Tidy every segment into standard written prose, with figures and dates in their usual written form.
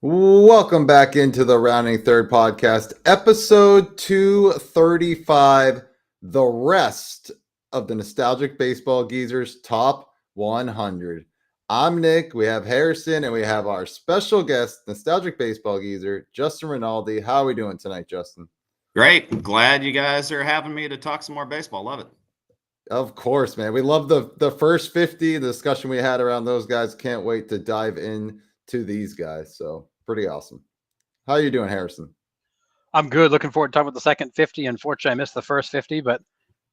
Welcome back into the Rounding Third podcast, episode 235, the rest of the Nostalgic Baseball Geezers top 100. I'm Nick, we have Harrison, and we have our special guest, Nostalgic Baseball Geezer, Justin Rinaldi. How are we doing tonight, Justin? Great. Glad you guys are having me to talk some more baseball. Love it. Of course, man. We love the first 50, the discussion we had around those guys. Can't wait to dive in to these guys. So pretty awesome. How are you doing, Harrison? I'm good. Looking forward to talking about the second 50. Unfortunately, I missed the first 50, but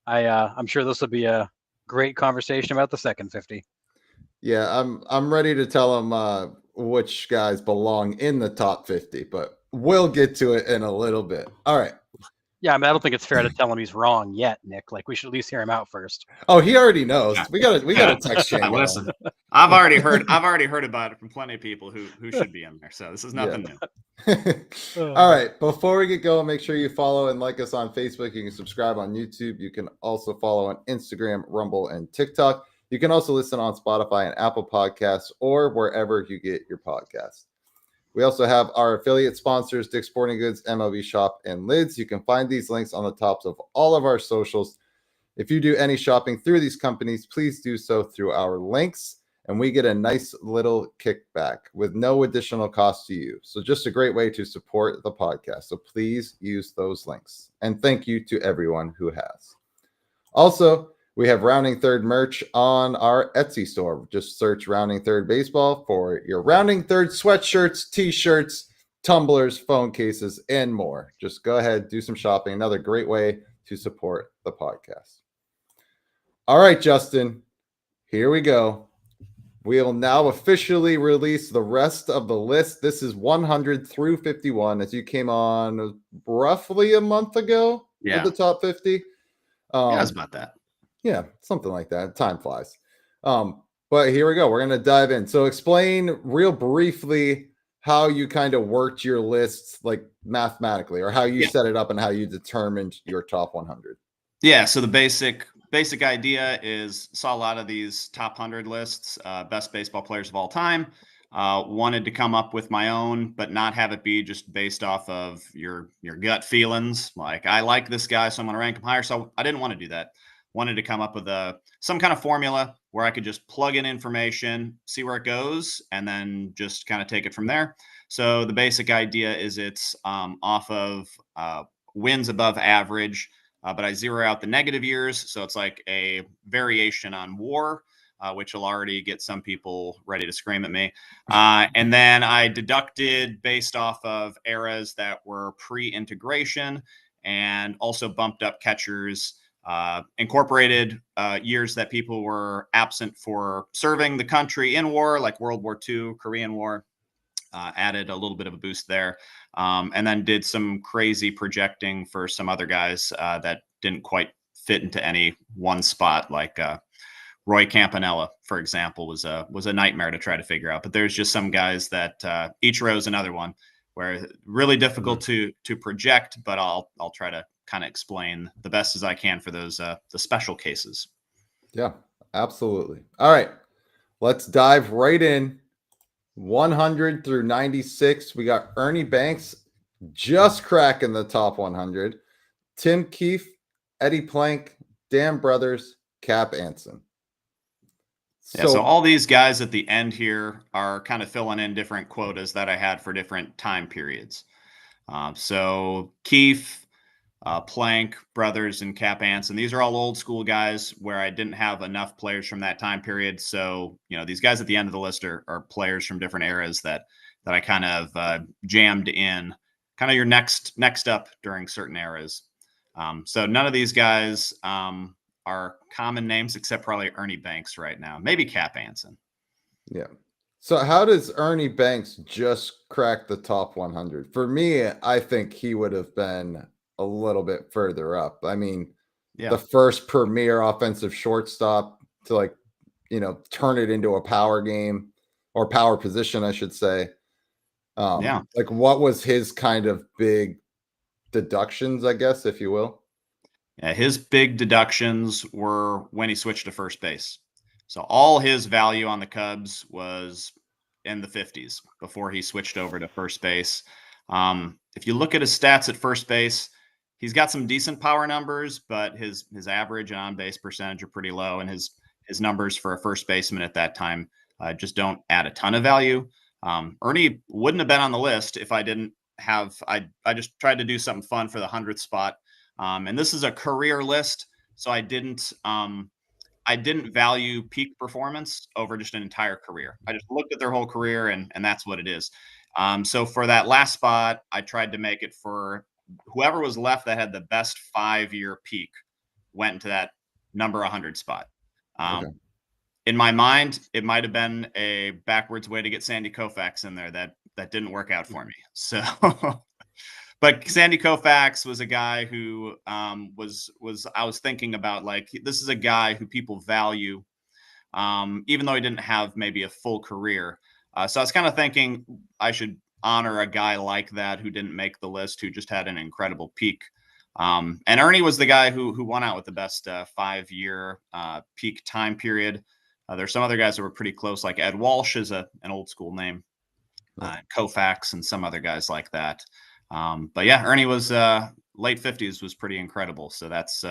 I'm sure this will be a great conversation about the second 50. Yeah, I'm ready to tell them which guys belong in the top 50, but we'll get to it in a little bit. All right. Yeah, I mean, I don't think it's fair to tell him he's wrong yet, Nick. Like, we should at least hear him out first. Oh, he already knows. We got a text chain. Listen, I've already heard about it from plenty of people who should be in there. So this is nothing new. All right. Before we get going, make sure you follow and like us on Facebook. You can subscribe on YouTube. You can also follow on Instagram, Rumble, and TikTok. You can also listen on Spotify and Apple Podcasts or wherever you get your podcasts. We also have our affiliate sponsors, Dick's Sporting Goods, MLB Shop, and Lids. You can find these links on the tops of all of our socials. If you do any shopping through these companies, please do so through our links, and we get a nice little kickback with no additional cost to you. So just a great way to support the podcast. So please use those links. And thank you to everyone who has. Also, we have Rounding Third merch on our Etsy store. Just search Rounding Third Baseball for your Rounding Third sweatshirts, t-shirts, tumblers, phone cases, and more. Just go ahead, do some shopping. Another great way to support the podcast. All right, Justin, here we go. We'll now officially release the rest of the list. This is 100 through 51, as you came on roughly a month ago with the top 50. Yeah, it's about that. Yeah, something like that. Time flies. But here we go. We're going to dive in. So explain real briefly how you kind of worked your lists, like mathematically, or how you set it up and how you determined your top 100. Yeah, so the basic idea is saw a lot of these top 100 lists, best baseball players of all time. Wanted to come up with my own, but not have it be just based off of your gut feelings. Like, I like this guy, so I'm going to rank him higher. So I didn't want to do that. Wanted to come up with some kind of formula where I could just plug in information, see where it goes, and then just kind of take it from there. So the basic idea is it's off of wins above average, but I zero out the negative years. So it's like a variation on WAR, which will already get some people ready to scream at me. And then I deducted based off of eras that were pre-integration, and also bumped up catchers, incorporated years that people were absent for serving the country in war, like World War II, Korean War. Added a little bit of a boost there, and then did some crazy projecting for some other guys that didn't quite fit into any one spot, like Roy Campanella, for example, was a nightmare to try to figure out. But there's just some guys that each row is another one where really difficult to project, but I'll try to kind of explain the best as I can for those the special cases. Yeah, absolutely. All right, let's dive right in. 100 through 96. We got Ernie Banks just cracking the top 100. Tim Keefe, Eddie Plank, Dan Brothers, Cap Anson. So all these guys at the end here are kind of filling in different quotas that I had for different time periods. So Keefe, Plank, Brothers, and Cap Anson. These are all old school guys where I didn't have enough players from that time period. So, these guys at the end of the list are players from different eras that I kind of jammed in, kind of your next up during certain eras. So none of these guys are common names except probably Ernie Banks right now. Maybe Cap Anson. Yeah. So how does Ernie Banks just crack the top 100? For me, I think he would have been a little bit further up. I mean, the first premier offensive shortstop to turn it into a power game or power position, I should say. Like, what was his kind of big deductions, I guess, if you will? Yeah, his big deductions were when he switched to first base. So all his value on the Cubs was in the 50s before he switched over to first base. If you look at his stats at first base, he's got some decent power numbers, but his average and on base percentage are pretty low, and his numbers for a first baseman at that time just don't add a ton of value. Ernie wouldn't have been on the list if I didn't have. I just tried to do something fun for the 100th spot, and this is a career list, so I didn't value peak performance over just an entire career. I just looked at their whole career, and that's what it is. So for that last spot, I tried to make it for whoever was left that had the best 5-year peak went into that number 100 spot. Okay. In my mind, it might have been a backwards way to get Sandy Koufax in there. That didn't work out for me. So, but Sandy Koufax was a guy who was I was thinking about, like, this is a guy who people value, even though he didn't have maybe a full career. So I was kind of thinking I should honor a guy like that who didn't make the list, who just had an incredible peak. And Ernie was the guy who won out with the best 5-year peak time period. There's some other guys that were pretty close, like Ed Walsh is an old school name, Koufax and some other guys like that. But yeah, Ernie was late 50s was pretty incredible. So that's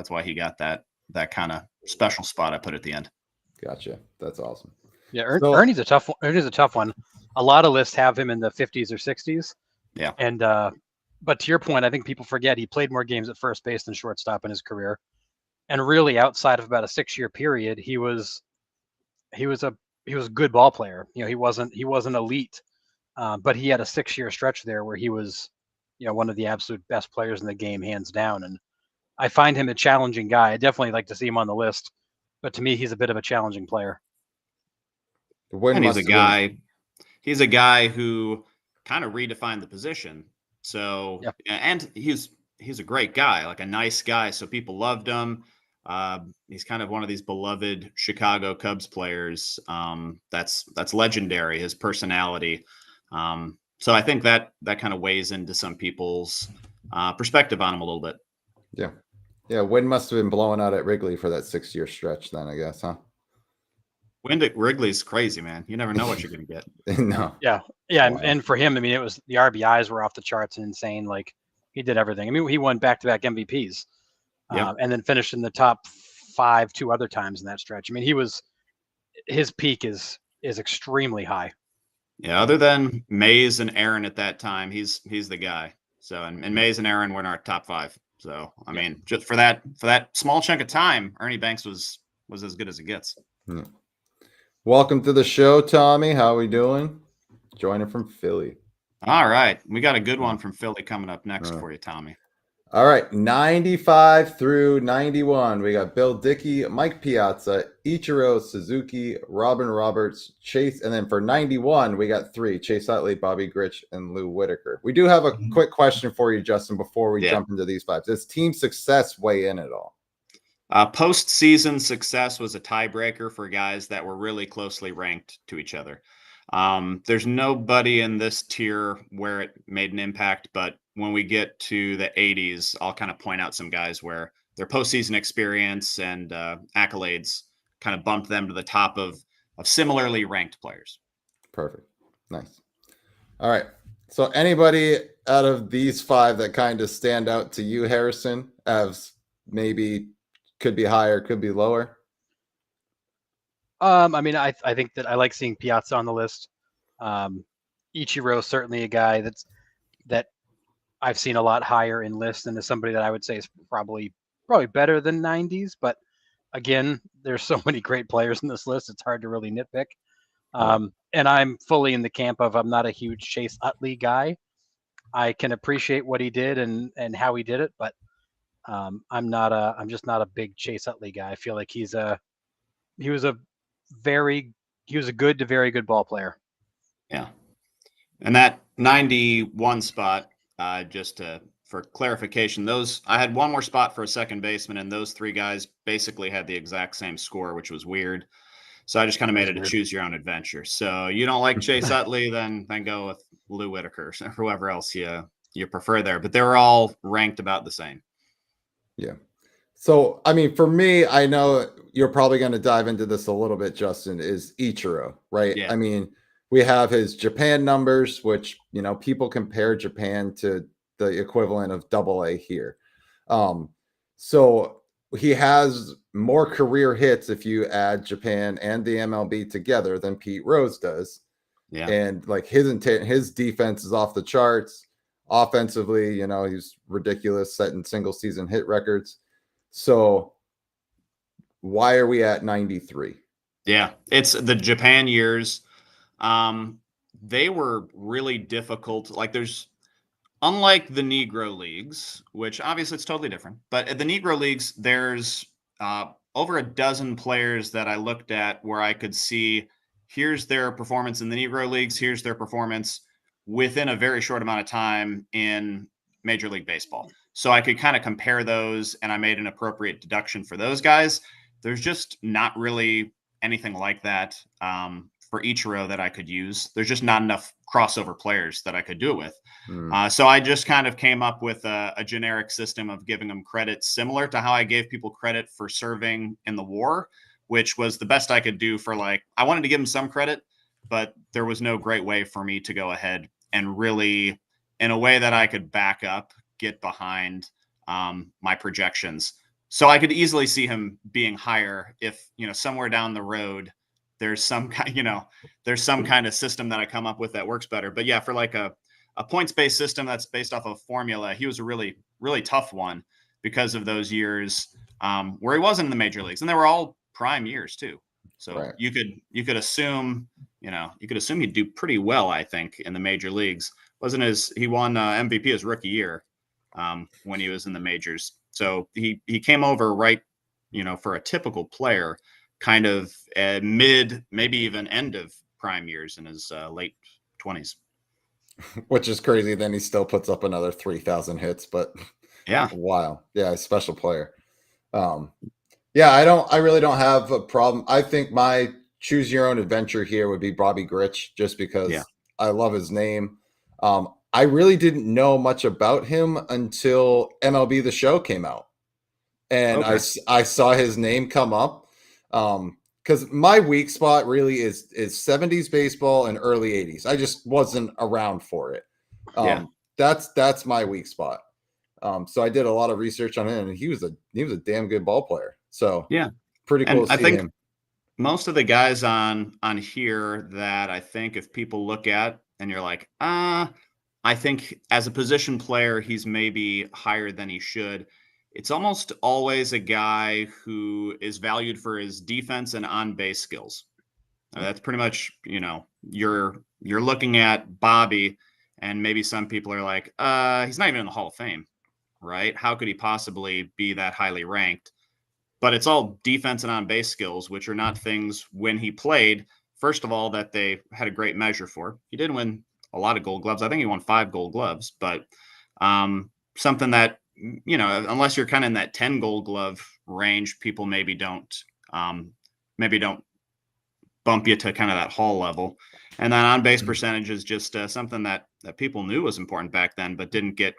why he got that kind of special spot I put at the end. Gotcha. That's awesome. Yeah, Ernie's a tough one. Ernie's a tough one. A lot of lists have him in the 50s or 60s. Yeah. And but to your point, I think people forget he played more games at first base than shortstop in his career. And really, outside of about a 6-year period, he was a good ball player. You know, he wasn't elite, but he had a 6-year stretch there where he was, you know, one of the absolute best players in the game, hands down. And I find him a challenging guy. I definitely like to see him on the list, but to me, he's a bit of a challenging player. And he's a guy who kind of redefined the position. So, yep. And he's a great guy, like a nice guy. So people loved him. He's kind of one of these beloved Chicago Cubs players. That's legendary, his personality. So I think that kind of weighs into some people's perspective on him a little bit. Yeah. Yeah. Wind must have been blowing out at Wrigley for that 6-year stretch then, I guess, huh? Wind at Wrigley's crazy, man. You never know what you're going to get. No. Yeah. Yeah. Wow. And for him, I mean, it was the RBIs were off the charts and insane. Like, he did everything. I mean, he won back-to-back MVPs. And then finished in the top 5 2 other times in that stretch. I mean, his peak is extremely high. Yeah, other than Mays and Aaron at that time, he's the guy. So and Mays and Aaron were in our top 5. So I mean, just for that small chunk of time, Ernie Banks was as good as it gets. Yeah. Welcome to the show, Tommy. How are we doing? Joining from Philly. All right, we got a good one from Philly coming up next for you, Tommy. All right, 95 through 91. We got Bill Dickey, Mike Piazza, Ichiro Suzuki, Robin Roberts, Chase, and then for 91, we got 3: Chase Utley, Bobby Grich, and Lou Whitaker. We do have a quick question for you, Justin, before we jump into these 5. Does team success weigh in at all? Postseason success was a tiebreaker for guys that were really closely ranked to each other. There's nobody in this tier where it made an impact, but when we get to the 80s, I'll kind of point out some guys where their postseason experience and accolades kind of bumped them to the top of similarly ranked players. Perfect. Nice. All right. So anybody out of these 5 that kind of stand out to you, Harrison, as maybe could be higher, could be lower? I mean, I think that I like seeing Piazza on the list. Ichiro certainly a guy that I've seen a lot higher in lists, and is somebody that I would say is probably better than 90s. But again, there's so many great players in this list; it's hard to really nitpick. And I'm fully in the camp of I'm not a huge Chase Utley guy. I can appreciate what he did and how he did it, but I'm just not a big Chase Utley guy. I feel like he was a good to very good ball player. Yeah. And that 91 spot, for clarification, I had one more spot for a second baseman, and those 3 guys basically had the exact same score, which was weird. So I just kind of made it a choose your own adventure. So you don't like Chase Utley, then go with Lou Whitaker or whoever else you prefer there. But they were all ranked about the same. Yeah. So, I mean, for me, I know you're probably going to dive into this a little bit, Justin, is Ichiro, right? Yeah. I mean, We have his Japan numbers, which, people compare Japan to the equivalent of AA here. So he has more career hits if you add Japan and the MLB together than Pete Rose does. Yeah. And like his defense is off the charts. Offensively, he's ridiculous, setting single season hit records. So why are we at 93? Yeah, it's the Japan years. They were really difficult. Like unlike the Negro leagues, which obviously it's totally different, but at the Negro leagues, there's over a dozen players that I looked at where I could see here's their performance in the Negro leagues, here's their performance within a very short amount of time in Major League Baseball. So I could kind of compare those, and I made an appropriate deduction for those guys. There's just not really anything like that for Ichiro that I could use. There's just not enough crossover players that I could do it with. So I just kind of came up with a generic system of giving them credit similar to how I gave people credit for serving in the war, which was the best I could do for I wanted to give them some credit, but there was no great way for me to go ahead and really, in a way that I could back up, get behind my projections. So I could easily see him being higher if, somewhere down the road, there's some kind of system that I come up with that works better. But yeah, for a points-based system that's based off of formula, he was a really, really tough one because of those years where he wasn't in the major leagues, and they were all prime years too. So Right. you could assume, he'd do pretty well, I think, in the major leagues. He won MVP his rookie year when he was in the majors. So he came over right, for a typical player, kind of mid, maybe even end of prime years in his late 20s. Which is crazy. Then he still puts up another 3,000 hits, but yeah, wow. Yeah, a special player. Yeah, I really don't have a problem. I think my choose your own adventure here would be Bobby Grich, just because I love his name. I really didn't know much about him until MLB The Show came out. And okay. I saw his name come up. Because my weak spot really is 70s baseball and early 80s. I just wasn't around for it. That's my weak spot. So I did a lot of research on him, and he was a damn good ball player. So yeah, pretty cool and to I see think him. most of the guys on here that I think if people look at and you're like, I think as a position player, he's maybe higher than he should. It's almost always a guy who is valued for his defense and on-base skills. That's pretty much, you're looking at Bobby, and maybe some people are like, he's not even in the Hall of Fame, right? How could he possibly be that highly ranked? But it's all defense and on-base skills, which are not things when he played, first of all, that they had a great measure for. He did win a lot of Gold Gloves. I think he won 5 Gold Gloves, but something that, unless you're kind of in that 10 Gold Glove range, people maybe don't bump you to kind of that Hall level. And then on-base percentage is just something that people knew was important back then, but didn't get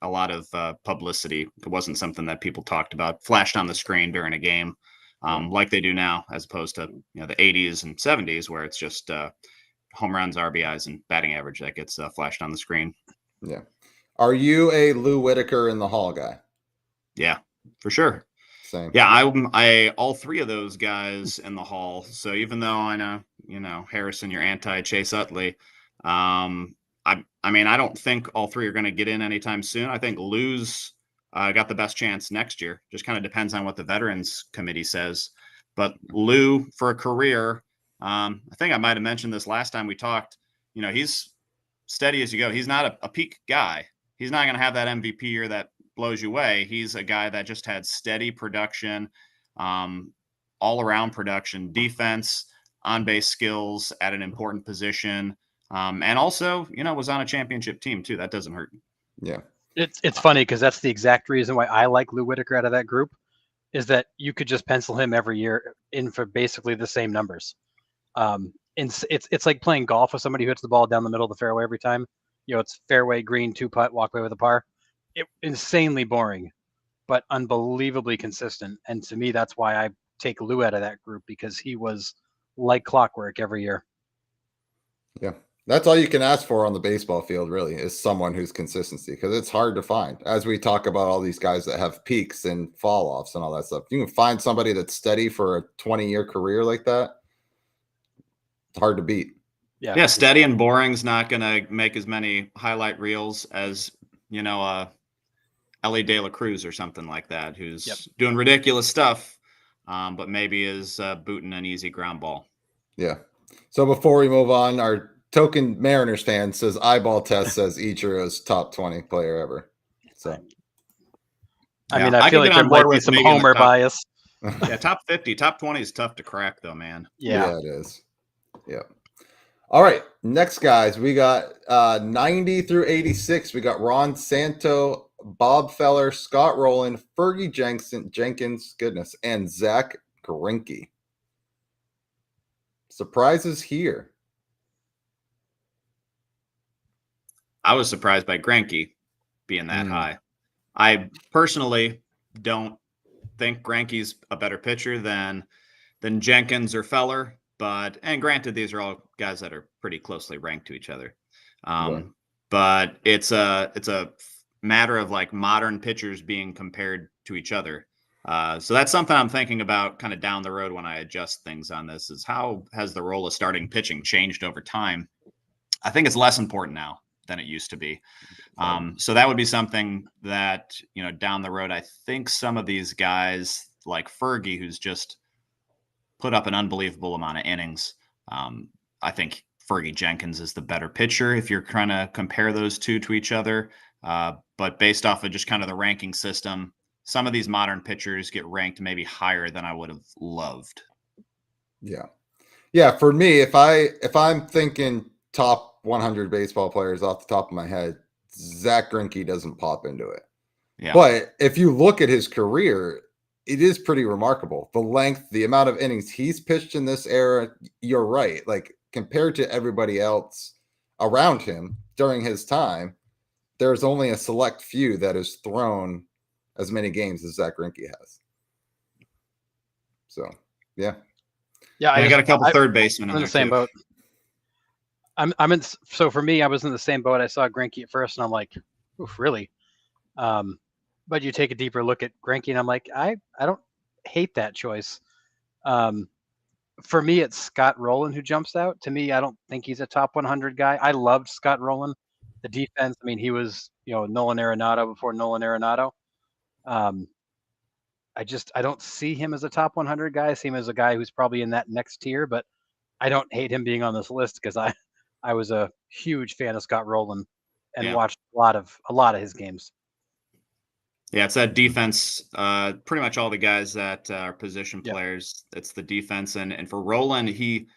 a lot of publicity. It wasn't something that people talked about, flashed on the screen during a game like they do now, as opposed to the 80s and 70s where it's just home runs, RBIs, and batting average that gets flashed on the screen. Yeah. Are you a Lou Whitaker in the Hall guy? Yeah, for sure. Same. Yeah, I all 3 of those guys in the Hall. So even though I know, Harrison, you're anti Chase Utley, I mean, I don't think all 3 are going to get in anytime soon. I think Lou's got the best chance next year. Just kind of depends on what the Veterans Committee says. But Lou, for a career, I think I might have mentioned this last time we talked. He's steady as you go. He's not a peak guy. He's not going to have that MVP year that blows you away. He's a guy that just had steady production, all around production, defense, on-base skills at an important position. And also, was on a championship team too. That doesn't hurt. Yeah. It's funny because that's the exact reason why I like Lou Whitaker out of that group, is that you could just pencil him every year in for basically the same numbers. And it's like playing golf with somebody who hits the ball down the middle of the fairway every time. It's fairway, green, 2-putt, walk away with a par. Insanely boring, but unbelievably consistent. And to me, that's why I take Lou out of that group, because he was like clockwork every year. Yeah. That's all you can ask for on the baseball field, really, is someone who's consistency because it's hard to find. As we talk about all these guys that have peaks and fall offs and all that stuff, you can find somebody that's steady for a 20-year career like that. It's hard to beat. Yeah, steady and boring's not going to make as many highlight reels as, Ellie De La Cruz or something like that, who's doing ridiculous stuff, but maybe is booting an easy ground ball. Yeah. So before we move on, our token Mariners fan says eyeball test says Ichiro's top 20 player ever. So I mean, I feel like there might be some homer bias. Yeah, top 50, top 20 is tough to crack though, man. Yeah, it is. Yeah. All right. Next guys, we got 90 through 86. We got Ron Santo, Bob Feller, Scott Rowland, Fergie Jenkins, goodness, and Zach Greinke. Surprises here. I was surprised by Greinke being that high. I personally don't think Greinke's a better pitcher than Jenkins or Feller, and granted, these are all guys that are pretty closely ranked to each other. But it's a matter of like modern pitchers being compared to each other. So that's something I'm thinking about kind of down the road when I adjust things on this, is how has the role of starting pitching changed over time? I think it's less important now than it used to be. So that would be something that, down the road, I think some of these guys like Fergie, who's just put up an unbelievable amount of innings. I think Fergie Jenkins is the better pitcher if you're trying to compare those two to each other. But based off of just kind of the ranking system, some of these modern pitchers get ranked maybe higher than I would have loved. Yeah. Yeah. For me, if I'm thinking top 100 baseball players off the top of my head, Zach Greinke doesn't pop into it. Yeah. But if you look at his career, it is pretty remarkable. The length, the amount of innings he's pitched in this era, you're right. Like compared to everybody else around him during his time, there's only a select few that has thrown as many games as Zach Greinke has. So, yeah. Yeah, I got a couple third basemen in the same boat. So for me, I was in the same boat. I saw Greinke at first, and I'm like, "Oof, really?" But you take a deeper look at Greinke, and I'm like, I don't hate that choice. For me, it's Scott Rowland who jumps out. To me, I don't think he's a top 100 guy. I loved Scott Rowland. The defense, I mean, he was, Nolan Arenado before Nolan Arenado. I don't see him as a top 100 guy. I see him as a guy who's probably in that next tier, but I don't hate him being on this list because I was a huge fan of Scott Rowland and watched a lot of his games. Yeah, it's that defense. Pretty much all the guys that are position players, it's the defense. And for Rowland, he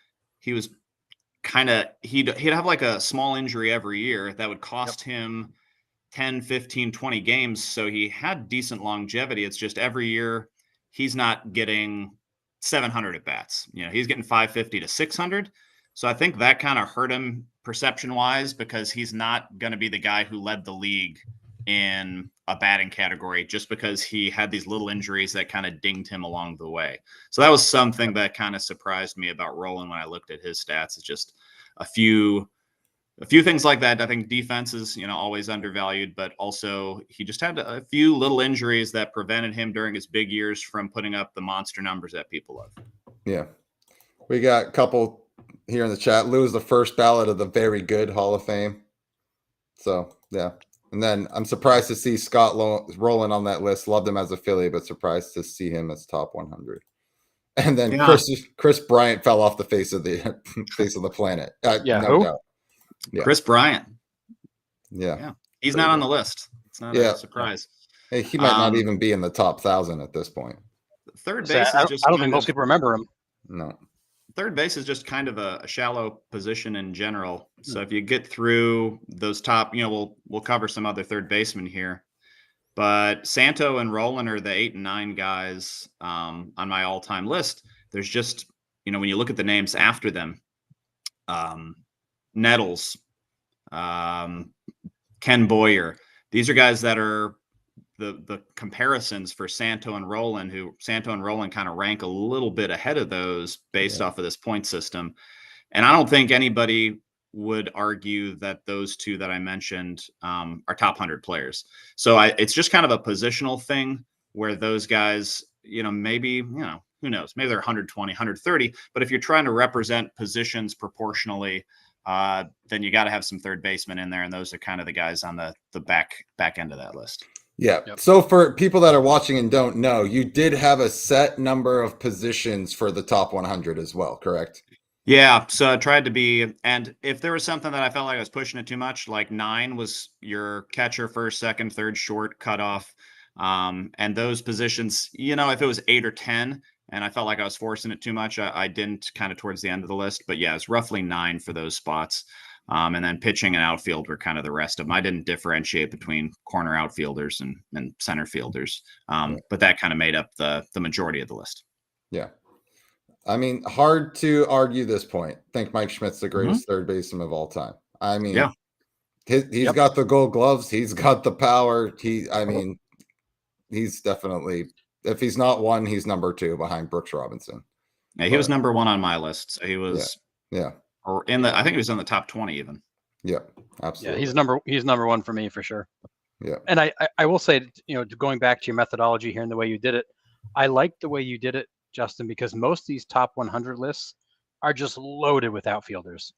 was kind of he'd have like a small injury every year that would cost him 10, 15, 20 games. So he had decent longevity. It's just every year he's not getting 700 at bats. He's getting 550 to 600. So I think that kind of hurt him perception wise, because he's not going to be the guy who led the league in a batting category just because he had these little injuries that kind of dinged him along the way. So that was something that kind of surprised me about Rowland when I looked at his stats. It's just a few things like that. I think defense is, always undervalued, but also he just had a few little injuries that prevented him during his big years from putting up the monster numbers that people love. Yeah. We got a couple here in the chat. Lou is the first ballot of the very good Hall of Fame. So, yeah. And then I'm surprised to see Scott Rowland on that list. Loved him as a Philly, but surprised to see him as top 100. And then Chris Bryant fell off the face of the planet. No doubt. Yeah. Chris Bryant. Yeah. He's not on the list. It's not a surprise. Hey, he might not even be in the top 1,000 at this point. Third base is just. I don't think most people remember him. No. Third base is just kind of a shallow position in general. So if you get through those top, we'll cover some other third basemen here, but Santo and Rowland are the 8 and 9 guys on my all-time list. There's just, when you look at the names after them, Nettles, Ken Boyer, these are guys that are the comparisons for Santo and Rowland kind of rank a little bit ahead of those based off of this point system. And I don't think anybody would argue that those two that I mentioned are top 100 players. So it's just kind of a positional thing where those guys, maybe, who knows, maybe they're 120, 130. But if you're trying to represent positions proportionally, then you got to have some third basemen in there. And those are kind of the guys on the back end of that list. Yeah. Yep. So for people that are watching and don't know, you did have a set number of positions for the top 100 as well, correct? Yeah. So I tried to be, and if there was something that I felt like I was pushing it too much, like 9 was your catcher, first, second, third, short cutoff. And those positions, if it was 8 or 10 and I felt like I was forcing it too much, I didn't, kind of towards the end of the list. But yeah, it's roughly 9 for those spots. And then pitching and outfield were kind of the rest of them. I didn't differentiate between corner outfielders and center fielders. But that kind of made up the majority of the list. Yeah. I mean, hard to argue this point. I think Mike Schmidt's the greatest third baseman of all time. I mean, yeah. he's got the gold gloves. He's got the power. He's definitely, if he's not one, he's number 2 behind Brooks Robinson. Yeah, he was number 1 on my list. So he was, or I think he was in the top 20 even. Yeah, absolutely. Yeah, he's number 1 for me for sure. Yeah. And I will say, going back to your methodology here and the way you did it, I like the way you did it, Justin, because most of these top 100 lists are just loaded with outfielders.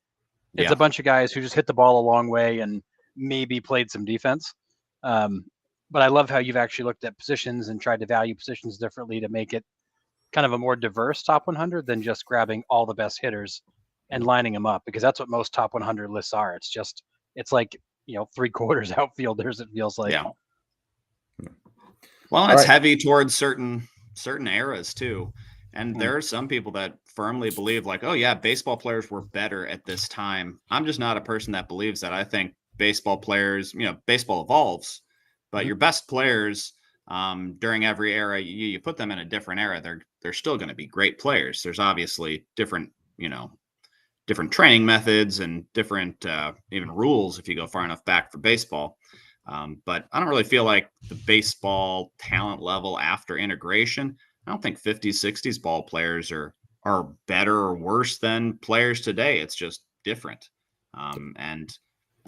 It's a bunch of guys who just hit the ball a long way and maybe played some defense. But I love how you've actually looked at positions and tried to value positions differently to make it kind of a more diverse top 100 than just grabbing all the best hitters and lining them up, because that's what most top 100 lists are. It's like 3/4 outfielders, it feels like. Yeah. Well, and it's heavy towards certain eras too. And there are some people that firmly believe like, oh yeah, baseball players were better at this time. I'm just not a person that believes that. I think baseball players, baseball evolves, but your best players during every era, you put them in a different era, they're still going to be great players. There's obviously different training methods and different even rules if you go far enough back for baseball. But I don't really feel like the baseball talent level after integration, I don't think 50s, 60s ball players are better or worse than players today. It's just different. And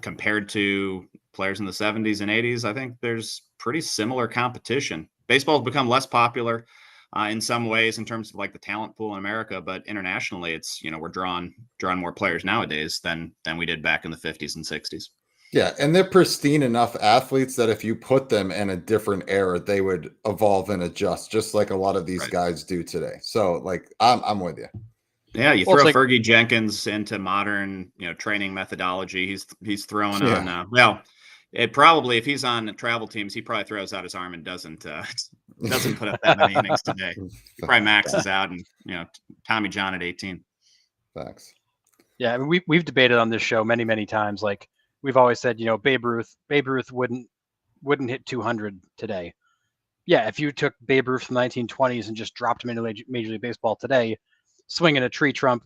compared to players in the 70s and 80s, I think there's pretty similar competition. Baseball has become less popular in some ways in terms of like the talent pool in America, but internationally, it's we're drawing more players nowadays than we did back in the 50s and 60s. Yeah, and they're pristine enough athletes that if you put them in a different era, they would evolve and adjust, just like a lot of these guys do today. So, like, I'm with you. Yeah, you throw Fergie Jenkins into modern, training methodology. He's throwing on. It probably, if he's on travel teams, he probably throws out his arm and doesn't put up that many innings today. He probably maxes out, and Tommy John at 18. Facts. Yeah, I mean, we've debated on this show many times. Like we've always said, Babe Ruth wouldn't hit 200 today. Yeah, if you took Babe Ruth from the 1920s and just dropped him into Major League Baseball today, swinging a tree trunk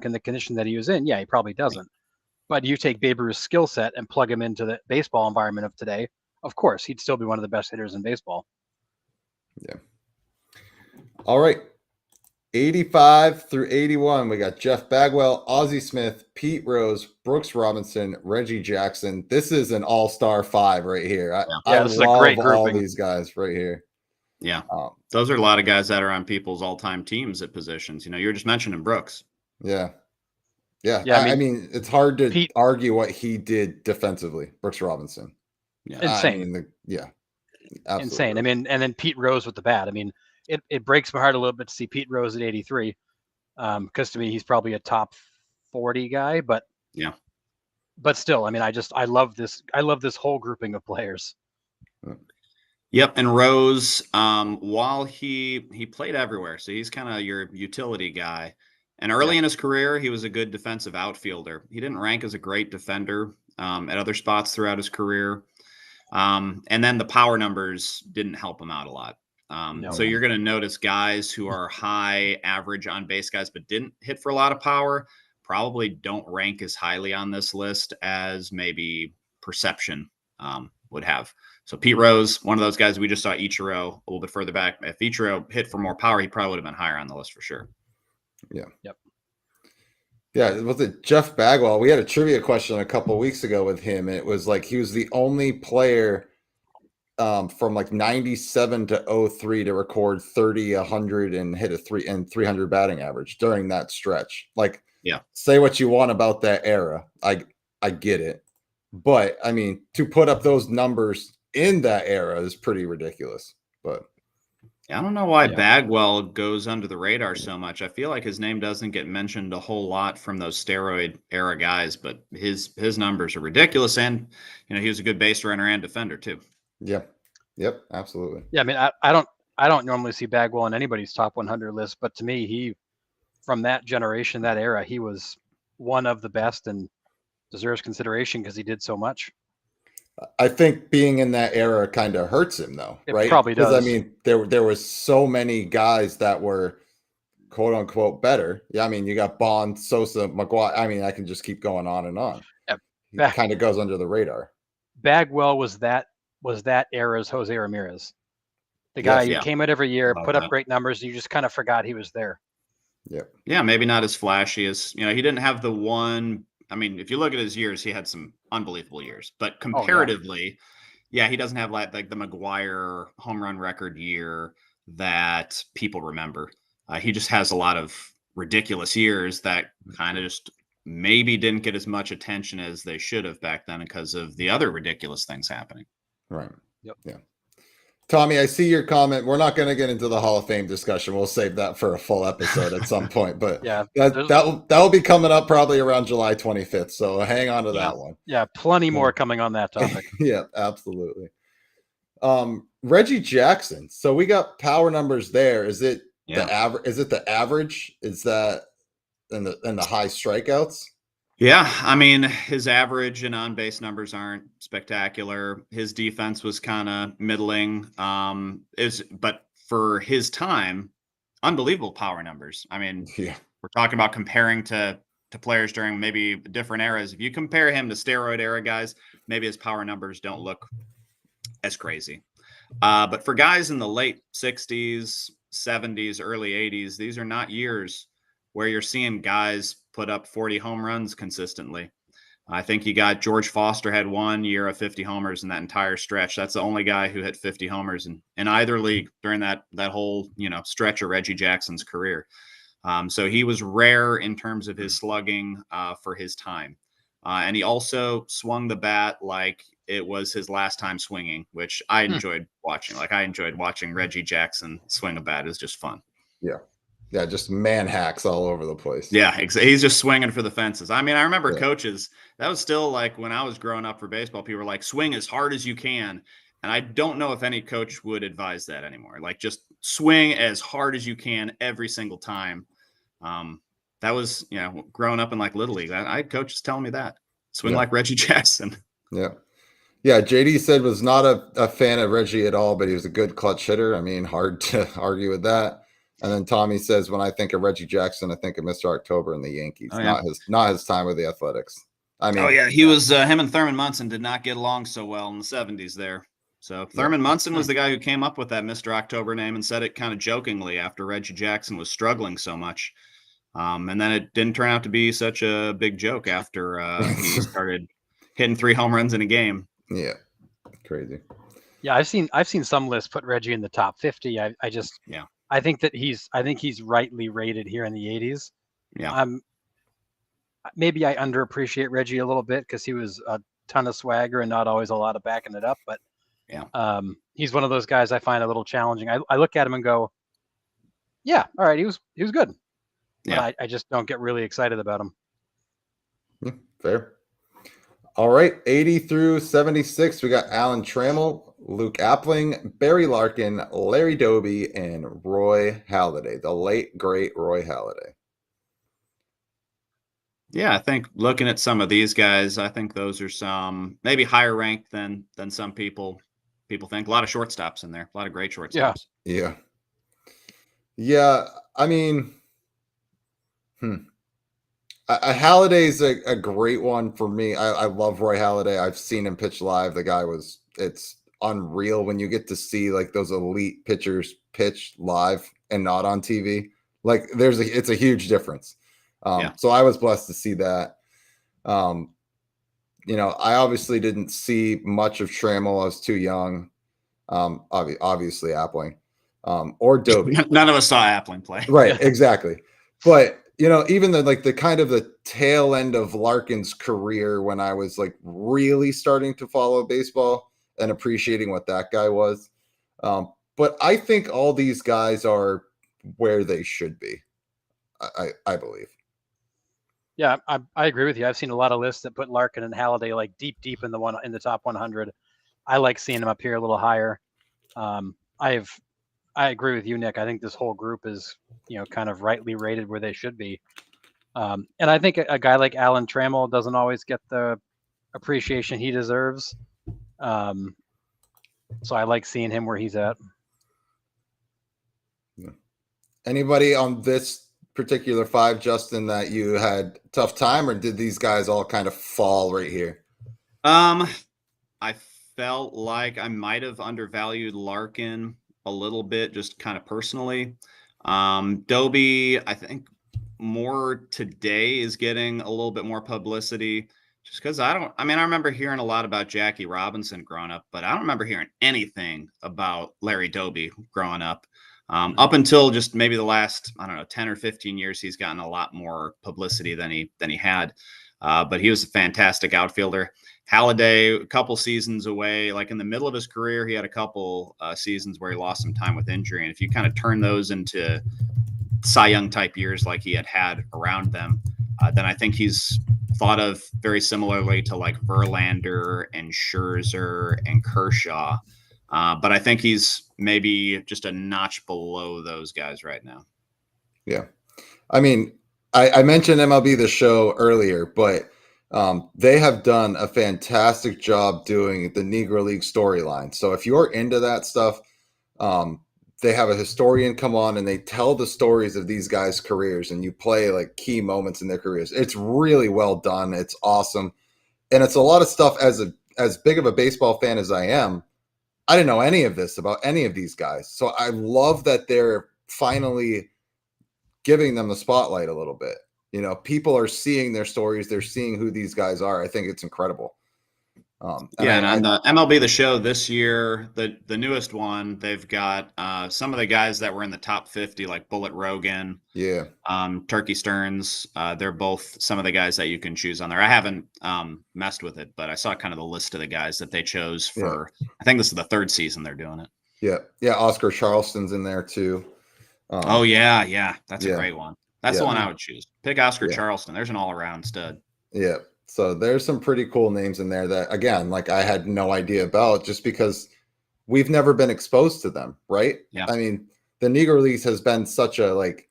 in the condition that he was in, yeah, he probably doesn't. But you take Babe Ruth's skill set and plug him into the baseball environment of today, of course, he'd still be one of the best hitters in baseball. Yeah. All right. 85 through 81, we got Jeff Bagwell, Ozzie Smith, Pete Rose, Brooks Robinson, Reggie Jackson. This is an all-star 5 right here. I this love is a great all grouping. these guys right here. Yeah. Those are a lot of guys that are on people's all-time teams at positions. You were just mentioning Brooks. Yeah. Yeah. I mean, it's hard to argue what he did defensively, Brooks Robinson. Yeah. Insane. Absolutely. Insane. I mean, and then Pete Rose with the bat. I mean, it breaks my heart a little bit to see Pete Rose at 83. Because to me, he's probably a top 40 guy, but still, I mean, I love this whole grouping of players. Yep. And Rose, while he played everywhere, so he's kind of your utility guy. And early in his career, he was a good defensive outfielder. He didn't rank as a great defender at other spots throughout his career. And then the power numbers didn't help him out a lot. So you're going to notice guys who are high average on base guys, but didn't hit for a lot of power, probably don't rank as highly on this list as maybe perception would have. So Pete Rose, one of those guys, we just saw Ichiro a little bit further back. If Ichiro hit for more power, he probably would have been higher on the list for sure. Yeah. Yep. Yeah, was it Jeff Bagwell? We had a trivia question a couple weeks ago with him. And it was like he was the only player from like 97 to 03 to record 30, 100 and hit a 300 batting average during that stretch. Like, Yeah. say what you want about that era. I get it. But I mean, to put up those numbers in that era is pretty ridiculous. But I don't know why Yeah. Bagwell goes under the radar so much. I feel like his name doesn't get mentioned a whole lot from those steroid era guys, but his numbers are ridiculous. And, he was a good base runner and defender too. yeah. Yep, absolutely. Yeah, I mean, I don't normally see Bagwell on anybody's top 100 list, but to me, he from that generation, that era, he was one of the best and deserves consideration because he did so much. I think being in that era kind of hurts him, though, It right? probably Because I does. mean, there was so many guys that were quote unquote better. Yeah, I mean, you got Bond, Sosa, McGuire. I mean, I can just keep going on and on. Yeah. He kind of goes under the radar. Bagwell was that era's Jose Ramirez, the guy Yes, who yeah. came out every year, About put up that. great numbers, and you just kind of forgot he was there. Yeah, maybe not as flashy as, he didn't have the one. I mean, if you look at his years, he had some unbelievable years, but comparatively, he doesn't have like the McGuire home run record year that people remember. He just has a lot of ridiculous years that kind of just maybe didn't get as much attention as they should have back then because of the other ridiculous things happening. Right. Yep. Yeah. Tommy, I see your comment. We're not going to get into the Hall of Fame discussion. We'll save that for a full episode at some point. But Yeah, that'll be coming up probably around July 25th. So hang on to that one. Yeah, plenty more coming on that topic. Yeah, absolutely. Reggie Jackson. So we got power numbers there. Is it the average? Is it the average? Is that in the high strikeouts? Yeah, I mean, his average and on-base numbers aren't spectacular. His defense was kind of middling. But for his time, unbelievable power numbers. I mean, Yeah. we're talking about comparing to players during maybe different eras. If you compare him to steroid era guys, maybe his power numbers don't look as crazy. But for guys in the late 60s, 70s, early 80s, these are not years where you're seeing guys put up 40 home runs consistently. I think you got George Foster had 1 year of 50 homers in that entire stretch. That's the only guy who hit 50 homers in either league during that whole, stretch of Reggie Jackson's career. So he was rare in terms of his slugging for his time. And he also swung the bat like it was his last time swinging, which I enjoyed watching. Like, I enjoyed watching Reggie Jackson swing a bat. It's just fun. Yeah. Yeah, just man hacks all over the place. Yeah, he's just swinging for the fences. I mean, I remember coaches, that was still like when I was growing up for baseball, people were like, swing as hard as you can. And I don't know if any coach would advise that anymore. Like, just swing as hard as you can every single time. That was, growing up in like Little League. I had coaches telling me that. Swing like Reggie Jackson. Yeah. Yeah, JD said was not a fan of Reggie at all, but he was a good clutch hitter. I mean, hard to argue with that. And then Tommy says, when I think of Reggie Jackson, I think of Mr. October and the Yankees, not his time with the Athletics. I mean, he was him and Thurman Munson did not get along so well in the 70s there. So Thurman Munson was the guy who came up with that Mr. October name and said it kind of jokingly after Reggie Jackson was struggling so much. And then it didn't turn out to be such a big joke after he started hitting 3 home runs in a game. Yeah, crazy. Yeah, I've seen some lists put Reggie in the top 50. I think that he's rightly rated here in the 80s. Yeah. Maybe I underappreciate Reggie a little bit because he was a ton of swagger and not always a lot of backing it up. But he's one of those guys I find a little challenging. I look at him and go, yeah, all right, he was good. Yeah. But I just don't get really excited about him. Yeah, fair. All right, 80 through 76, we got Alan Trammell, Luke Appling, Barry Larkin, Larry Doby, and Roy Halladay, the late, great Roy Halladay. Yeah, I think looking at some of these guys, I think those are some maybe higher ranked than some people think. A lot of shortstops in there, a lot of great shortstops. Yeah. I mean, Halladay's a great one for me. I love Roy Halladay. I've seen him pitch live. The guy it's unreal when you get to see like those elite pitchers pitch live and not on TV. Like it's a huge difference. So I was blessed to see that. You know, I obviously didn't see much of Trammell. I was too young. Obviously Appling, or Dobie. None of us saw Appling play. Right, exactly. But you know, even the kind of the tail end of Larkin's career, when I was like really starting to follow baseball and appreciating what that guy was. But I think all these guys are where they should be. I believe. Yeah, I agree with you. I've seen a lot of lists that put Larkin and Halladay like deep in the top 100. I like seeing them up here a little higher. I agree with you, Nick. I think this whole group is, you know, kind of rightly rated where they should be. And I think a guy like Alan Trammell doesn't always get the appreciation he deserves. So I like seeing him where he's at. Anybody on this particular 5, Justin, that you had tough time, or did these guys all kind of fall right here? I felt like I might have undervalued Larkin a little bit, just kind of personally. Dobie, I think more today is getting a little bit more publicity just because I remember hearing a lot about Jackie Robinson growing up, but I don't remember hearing anything about Larry Dobie growing up. Up until just maybe the last, 10 or 15 years, he's gotten a lot more publicity than he had. But he was a fantastic outfielder. Halladay, a couple seasons away, like in the middle of his career, he had a couple seasons where he lost some time with injury. And if you kind of turn those into Cy Young type years like he had around them, then I think he's thought of very similarly to like Verlander and Scherzer and Kershaw. But I think he's maybe just a notch below those guys right now. Yeah. I mean, I mentioned MLB The Show earlier, but they have done a fantastic job doing the Negro League storyline. So if you're into that stuff, they have a historian come on and they tell the stories of these guys' careers, and you play like key moments in their careers. It's really well done. It's awesome. And it's a lot of stuff. As big of a baseball fan as I am, I didn't know any of this about any of these guys. So I love that they're finally giving them the spotlight a little bit. You know, people are seeing their stories. They're seeing who these guys are. I think it's incredible. And on the MLB The Show this year, the newest one, they've got some of the guys that were in the top 50, like Bullet Rogan, Turkey Stearns. They're both some of the guys that you can choose on there. I haven't messed with it, but I saw kind of the list of the guys that they chose for. I think this is the 3rd season they're doing it. Yeah. Oscar Charleston's in there too. That's a great one. That's the one I would choose. Pick Oscar Charleston. There's an all-around stud. Yeah. So there's some pretty cool names in there that, again, like I had no idea about just because we've never been exposed to them, right? Yeah. I mean, the Negro Leagues has been such a, like,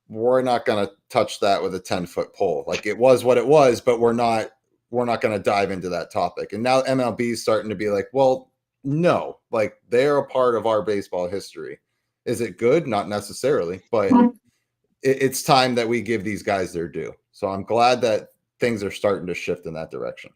we're not going to touch that with a 10-foot pole. Like, it was what it was, but we're not going to dive into that topic. And now MLB is starting to be like, well, no, like they're a part of our baseball history. Is it good? Not necessarily, but it's time that we give these guys their due. So I'm glad that things are starting to shift in that direction.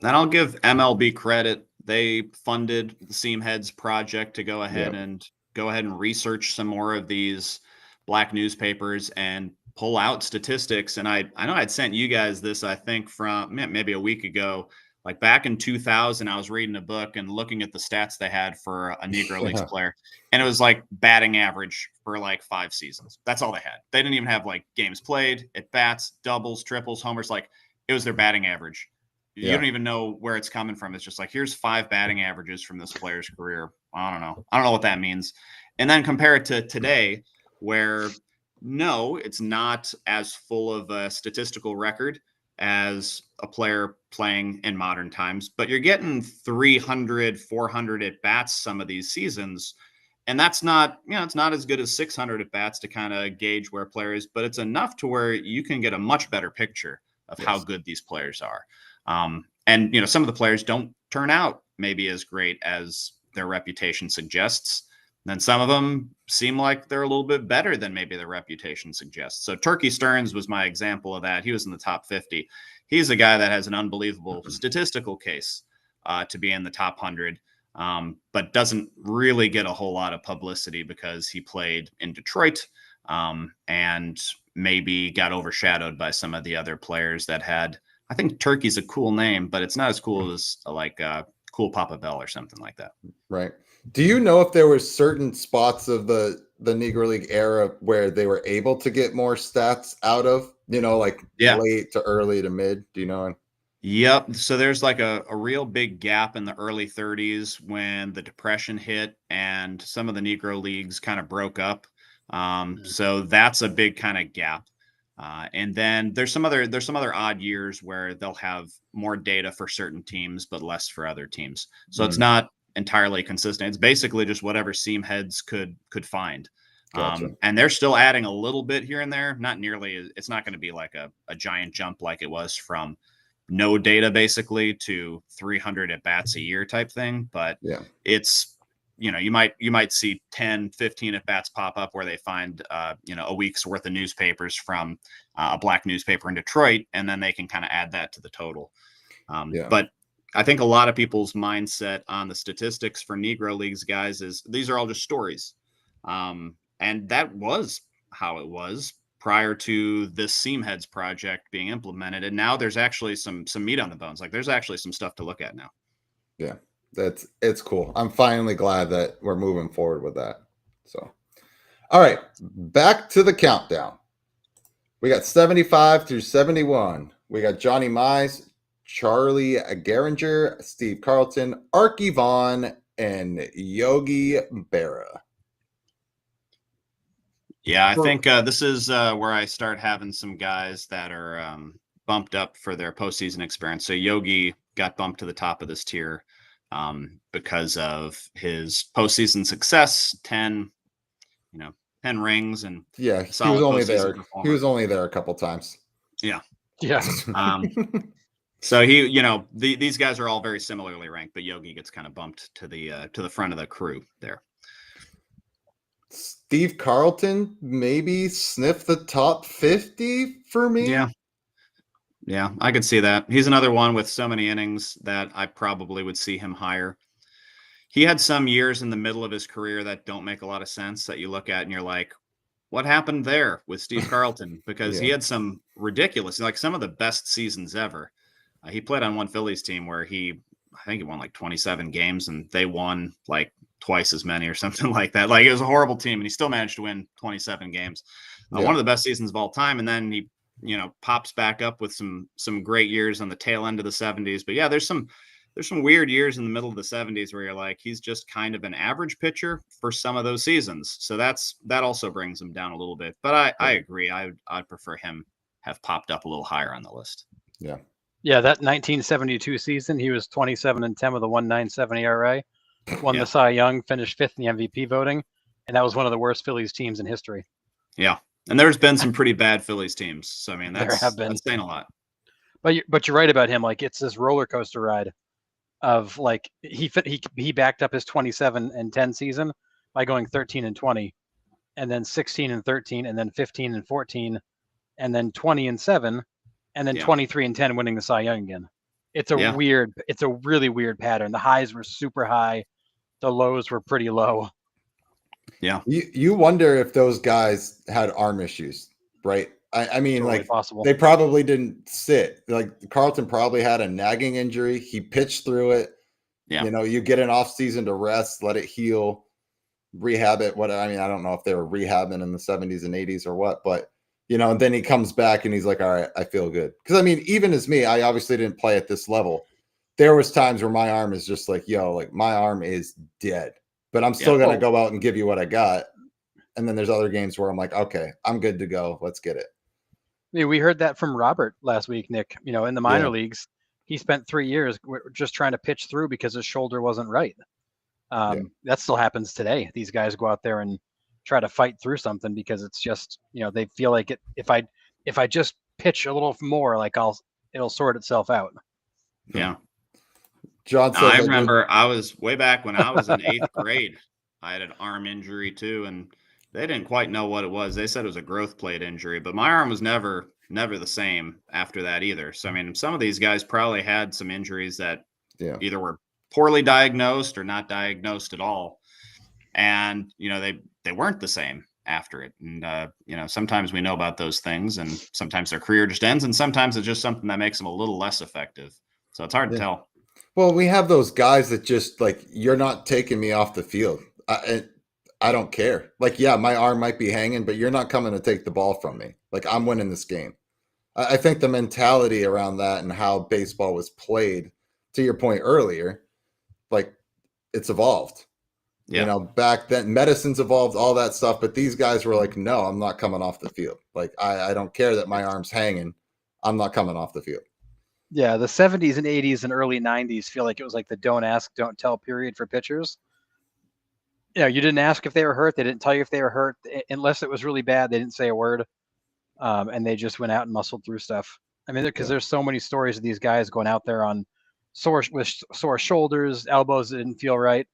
And I'll give MLB credit. They funded the Seam Heads project to go ahead and research some more of these black newspapers and pull out statistics. And I know I'd sent you guys this, I think from maybe a week ago, like back in 2000, I was reading a book and looking at the stats they had for a Negro Leagues player. And it was like batting average for like 5 seasons. That's all they had. They didn't even have like games played, at bats, doubles, triples, homers. Like it was their batting average. You don't even know where it's coming from. It's just like, here's 5 batting averages from this player's career. I don't know what that means. And then compare it to today where no, it's not as full of a statistical record as a player playing in modern times, but you're getting 300, 400 at bats some of these seasons. And that's not, it's not as good as 600 at bats to kind of gauge where a player is, but it's enough to where you can get a much better picture of how good these players are. And, some of the players don't turn out maybe as great as their reputation suggests. Then some of them seem like they're a little bit better than maybe their reputation suggests. So Turkey Stearns was my example of that. He was in the top 50. He's a guy that has an unbelievable statistical case to be in the top 100, but doesn't really get a whole lot of publicity because he played in Detroit. and maybe got overshadowed by some of the other players that had. I think Turkey's a cool name, but it's not as cool as like Cool Papa Bell or something like that. Right. Do you know if there were certain spots of the Negro League era where they were able to get more stats out of, like late to early to mid? Do you know? Yep. So there's like a real big gap in the early 30s when the Depression hit and some of the Negro leagues kind of broke up. So that's a big kind of gap. And then there's some other odd years where they'll have more data for certain teams, but less for other teams. So it's not entirely consistent. It's basically just whatever seam heads could find. Gotcha. And they're still adding a little bit here and there. Not nearly. It's not going to be like a giant jump like it was from no data basically to 300 at bats a year type thing. But it's, you might see 10, 15 at bats pop up where they find, a week's worth of newspapers from a black newspaper in Detroit, and then they can kind of add that to the total. But I think a lot of people's mindset on the statistics for Negro Leagues guys is these are all just stories. And that was how it was prior to this Seam Heads project being implemented. And now there's actually some meat on the bones. Like there's actually some stuff to look at now. Yeah. It's cool. I'm finally glad that we're moving forward with that. So, all right, back to the countdown. We got 75 through 71. We got Johnny Mize, Charlie Gehringer, Steve Carlton, Arky Vaughan, and Yogi Berra. Yeah, I think this is where I start having some guys that are bumped up for their postseason experience. So Yogi got bumped to the top of this tier because of his postseason success, 10 rings, and he was only there. He was only there a couple times. Yeah. So these guys are all very similarly ranked, but Yogi gets kind of bumped to the front of the crew there. Steve Carlton maybe sniff the top 50 for me. Yeah, I could see that. He's another one with so many innings that I probably would see him higher. He had some years in the middle of his career that don't make a lot of sense that you look at and you're like, what happened there with Steve Carlton? Because he had some ridiculous, like some of the best seasons ever. He played on one Phillies team where I think he won like 27 games and they won like twice as many or something like that. Like it was a horrible team and he still managed to win 27 games. One of the best seasons of all time. And then he, pops back up with some great years on the tail end of the 70s. But yeah, there's some weird years in the middle of the 70s where you're like, he's just kind of an average pitcher for some of those seasons. So that also brings him down a little bit. But I agree. I'd prefer him have popped up a little higher on the list. Yeah. Yeah, that 1972 season, he was 27-10 with a 1.97 ERA, won the Cy Young, finished 5th in the MVP voting, and that was one of the worst Phillies teams in history. Yeah, and there's been some pretty bad Phillies teams, so I mean that's saying a lot. But you're right about him. Like it's this roller coaster ride of like he backed up his 27-10 season by going 13-20, and then 16-13, and then 15-14, and then 20-7. And then 23-10 winning the Cy Young again. It's a really weird pattern. The highs were super high. The lows were pretty low. Yeah. You wonder if those guys had arm issues, right? I mean, totally like possible. They probably didn't sit. Like Carlton probably had a nagging injury. He pitched through it. Yeah. You get an off season to rest, let it heal, rehab it. I don't know if they were rehabbing in the 70s and 80s or what, but and then he comes back and he's like, all right, I feel good. Because, even as me, I obviously didn't play at this level. There was times where my arm is just like, my arm is dead. But I'm still going to go out and give you what I got. And then there's other games where I'm like, okay, I'm good to go. Let's get it. I mean, we heard that from Robert last week, Nick. In the minor leagues, he spent 3 years just trying to pitch through because his shoulder wasn't right. That still happens today. These guys go out there and try to fight through something because it's just they feel like if I just pitch a little more, like it'll sort itself out. Yeah. John said I remember I was way back when I was in 8th grade. I had an arm injury too, and they didn't quite know what it was. They said it was a growth plate injury, but my arm was never the same after that either. So some of these guys probably had some injuries that either were poorly diagnosed or not diagnosed at all. And, they weren't the same after it. And, sometimes we know about those things, and sometimes their career just ends, and sometimes it's just something that makes them a little less effective. So it's hard to tell. Well, we have those guys that just like, you're not taking me off the field. I don't care. Like, yeah, my arm might be hanging, but you're not coming to take the ball from me. Like, I'm winning this game. I think the mentality around that and how baseball was played, to your point earlier, like, it's evolved. Yeah. Back then, medicine's evolved, all that stuff. But these guys were like, no, I'm not coming off the field. Like, I don't care that my arm's hanging. I'm not coming off the field. Yeah, the 70s and 80s and early 90s feel like it was like the don't ask, don't tell period for pitchers. You didn't ask if they were hurt. They didn't tell you if they were hurt. Unless it was really bad, they didn't say a word. And they just went out and muscled through stuff. I mean, because there's so many stories of these guys going out there on sore shoulders, elbows that didn't feel right,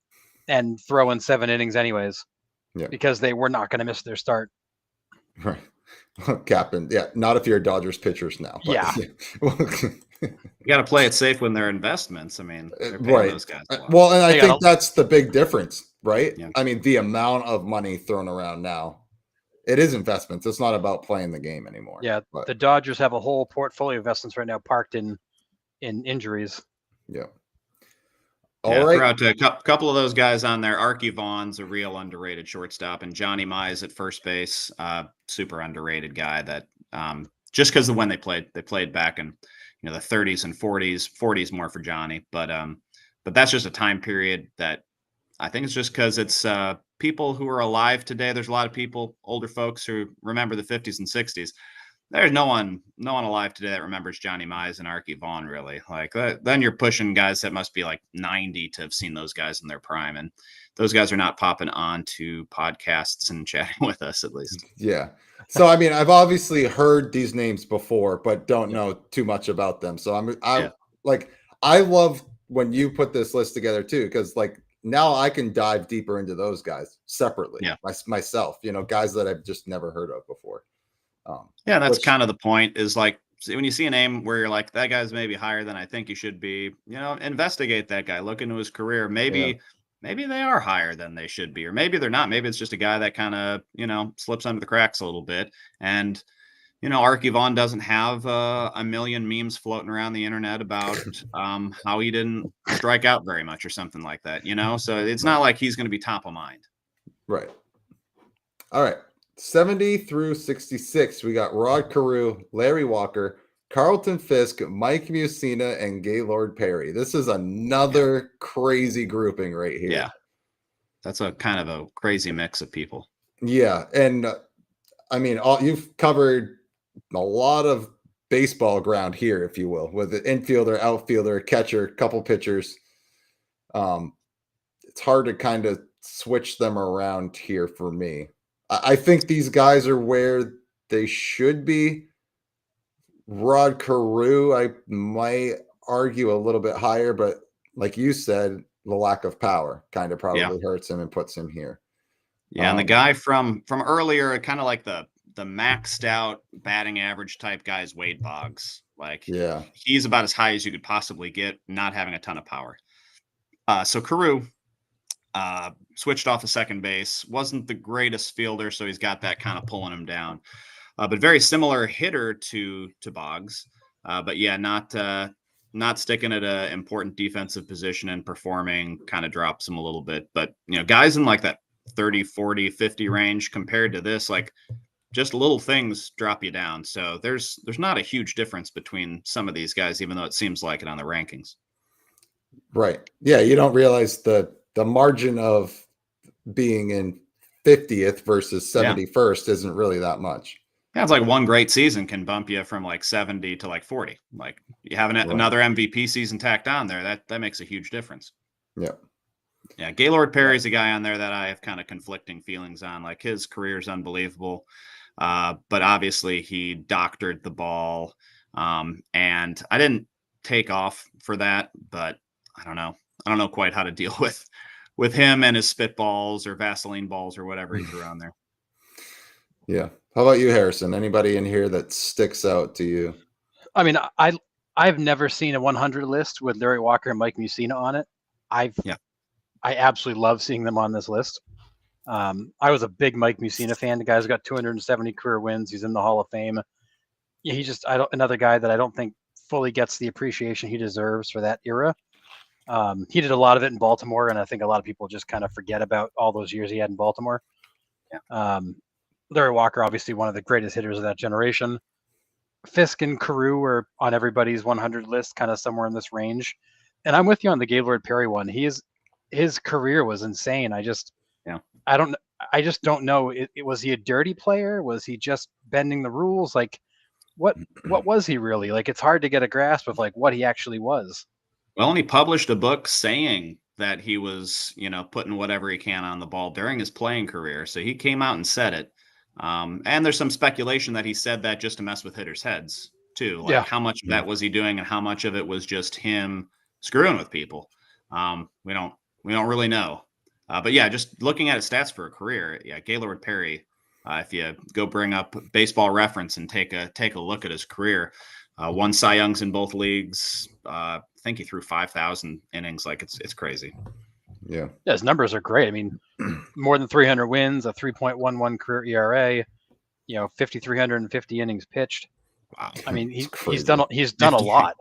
and throwing 7 innings anyways, because they were not going to miss their start. Right. Captain. Yeah. Not if you're Dodgers pitchers now. But, yeah. You got to play it safe when they're investments. I mean, they're paying those guys a lot. Well, and I think that's the big difference, right? Yeah. I mean, the amount of money thrown around now, it is investments. It's not about playing the game anymore. Yeah. The Dodgers have a whole portfolio of investments right now parked in injuries. Yeah. Throw out a couple of those guys on there. Arky Vaughn's a real underrated shortstop, and Johnny Mize at first base, super underrated guy. That just because of when they played back in the 30s and 40s more for Johnny, but that's just a time period that I think it's just because it's people who are alive today. There's a lot of people, older folks, who remember the 50s and 60s. There's no one alive today that remembers Johnny Mize and Arky Vaughn, really. Like then you're pushing guys that must be like 90 to have seen those guys in their prime, and those guys are not popping on to podcasts and chatting with us, at least. Yeah. So I mean, I've obviously heard these names before, but don't know too much about them. So I love when you put this list together too, because like now I can dive deeper into those guys separately. Myself, guys that I've just never heard of before. That's kind of the point, is like when you see a name where you're like, that guy's maybe higher than I think he should be, investigate that guy, look into his career. Maybe they are higher than they should be, or maybe they're not. Maybe it's just a guy that kind of, slips under the cracks a little bit. And, Arky Vaughn doesn't have a million memes floating around the internet about how he didn't strike out very much or something like that, So it's not like he's going to be top of mind. Right. All right. 70 through 66, we got Rod Carew, Larry Walker, Carlton Fisk, Mike Mussina, and Gaylord Perry. This is another crazy grouping right here. Yeah. That's a kind of a crazy mix of people. Yeah. And I mean, you've covered a lot of baseball ground here, if you will, with the infielder, outfielder, catcher, couple pitchers. It's hard to kind of switch them around here for me. I think these guys are where they should be. Rod Carew, I might argue a little bit higher, but like you said, the lack of power kind of probably hurts him and puts him here. Yeah, and the guy from earlier, kind of like the maxed out batting average type guy is Wade Boggs. Like, he's about as high as you could possibly get, not having a ton of power. So Carew switched off of second base, wasn't the greatest fielder, so he's got that kind of pulling him down. But very similar hitter to Boggs. But yeah, not sticking at an important defensive position and performing kind of drops him a little bit. But guys in like that 30, 40, 50 range compared to this, like just little things drop you down. So there's not a huge difference between some of these guys, even though it seems like it on the rankings. Right. Yeah, you don't realize the margin of being in 50th versus 71st isn't really that much. Yeah, it's like one great season can bump you from like 70 to like 40. Like you have another MVP season tacked on there. That makes a huge difference. Yeah. Yeah. Gaylord Perry's a guy on there that I have kind of conflicting feelings on. Like his career is unbelievable. But obviously he doctored the ball. And I didn't take off for that, but I don't know quite how to deal with him and his spitballs or Vaseline balls or whatever he threw on there. Yeah. How about you, Harrison? Anybody in here that sticks out to you? I mean, I've never seen a 100 list with Larry Walker and Mike Mussina on it. I absolutely love seeing them on this list. I was a big Mike Mussina fan. The guy's got 270 career wins. He's in the Hall of Fame. Yeah, another guy that I don't think fully gets the appreciation he deserves for that era. He did a lot of it in Baltimore, and I think a lot of people just kind of forget about all those years he had in Baltimore. Yeah. Larry Walker, obviously one of the greatest hitters of that generation. Fisk and Carew were on everybody's 100 list, kind of somewhere in this range. And I'm with you on the Gaylord Perry one. His career was insane. I just don't know. Was he a dirty player? Was he just bending the rules? Like, what was he really? Like, it's hard to get a grasp of like what he actually was. Well, and he published a book saying that he was, putting whatever he can on the ball during his playing career. So he came out and said it. And there's some speculation that he said that just to mess with hitters' heads too. Like how much of that was he doing and how much of it was just him screwing with people. We don't really know. But yeah, just looking at his stats for a career, Gaylord Perry, if you go bring up Baseball Reference and take a look at his career, won Cy Youngs in both leagues. I think he threw 5,000 innings. Like it's crazy. Yeah, his numbers are great. I mean, more than 300 wins, a 3.11 career ERA, 5,350 innings pitched. Wow. I mean, he's done a lot.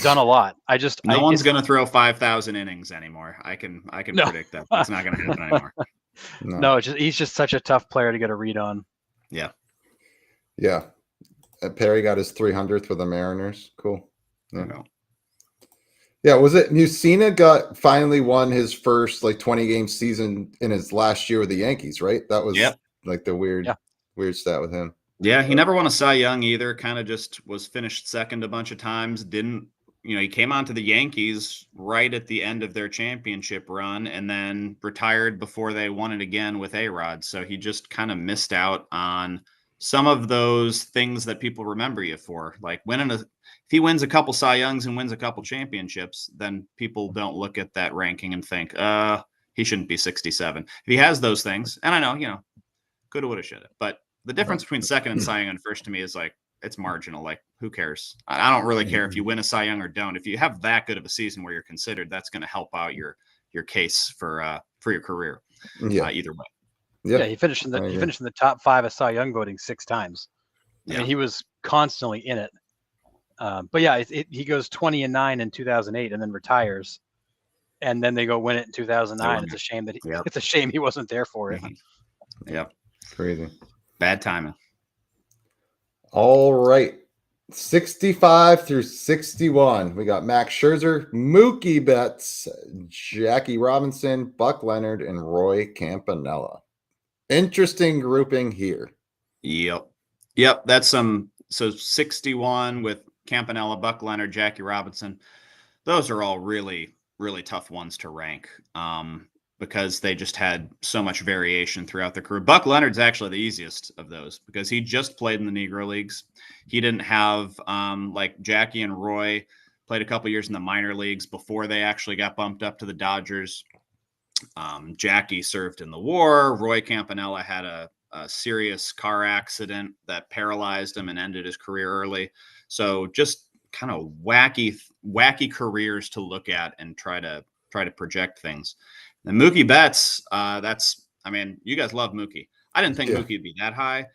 Done a lot. No one's going to throw 5,000 innings anymore. I can predict that. It's not going to happen anymore. No, he's just such a tough player to get a read on. Yeah. Yeah. Perry got his 300th with the Mariners. Cool. Yeah. Yeah, was it Mussina finally won his first 20-game season in his last year with the Yankees, right? That was like the weird stat with him. Yeah, he never won a Cy Young either. Kind of just was finished second a bunch of times. Didn't, he came on to the Yankees right at the end of their championship run and then retired before they won it again with A-Rod. So he just kind of missed out on some of those things that people remember you for, like if he wins a couple Cy Youngs and wins a couple championships, then people don't look at that ranking and think, he shouldn't be 67. If he has those things, and I know, coulda, woulda, shoulda, but the difference between second and Cy Young and first to me is it's marginal. Like, who cares? I don't really care if you win a Cy Young or don't. If you have that good of a season where you're considered, that's going to help out your case for your career. Either way. Yeah, he finished in the top 5 of Cy Young voting 6 times. I mean, he was constantly in it. But yeah, he goes 20-9 in 2008 and then retires, and then they go win it in 2009. It's a shame that it's a shame he wasn't there for it. Yeah, crazy, bad timing. All right, 65 through 61. We got Max Scherzer, Mookie Betts, Jackie Robinson, Buck Leonard, and Roy Campanella. Interesting grouping here. Yep. That's so 61 with Campanella, Buck Leonard, Jackie Robinson. Those are all really, really tough ones to rank because they just had so much variation throughout their career. Buck Leonard's actually the easiest of those because he just played in the Negro Leagues. He didn't have like Jackie and Roy played a couple years in the minor leagues before they actually got bumped up to the Dodgers. Jackie served in the war. Roy Campanella had a serious car accident that paralyzed him and ended his career early. So just kind of wacky careers to look at and try to project things. And Mookie Betts, you guys love Mookie. I didn't think Mookie would be that high,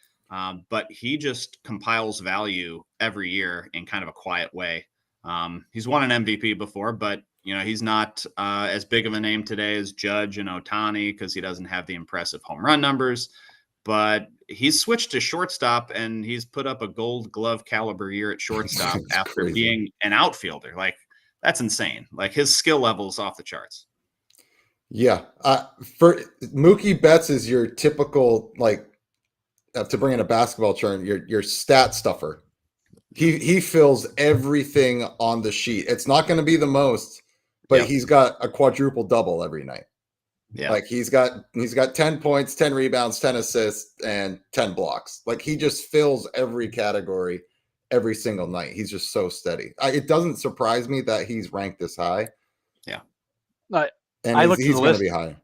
but he just compiles value every year in kind of a quiet way. He's won an MVP before, but he's not as big of a name today as Judge and Ohtani because he doesn't have the impressive home run numbers. But he's switched to shortstop and he's put up a Gold Glove caliber year at shortstop after being an outfielder. Like, that's insane. Like, his skill level is off the charts. Yeah. For Mookie Betts is your typical, to bring in a basketball term, your stat stuffer. He fills everything on the sheet. It's not going to be the most, but he's got a quadruple double every night. Yeah. Like he's got 10 points, 10 rebounds, 10 assists, and 10 blocks. Like, he just fills every category every single night. He's just so steady. It doesn't surprise me that he's ranked this high. Yeah. And he's going to be high.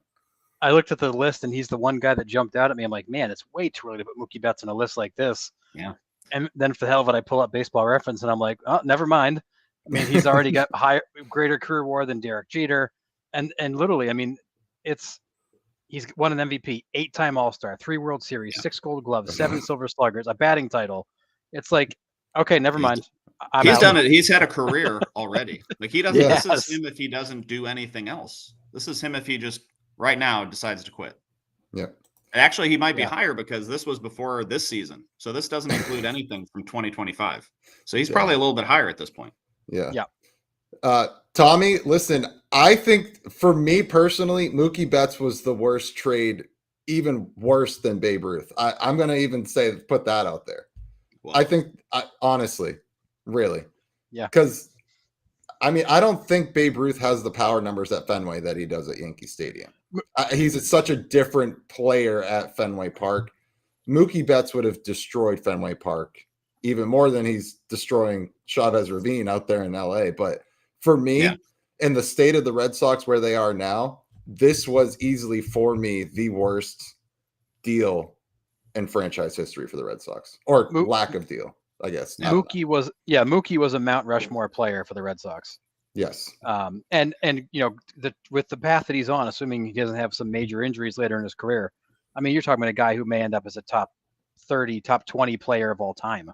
I looked at the list and he's the one guy that jumped out at me. I'm like, man, it's way too early to put Mookie Betts on a list like this. Yeah. And then for the hell of it, I pull up Baseball Reference and I'm like, oh, never mind. I mean, he's already got greater career WAR than Derek Jeter. And literally, I mean, it's He's won an MVP, 8-time All-Star, 3 World Series, 6 Gold Gloves, 7 Silver Sluggers, a batting title. It's like, okay, never mind. I'm He's out. done it. He's had a career already. Like he doesn't. Yes. This is him if he doesn't do anything else. This is him if he just right now decides to quit. Yeah. Actually, he might be higher because this was before this season. So this doesn't include anything from 2025. So he's probably a little bit higher at this point. Yeah. Yeah. Tommy, listen, I think for me personally, Mookie Betts was the worst trade, even worse than Babe Ruth. I'm going to even put that out there. Wow. I think, honestly, really. Yeah. Because, I mean, I don't think Babe Ruth has the power numbers at Fenway that he does at Yankee Stadium. He's such a different player at Fenway Park. Mookie Betts would have destroyed Fenway Park even more than he's destroying Chavez Ravine out there in LA. But for me, in the state of the Red Sox where they are now, this was easily for me the worst deal in franchise history for the Red Sox, or lack of deal, I guess. Mookie was a Mount Rushmore player for the Red Sox. Yes. And with the path that he's on, assuming he doesn't have some major injuries later in his career, I mean, you're talking about a guy who may end up as a top 30, top 20 player of all time.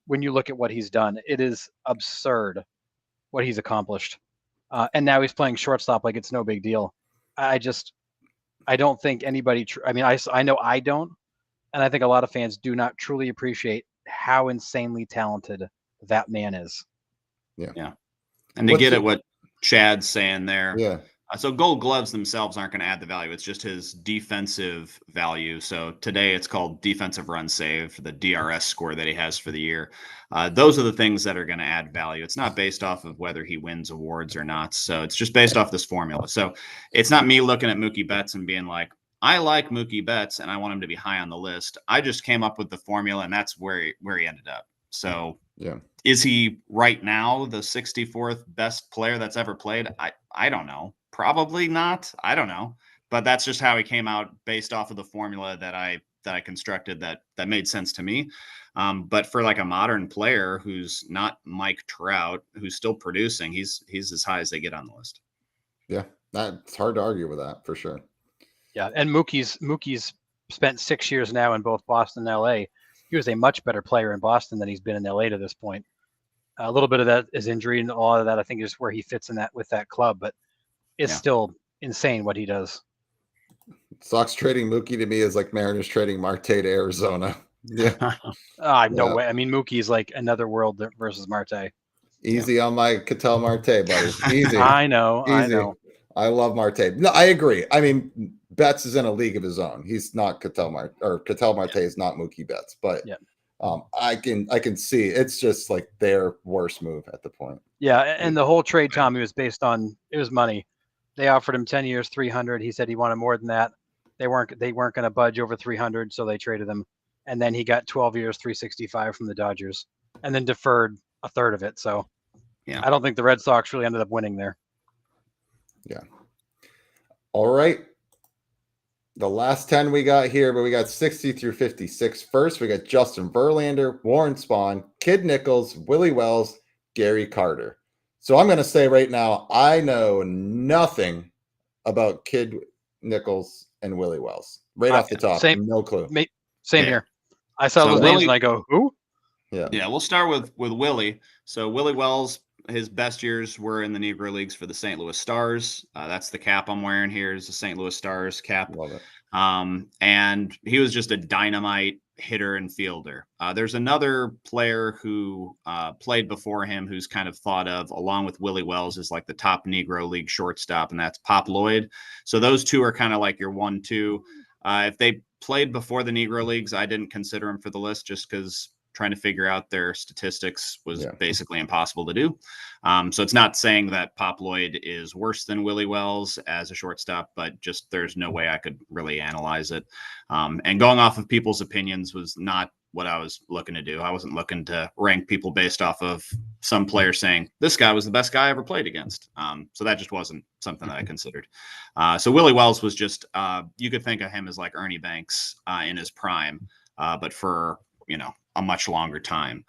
When you look at what he's done, it is absurd what he's accomplished. And now he's playing shortstop like it's no big deal. I don't think anybody. I know I don't, and I think a lot of fans do not truly appreciate how insanely talented that man is. Yeah. And to get at what Chad's saying there. Yeah. So Gold Gloves themselves aren't going to add the value. It's just his defensive value. So today it's called defensive run saved, the DRS score that he has for the year. Those are the things that are going to add value. It's not based off of whether he wins awards or not. So it's just based off this formula. So it's not me looking at Mookie Betts and being like, I like Mookie Betts and I want him to be high on the list. I just came up with the formula and that's where he ended up. So is he right now the 64th best player that's ever played? I don't know. Probably not. I don't know. But that's just how he came out based off of the formula that I constructed that made sense to me. But for like a modern player who's not Mike Trout, who's still producing, he's as high as they get on the list. Yeah. It's hard to argue with that for sure. Yeah. And Mookie's spent 6 years now in both Boston and LA. He was a much better player in Boston than he's been in LA to this point. A little bit of that is injury, and all of that I think is where he fits in that with that club, but it's still insane what he does. Sox trading Mookie to me is like Mariners trading Marte to Arizona. Yeah. No way. I mean, Mookie is like another world versus Marte. Easy on my Ketel Marte, buddy. Easy. I know. I love Marte. No, I agree. I mean, Betts is in a league of his own. He's not Ketel Marte, or Ketel Marte is not Mookie Betts, but I can see it's just like their worst move at the point. Yeah, and the whole trade, Tommy, was based on it was money. They offered him 10 years, 300. He said he wanted more than that. They weren't going to budge over 300, so they traded him. And then he got 12 years, 365 from the Dodgers, and then deferred a third of it. So I don't think the Red Sox really ended up winning there. Yeah. All right. The last 10 we got here, but we got 60 through 56. First, we got Justin Verlander, Warren Spahn, Kid Nichols, Willie Wells, Gary Carter. So I'm going to say right now, I know nothing about Kid Nichols and Willie Wells. Right off the top, no clue. Same here. I saw those names and I go, who? Yeah, we'll start with Willie. So Willie Wells, his best years were in the Negro Leagues for the St. Louis Stars. That's the cap I'm wearing here is the St. Louis Stars cap. Love it. And he was just a dynamite hitter and fielder. There's another player who played before him who's kind of thought of, along with Willie Wells, as like the top Negro League shortstop, and that's Pop Lloyd. So those two are kind of like your 1-2. If they played before the Negro Leagues, I didn't consider them for the list just because trying to figure out their statistics was basically impossible to do. So it's not saying that Pop Lloyd is worse than Willie Wells as a shortstop, but just there's no way I could really analyze it. And going off of people's opinions was not what I was looking to do. I wasn't looking to rank people based off of some player saying this guy was the best guy I ever played against. So that just wasn't something that I considered. So Willie Wells was just, you could think of him as like Ernie Banks in his prime, but for, a much longer time.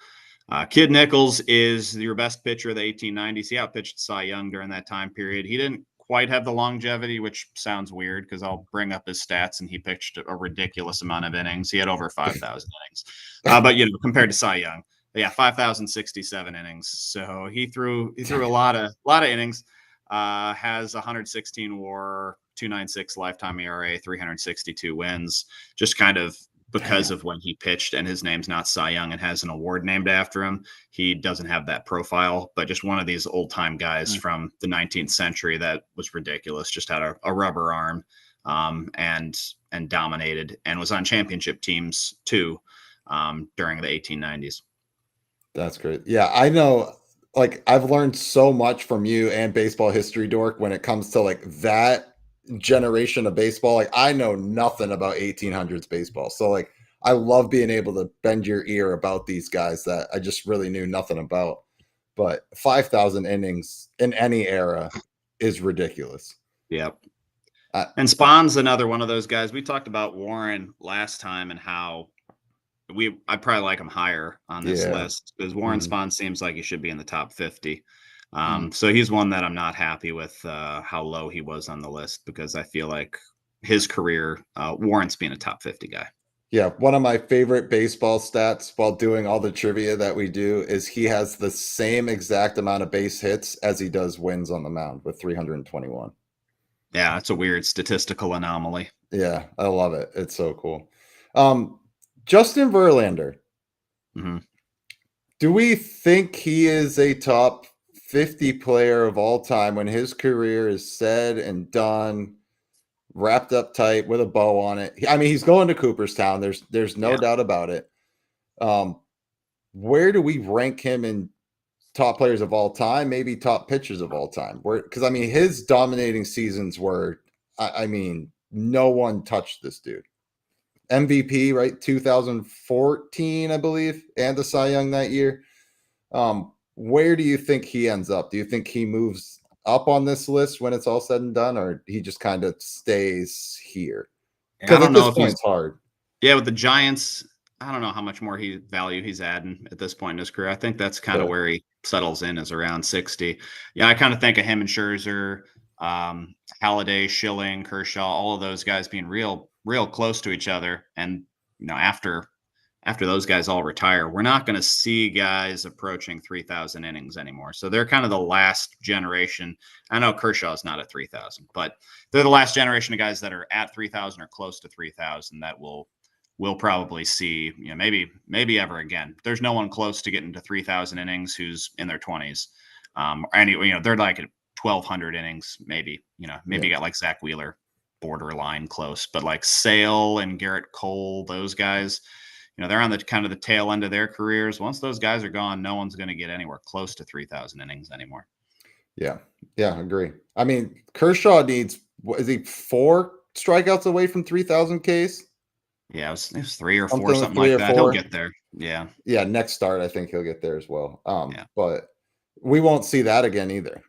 Kid Nichols is your best pitcher of the 1890s. He outpitched Cy Young during that time period. He didn't quite have the longevity, which sounds weird because I'll bring up his stats and he pitched a ridiculous amount of innings. He had over 5,000 innings. But compared to Cy Young, yeah, 5,067 innings. So he threw a lot of innings. Has 116 WAR, 296 lifetime ERA, 362 wins. Just kind of because of when he pitched, and his name's not Cy Young and has an award named after him, he doesn't have that profile, but just one of these old time guys from the 19th century that was ridiculous, just had a rubber arm, and dominated, and was on championship teams too, during the 1890s. That's great. Yeah, I know. Like, I've learned so much from you and Baseball History Dork when it comes to like that generation of baseball. Like, I know nothing about 1800s baseball, so like I love being able to bend your ear about these guys that I just really knew nothing about. But 5,000 innings in any era is ridiculous. Yep. And Spahn's another one of those guys. We talked about Warren last time and how I probably like him higher on this list because Warren Spahn seems like he should be in the top 50. So he's one that I'm not happy with how low he was on the list, because I feel like his career warrants being a top 50 guy. Yeah, one of my favorite baseball stats while doing all the trivia that we do is he has the same exact amount of base hits as he does wins on the mound with 321. Yeah, it's a weird statistical anomaly. Yeah, I love it. It's so cool. Justin Verlander. Mm-hmm. Do we think he is a top 50 player of all time when his career is said and done, wrapped up tight with a bow on it? I mean, he's going to Cooperstown. There's no doubt about it. Where do we rank him in top players of all time? Maybe top pitchers of all time? Because I mean, his dominating seasons were, I mean, no one touched this dude. MVP, right? 2014, I believe, and the Cy Young that year. Where do you think he ends up? Do you think he moves up on this list when it's all said and done, or he just kind of stays here? Because at this point, it's hard. Yeah, with the Giants, I don't know how much more he's adding at this point in his career. I think that's kind of where he settles in, is around 60. Yeah, I kind of think of him and Scherzer, Halladay, Schilling, Kershaw, all of those guys being real close to each other. And after those guys all retire, we're not going to see guys approaching 3,000 innings anymore. So they're kind of the last generation. I know Kershaw's not at 3,000, but they're the last generation of guys that are at 3,000 or close to 3,000 that we'll probably see, maybe ever again. There's no one close to getting to 3,000 innings who's in their 20s. They're like at 1,200 innings, maybe. You got like Zach Wheeler, borderline close, but like Sale and Garrett Cole, those guys, they're on the kind of the tail end of their careers. Once those guys are gone, no one's going to get anywhere close to 3,000 innings anymore. Yeah, I agree. I mean, Kershaw needs, is he 4 strikeouts away from 3,000 Ks? Yeah, it was 3 or 4, something like that. He'll get there. Yeah. Yeah, next start, I think he'll get there as well. But we won't see that again either.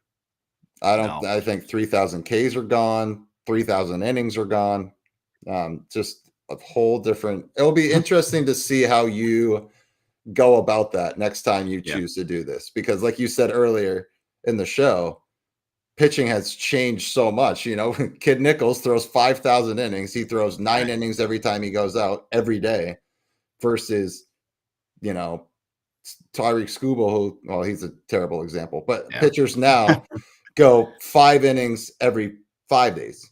I think 3,000 Ks are gone. 3,000 innings are gone. Just a whole different. It'll be interesting to see how you go about that next time you choose to do this, because like you said earlier in the show, pitching has changed so much. Kid Nichols throws 5,000 innings. He throws 9 innings every time he goes out every day, versus, Tyreek Skubal, who, he's a terrible example, but pitchers now go 5 innings every 5 days.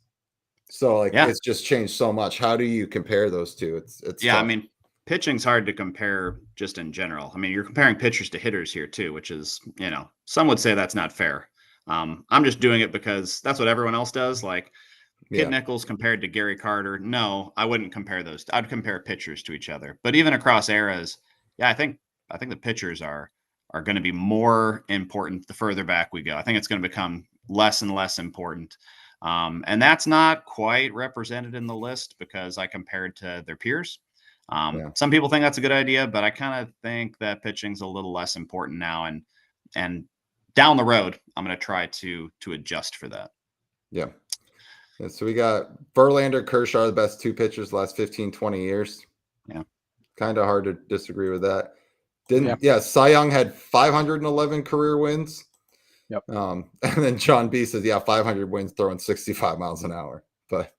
So it's just changed so much. How do you compare those two? It's tough. I mean, pitching's hard to compare just in general. I mean, you're comparing pitchers to hitters here too, which is, some would say that's not fair. I'm just doing it because that's what everyone else does. Like Kid Nichols compared to Gary Carter. No, I wouldn't compare those. I'd compare pitchers to each other. But even across eras, I think the pitchers are going to be more important the further back we go. I think it's going to become less and less important. And that's not quite represented in the list because I compared to their peers. Some people think that's a good idea, but I kind of think that pitching's a little less important now. And down the road, I'm going to try to adjust for that. Yeah. So we got Verlander, Kershaw, the best 2 pitchers the last 15, 20 years. Yeah. Kind of hard to disagree with that. Cy Young had 511 career wins. And then John B says, yeah, 500 wins throwing 65 miles an hour. But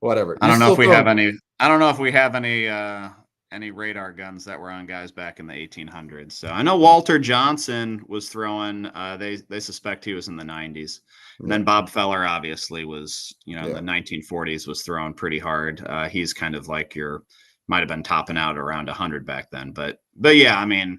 whatever. I don't know You're if we still have throwing- any. I don't know if we have any radar guns that were on guys back in the 1800s. So I know Walter Johnson was throwing. They suspect he was in the 90s. And then Bob Feller obviously was, in the 1940s was throwing pretty hard. He's kind of like might have been topping out around 100 back then. But yeah, I mean,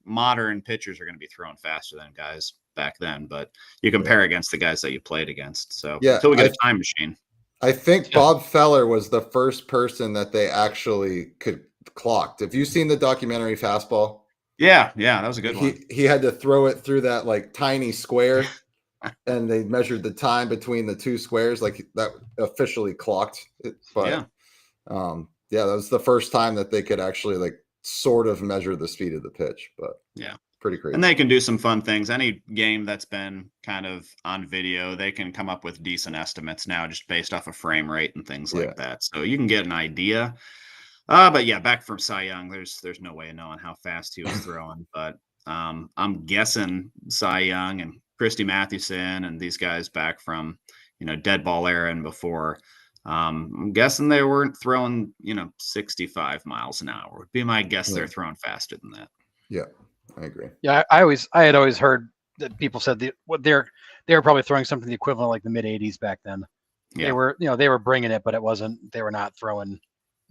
modern pitchers are going to be throwing faster than guys back then. But you compare against the guys that you played against. So until we get a time machine. I think Bob Feller was the first person that they actually could clocked. Have you seen the documentary Fastball? Yeah, that was a good one. He had to throw it through that like tiny square, and they measured the time between the two squares, like that officially clocked it. But that was the first time that they could actually like sort of measure the speed of the pitch. But pretty crazy. And they can do some fun things. Any game that's been kind of on video, they can come up with decent estimates now just based off of frame rate and things like that. So you can get an idea. But yeah, back from Cy Young, there's no way of knowing how fast he was throwing. But I'm guessing Cy Young and Christy Mathewson and these guys back from, dead ball era and before, I'm guessing they weren't throwing, 65 miles an hour would be my guess. They're throwing faster than that. Yeah, I agree. Yeah, I had always heard that people said they were probably throwing something the equivalent like the mid 80s back then. Yeah. They were bringing it, but they were not throwing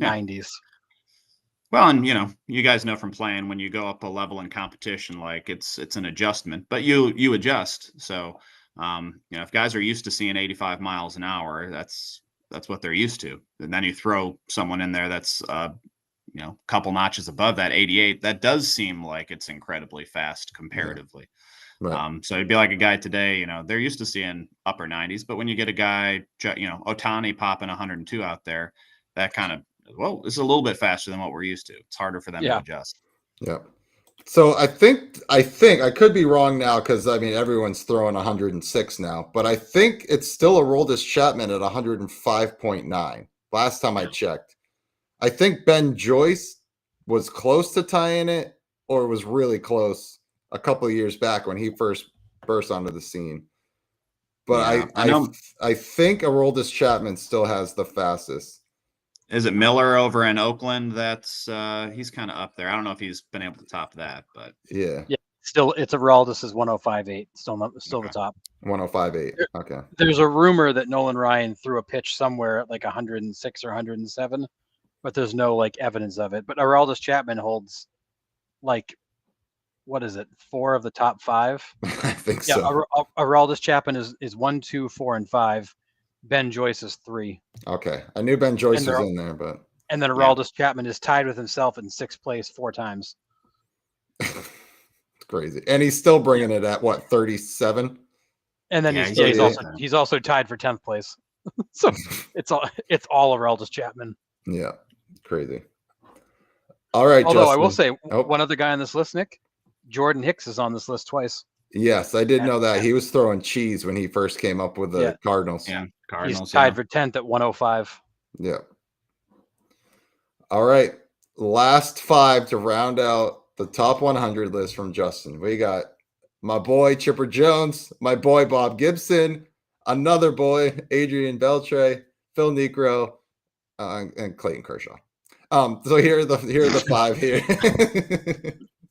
90s. Well, and you guys know from playing when you go up a level in competition, like it's an adjustment, but you adjust. So, if guys are used to seeing 85 miles an hour, that's what they're used to. And then you throw someone in there that's a couple notches above that 88. That does seem like it's incredibly fast comparatively. Yeah. Right. So it'd be like a guy today, they're used to seeing upper 90s, but when you get a guy, Ohtani popping 102 out there, that kind of, it's a little bit faster than what we're used to. It's harder for them to adjust. Yeah. So I think I could be wrong now because everyone's throwing 106 now, but I think it's still Aroldis Chapman at 105.9. Last time I checked, I think Ben Joyce was close to tying it, or was really close a couple of years back when he first burst onto the scene. But I think Aroldis Chapman still has the fastest. Is it Miller over in Oakland? That's he's kind of up there. I don't know if he's been able to top that, but yeah. Still, it's Aroldis is 105.8. Still the top. 105.8. Okay. There's a rumor that Nolan Ryan threw a pitch somewhere at like 106 or 107, but there's no like evidence of it. But Aroldis Chapman holds like, what is it? 4 of the top 5. I think so. Aroldis Chapman is 1, 2, 4, and 5. Ben Joyce is 3. Okay. I knew Ben Joyce was in there, but. And then Aroldis Chapman is tied with himself in 6th place 4 times. It's crazy. And he's still bringing it at what, 37? And then he's also tied for 10th place. So it's all Aroldis Chapman. Yeah. Crazy. All right. Although Justin. I will say one other guy on this list, Nick, Jordan Hicks is on this list twice. Yes, I did know that. He was throwing cheese when he first came up with the Cardinals. Yeah, Cardinals. He's tied for 10th at 105. Yeah. All right. Last 5 to round out the top 100 list from Justin. We got my boy Chipper Jones, my boy Bob Gibson, another boy Adrian Beltre, Phil Niekro, and Clayton Kershaw. So here are the 5 here.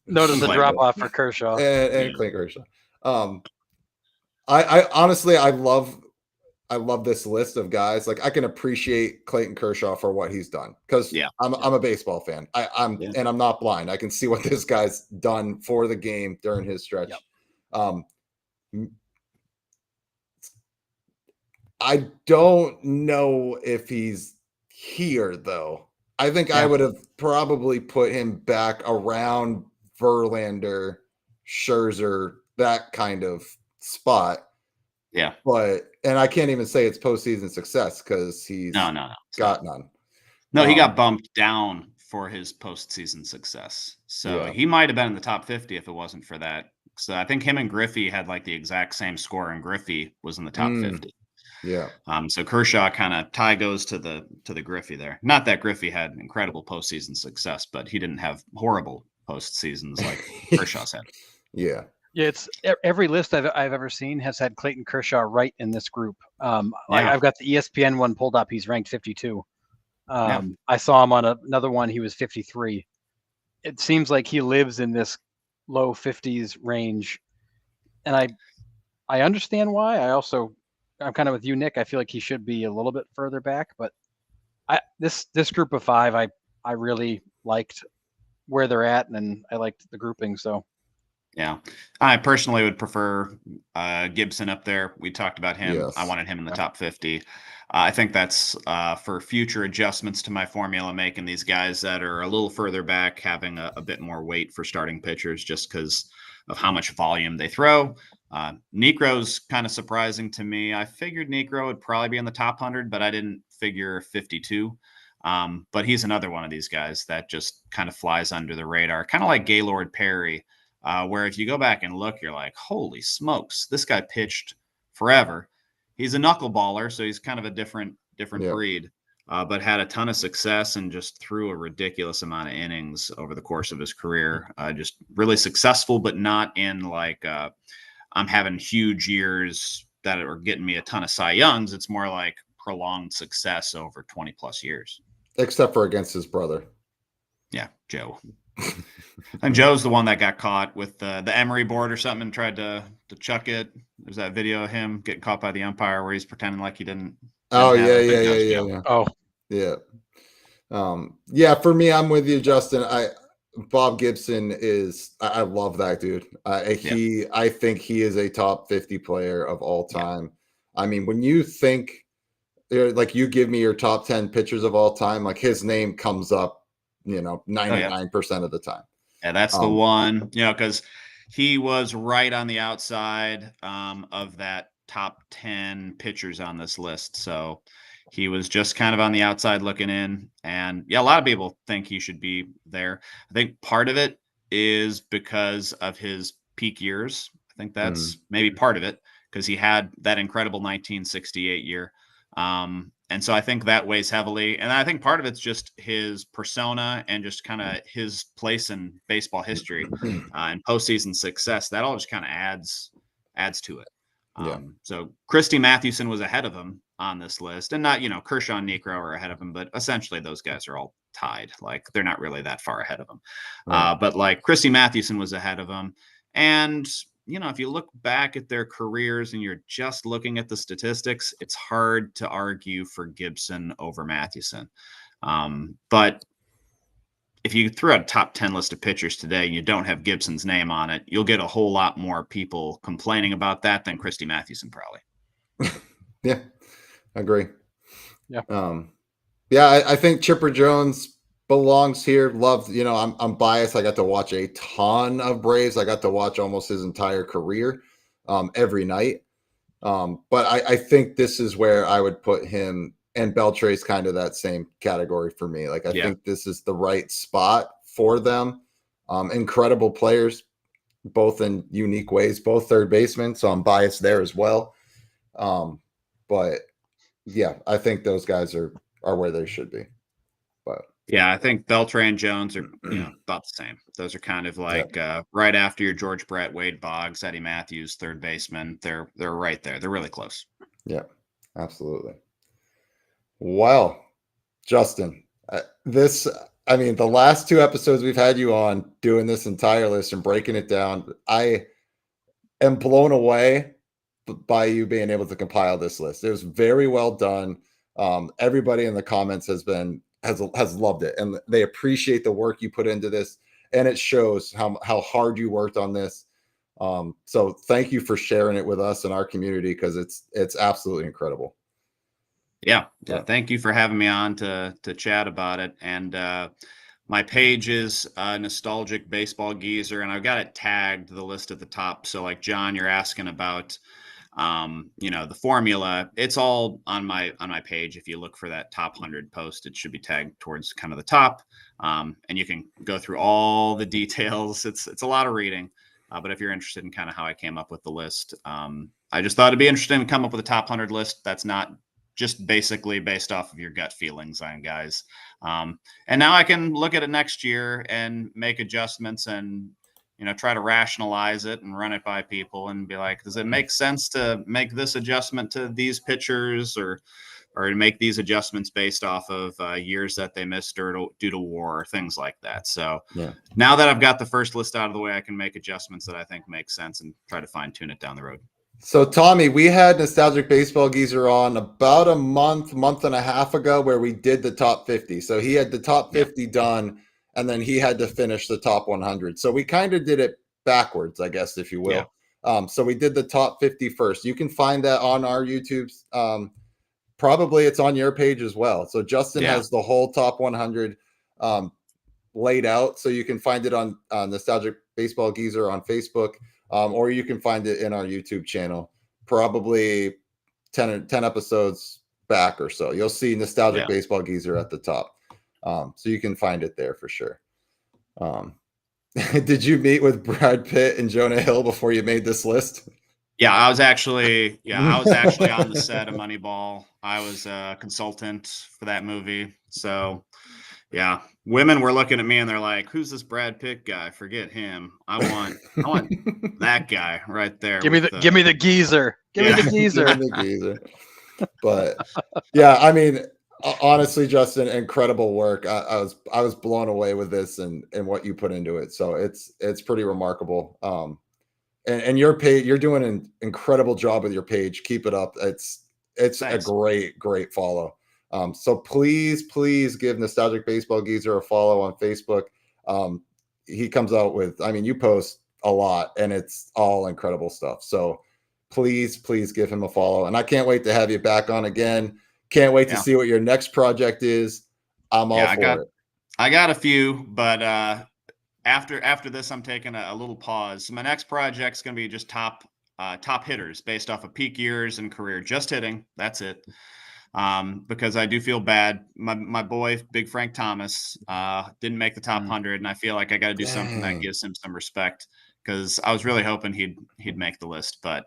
Notice the drop off for Kershaw and Clayton Kershaw. I honestly I love this list of guys. Like I can appreciate Clayton Kershaw for what he's done because I'm a baseball fan. And I'm not blind. I can see what this guy's done for the game during his stretch. Yep. I don't know if he's here though. I think I would have probably put him back around Verlander, Scherzer, that kind of spot. Yeah. And I can't even say it's postseason success because he's got none. No, he got bumped down for his postseason success. So he might have been in the top 50 if it wasn't for that. So I think him and Griffey had like the exact same score, and Griffey was in the top 50. Yeah. So Kershaw kind of tie goes to the Griffey there. Not that Griffey had incredible postseason success, but he didn't have horrible postseasons like Kershaw's had. Yeah. Yeah, it's every list I've ever seen has had Clayton Kershaw right in this group. Yeah. I've got the ESPN one pulled up. He's ranked 52. Yeah. I saw him on another one. He was 53. It seems like he lives in this low 50s range, and I understand why. I'm kind of with you, Nick. I feel like he should be a little bit further back, but this group of 5, I really liked where they're at, and I liked the grouping. So Yeah. I personally would prefer Gibson up there. We talked about him. I Yes. wanted him in the top 50. I think that's for future adjustments to my formula, making these guys that are a little further back having a bit more weight for starting pitchers just because of how much volume they throw. Necro's kind of surprising to me. I figured Necro would probably be in the top 100, but I didn't figure 52. But he's another one of these guys that just kind of flies under the radar, kind of like Gaylord Perry. Where if you go back and look, you're like, holy smokes, this guy pitched forever. He's a knuckleballer, so he's kind of a different Yeah. breed, but had a ton of success and just threw a ridiculous amount of innings over the course of his career. Just really successful, but not in like I'm having huge years that are getting me a ton of Cy Youngs. It's more like prolonged success over 20 plus years. Except for against his brother. Yeah, Joe. And Joe's the one that got caught with the Emery board or something and tried to chuck it. There's that video of him getting caught by the umpire where he's pretending like he didn't. Oh, have yeah, it. I think yeah, that was yeah, Joe. yeah. oh, Yeah. Yeah, for me, I'm with you, Justin. Bob Gibson I love that dude. I think he is a top 50 player of all time. I mean, when you think like you give me your top 10 pitchers of all time, like his name comes up, 99% of the time. Yeah, that's the one, because he was right on the outside of that top 10 pitchers on this list. So he was just kind of on the outside looking in. And yeah, a lot of people think he should be there. I think part of it is because of his peak years. I think that's maybe part of it because he had that incredible 1968 year. And so I think that weighs heavily. And I think part of it's just his persona and just kind of his place in baseball history and postseason success. That all just kind of adds to it. So Christy Mathewson was ahead of him on this list, and not, Kershaw and Necro are ahead of him, but essentially those guys are all tied. Like they're not really that far ahead of him. But like Christy Mathewson was ahead of him. And if you look back at their careers and you're just looking at the statistics, it's hard to argue for Gibson over Mathewson. But if you throw out a top 10 list of pitchers today and you don't have Gibson's name on it, you'll get a whole lot more people complaining about that than Christy Mathewson probably. Yeah, I agree. Yeah. I think Chipper Jones belongs here. Loved, I'm biased. I got to watch a ton of Braves. I got to watch almost his entire career every night. But I think this is where I would put him, and Beltre's kind of that same category for me. Like, I think this is the right spot for them. Incredible players, both in unique ways, both third basemen. So I'm biased there as well. But yeah, I think those guys are where they should be. But yeah, I think Beltre and Jones are about the same. Those are kind of like right after your George Brett, Wade Boggs, Eddie Matthews, third baseman. They're right there. They're really close. Yeah, absolutely. Well, Justin, the last 2 episodes we've had you on doing this entire list and breaking it down, I am blown away by you being able to compile this list. It was very well done. Everybody in the comments has loved it, and they appreciate the work you put into this, and it shows how hard you worked on this. So thank you for sharing it with us and our community, because it's absolutely incredible. Yeah. Thank you for having me on to chat about it. And my page is Nostalgic Baseball Geezer, and I've got it tagged, the list at the top. So like John, you're asking about the formula. It's all on my page. If you look for that top 100 post, it should be tagged towards kind of the top. And you can go through all the details. It's a lot of reading. But if you're interested in kind of how I came up with the list, I just thought it'd be interesting to come up with a top 100 list that's not just basically based off of your gut feelings on guys. And now I can look at it next year and make adjustments and try to rationalize it and run it by people and be like, does it make sense to make this adjustment to these pitchers or to make these adjustments based off of years that they missed due to war or things like that. So now that I've got the first list out of the way, I can make adjustments that I think make sense and try to fine tune it down the road. So Tommy, we had Nostalgic Baseball Geezer on about a month and a half ago where we did the top 50. So he had the top 50 done, and then he had to finish the top 100. So we kind of did it backwards, I guess, if you will. So we did the top 50 first. You can find that on our YouTube. Probably it's on your page as well. So Justin has the whole top 100 laid out. So you can find it on Nostalgic Baseball Geezer on Facebook, or you can find it in our YouTube channel, probably 10 episodes back or so. You'll see Nostalgic Baseball Geezer at the top. So you can find it there for sure. Did you meet with Brad Pitt and Jonah Hill before you made this list? Yeah, I was actually on the set of Moneyball. I was a consultant for that movie. So yeah, women were looking at me and they're like, who's this Brad Pitt guy? Forget him. I want that guy right there. Give me the geezer. Give me the geezer. Give me the geezer. But yeah, I mean, honestly, Justin, incredible work. I was blown away with this and what you put into it. So it's pretty remarkable. And your page, you're doing an incredible job with your page. Keep it up. It's Thanks. A great follow. So please give Nostalgic Baseball Geezer a follow on Facebook. He comes out with, I mean, you post a lot and it's all incredible stuff. So please give him a follow. And I can't wait to have you back on again. Can't wait to see what your next project is. I'm all for it. I got a few, but after this, I'm taking a little pause. My next project's going to be just top hitters based off of peak years and career, just hitting. That's it. Because I do feel bad. My boy, Big Frank Thomas, didn't make the top 100, and I feel like I got to do something that gives him some respect because I was really hoping he'd make the list, but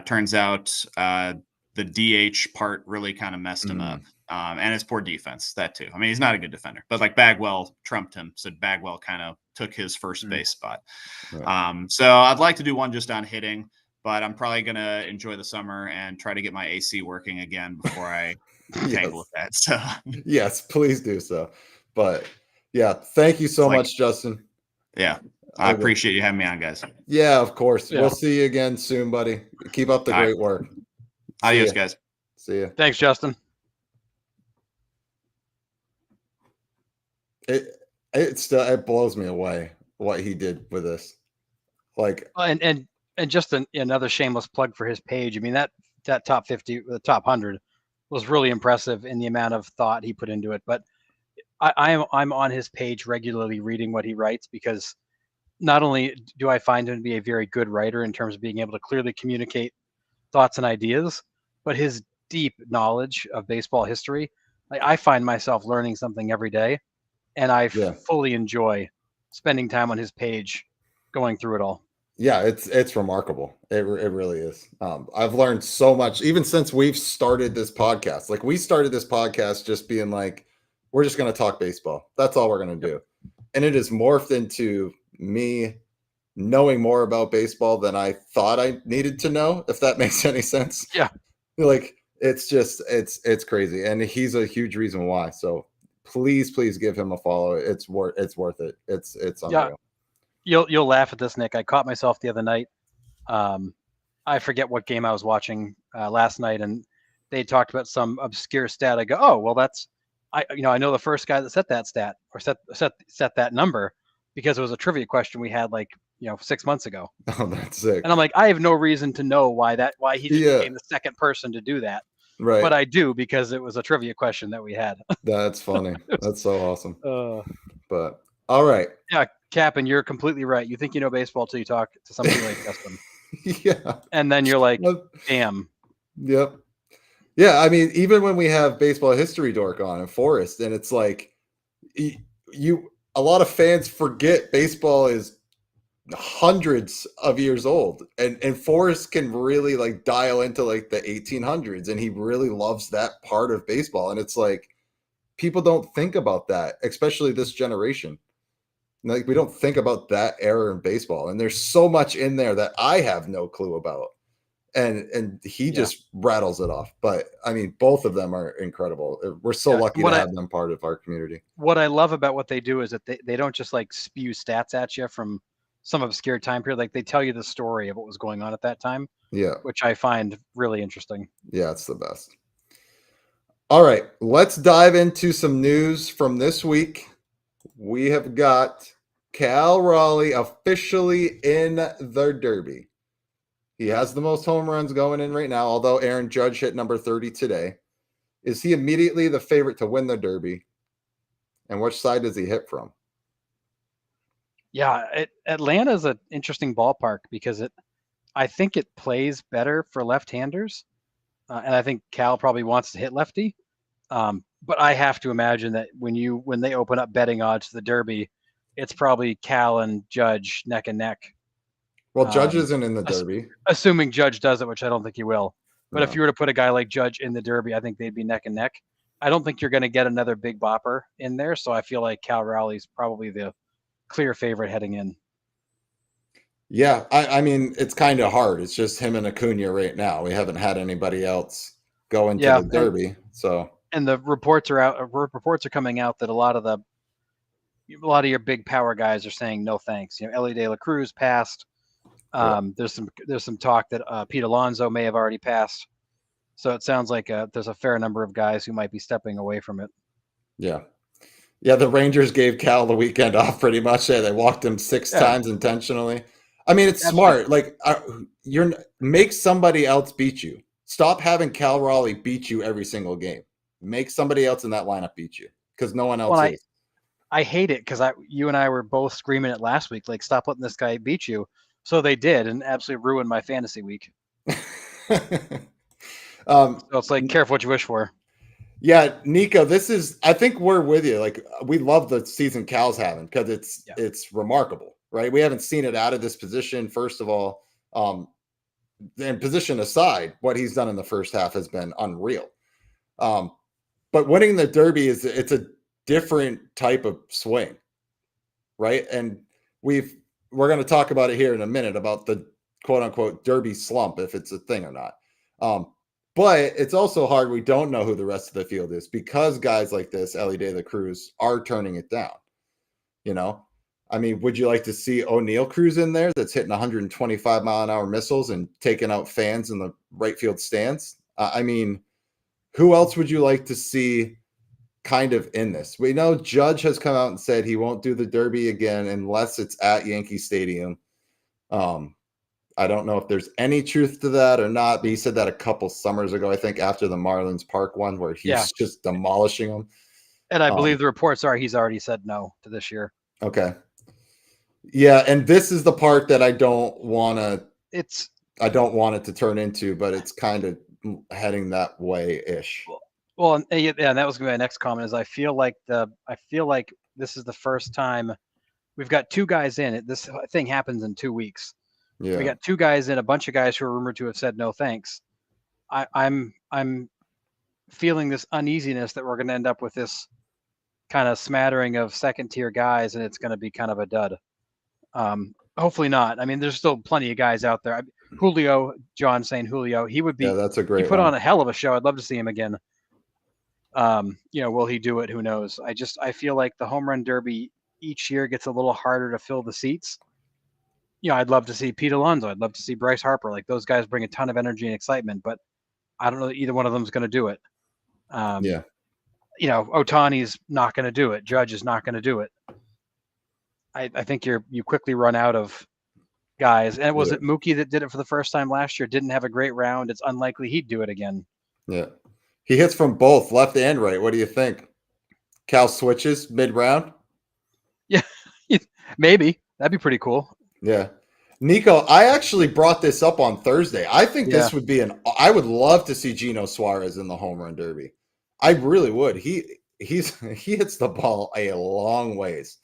turns out the DH part really kind of messed him up. And it's poor defense, that too. I mean, he's not a good defender, but like Bagwell trumped him. So Bagwell kind of took his first base spot. Right. So I'd like to do one just on hitting, but I'm probably going to enjoy the summer and try to get my AC working again before I tangle with that. So yes, please do so. But yeah, thank you so much, Justin. Yeah. I appreciate you having me on, guys. Yeah, of course. Yeah. We'll see you again soon, buddy. Keep up the great work. Adios, guys. See ya. Thanks, Justin. It blows me away what he did with this. Like, and just another shameless plug for his page. I mean, that top 50, the top 100 was really impressive in the amount of thought he put into it. But I'm on his page regularly reading what he writes because not only do I find him to be a very good writer in terms of being able to clearly communicate thoughts and ideas, but his deep knowledge of baseball history, I find myself learning something every day. And I fully enjoy spending time on his page, going through it all. Yeah, it's remarkable. It really is. I've learned so much, even since we've started this podcast. Like we started this podcast just being like, we're just going to talk baseball. That's all we're going to do. And it has morphed into me knowing more about baseball than I thought I needed to know, if that makes any sense. Yeah. Like it's crazy. And he's a huge reason why. So please give him a follow. It's worth it. It's unreal. Yeah. You'll laugh at this, Nick. I caught myself the other night. I forget what game I was watching last night, and they talked about some obscure stat. I go, oh well, I know the first guy that set that stat or set that number because it was a trivia question we had 6 months ago. Oh, that's sick. And I'm like, I have no reason to know why he became the second person to do that. Right. But I do because it was a trivia question that we had. That's funny. That's so awesome. But all right. Yeah, Cap, and you're completely right. You think you know baseball till you talk to somebody like Justin. Yeah. And then you're like, damn. Yep. Yeah, I mean, even when we have Baseball History Dork on and Forrest, and it's like a lot of fans forget baseball is hundreds of years old, and Forrest can really dial into the 1800s, and he really loves that part of baseball. And it's like people don't think about that, especially this generation. Like, we don't think about that era in baseball, and there's so much in there that I have no clue about. And he just rattles it off. But I mean, both of them are incredible. We're so lucky to have them part of our community. What I love about what they do is that they don't just like spew stats at you from some obscure time period. Like, they tell you the story of what was going on at that time. Yeah. Which I find really interesting. Yeah, it's the best. All right, let's dive into some news from this week. We have got Cal Raleigh officially in the Derby. He has the most home runs going in right now, although Aaron Judge hit number 30 today. Is he immediately the favorite to win the Derby? And which side does he hit from? Yeah, Atlanta is an interesting ballpark because I think it plays better for left-handers, and I think Cal probably wants to hit lefty. But I have to imagine that when they open up betting odds to the Derby, it's probably Cal and Judge neck and neck. Well, Judge isn't in the Derby. Assuming Judge does it, which I don't think he will. But if you were to put a guy like Judge in the Derby, I think they'd be neck and neck. I don't think you're going to get another big bopper in there, so I feel like Cal Raleigh's probably the clear favorite heading in. Yeah, I mean, it's kind of hard. It's just him and Acuna right now. We haven't had anybody else go into the Derby, and the reports are out. Reports are coming out that a lot of your big power guys are saying no thanks. Ellie De La Cruz passed. There's some talk that Pete Alonso may have already passed. So it sounds like there's a fair number of guys who might be stepping away from it. Yeah. Yeah, the Rangers gave Cal the weekend off pretty much. They walked him 6 times intentionally. I mean, it's smart. Like, make somebody else beat you. Stop having Cal Raleigh beat you every single game. Make somebody else in that lineup beat you, because no one else is. I hate it because you and I were both screaming it last week. Like, stop letting this guy beat you. So they did, and absolutely ruined my fantasy week. So it's like, careful what you wish for. Yeah, Nico, I think we're with you. Like, we love the season Cal's having because it's remarkable, right? We haven't seen it out of this position. First of all, and position aside, what he's done in the first half has been unreal. But winning the Derby it's a different type of swing, right? And we're going to talk about it here in a minute about the quote unquote Derby slump, if it's a thing or not. But it's also hard. We don't know who the rest of the field is because guys like this, Ellie De La Cruz, are turning it down. I mean, would you like to see O'Neill Cruz in there that's hitting 125 mile an hour missiles and taking out fans in the right field stands? I mean, who else would you like to see kind of in this? We know Judge has come out and said he won't do the Derby again unless it's at Yankee Stadium. I don't know if there's any truth to that or not, but he said that a couple summers ago, I think, after the Marlins Park one, where he's just demolishing them. And I believe the reports are he's already said no to this year. Okay. Yeah, and this is the part that I don't want it to turn into, but it's kind of heading that way-ish. Well, and that was going to be my next comment. Is I feel like this is the first time we've got 2 guys in it. This thing happens in 2 weeks. Yeah. We got 2 guys in, a bunch of guys who are rumored to have said no thanks. I'm feeling this uneasiness that we're going to end up with this kind of smattering of second-tier guys, and it's going to be kind of a dud. Hopefully not. I mean, there's still plenty of guys out there. Julio, John saying Julio, he would be. Yeah, that's a great. He put on a hell of a show. I'd love to see him again. Will he do it? Who knows? I feel like the home run derby each year gets a little harder to fill the seats. I'd love to see Pete Alonso. I'd love to see Bryce Harper. Like, those guys bring a ton of energy and excitement, but I don't know that either one of them is going to do it. Ohtani's not going to do it. Judge is not going to do it. I think you quickly run out of guys. And was it Mookie that did it for the first time last year? Didn't have a great round. It's unlikely he'd do it again. Yeah. He hits from both left and right. What do you think? Cal switches mid-round? Yeah, maybe. That'd be pretty cool. Yeah. Nico, I actually brought this up on Thursday. I think this would be I would love to see Gino Suarez in the home run derby. I really would. He hits the ball a long ways.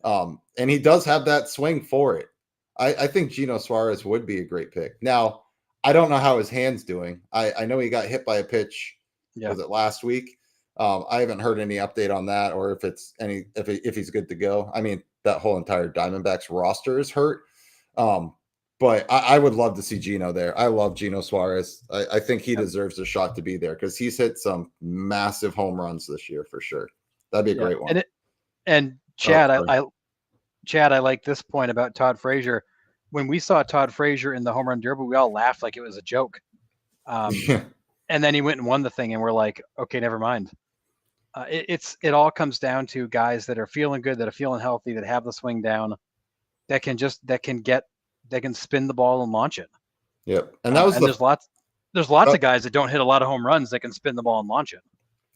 And he does have that swing for it. I think Gino Suarez would be a great pick. Now, I don't know how his hand's doing. I know he got hit by a pitch. Was it last week? I haven't heard any update on that, or if he's good to go. I mean, that whole entire Diamondbacks roster is hurt. But I would love to see Gino there. I love Gino Suarez. I think he deserves a shot to be there because he's hit some massive home runs this year for sure. That'd be a great one. And Chad, Oh, Chad, I like this point about Todd Frazier. When we saw Todd Frazier in the home run derby, we all laughed like it was a joke. And then he went and won the thing, and we're like, okay, never mind. It all comes down to guys that are feeling good, that are feeling healthy, that have the swing down, that can spin the ball and launch it. Yep. And that was there's lots of guys that don't hit a lot of home runs that can spin the ball and launch it.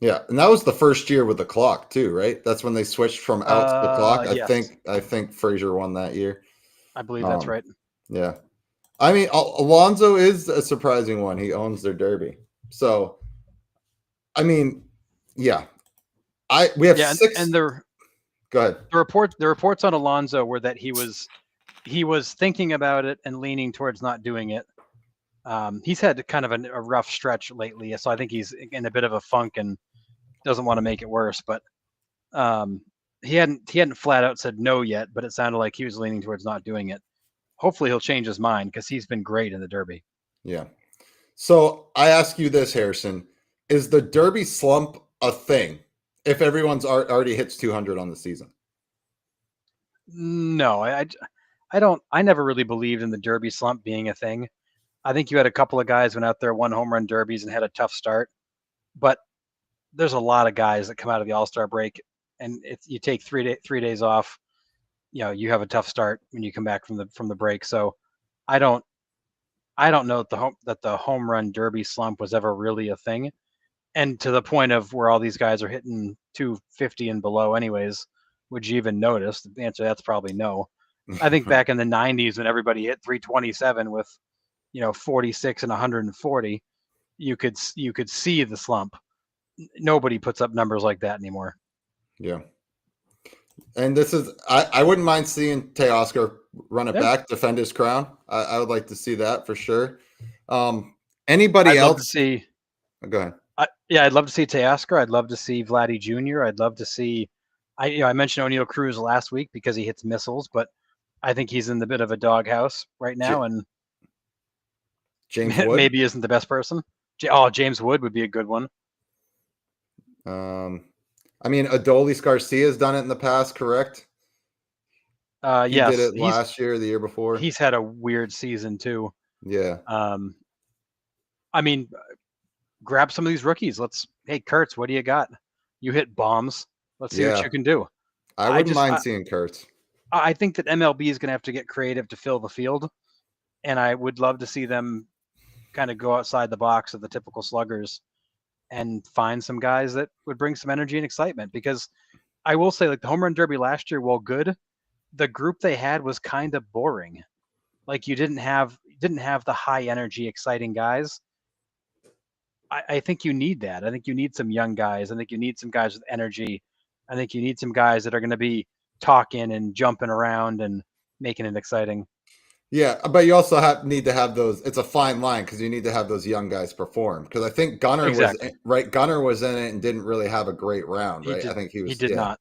Yeah, and that was the first year with the clock too, right? That's when they switched from out to the clock. Yes. I think Frazier won that year. I believe that's right. Yeah. I mean, Alonso is a surprising one. He owns their derby. So, I mean, yeah. We have 6. And go ahead. The reports on Alonso were that he was thinking about it and leaning towards not doing it. He's had kind of a rough stretch lately, so I think he's in a bit of a funk and doesn't want to make it worse. But he hadn't flat out said no yet, but it sounded like he was leaning towards not doing it. Hopefully he'll change his mind because he's been great in the Derby. Yeah. So I ask you this, Harrison, is the Derby slump a thing if everyone's already hits 200 on the season? No, I never really believed in the Derby slump being a thing. I think you had a couple of guys went out there, won home run derbies and had a tough start, but there's a lot of guys that come out of the All-Star break and you take 3 days off, you have a tough start when you come back from the break. So I don't know that the home run derby slump was ever really a thing. And to the point of where all these guys are hitting 250 and below anyways, would you even notice? The answer to that's probably no. I think back in the 90s when everybody hit 327 with 46 and 140, you could see the slump. Nobody puts up numbers like that anymore. Yeah. And this is I wouldn't mind seeing Teoscar run it back, defend his crown. I would like to see that for sure. Anybody else? Love to see. Go ahead. I'd love to see Teoscar. I'd love to see Vladdy Jr. I'd love to see. I mentioned O'Neal Cruz last week because he hits missiles, but I think he's in the bit of a doghouse right now, and James Wood maybe isn't the best person. James Wood would be a good one. I mean, Adolis Garcia has done it in the past, correct? He yes, did it last year, the year before. He's had a weird season too. Yeah. I mean, grab some of these rookies. Hey, Kurtz, what do you got? You hit bombs. Let's see what you can do. I wouldn't mind seeing Kurtz. I think that MLB is going to have to get creative to fill the field, and I would love to see them kind of go outside the box of the typical sluggers and find some guys that would bring some energy and excitement. Because I will say, like the home run derby last year, while good, the group they had was kind of boring. Like you didn't have the high energy, exciting guys. I think you need that. I think you need some young guys. I think you need some guys with energy. I think you need some guys that are going to be talking and jumping around and making it exciting. Yeah, but you also need to have those. It's a fine line because you need to have those young guys perform. Because I think Gunnar Gunnar was in it and didn't really have a great round, right? I think he did not.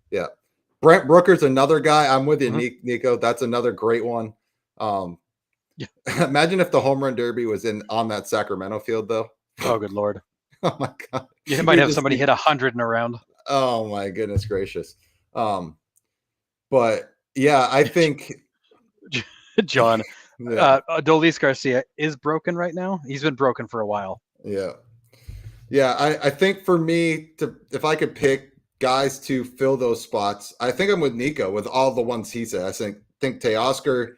Yeah, Brent Brooker's another guy. I'm with you, Nico. That's another great one. Imagine if the home run derby was on that Sacramento field, though. Oh, good Lord. Oh my God. You might have somebody hit 100 in a round. Oh my goodness gracious. But yeah, I think John, Adolis Garcia is broken right now. He's been broken for a while. Yeah. I think for me if I could pick guys to fill those spots, I think I'm with Nico with all the ones he said. I think Teoscar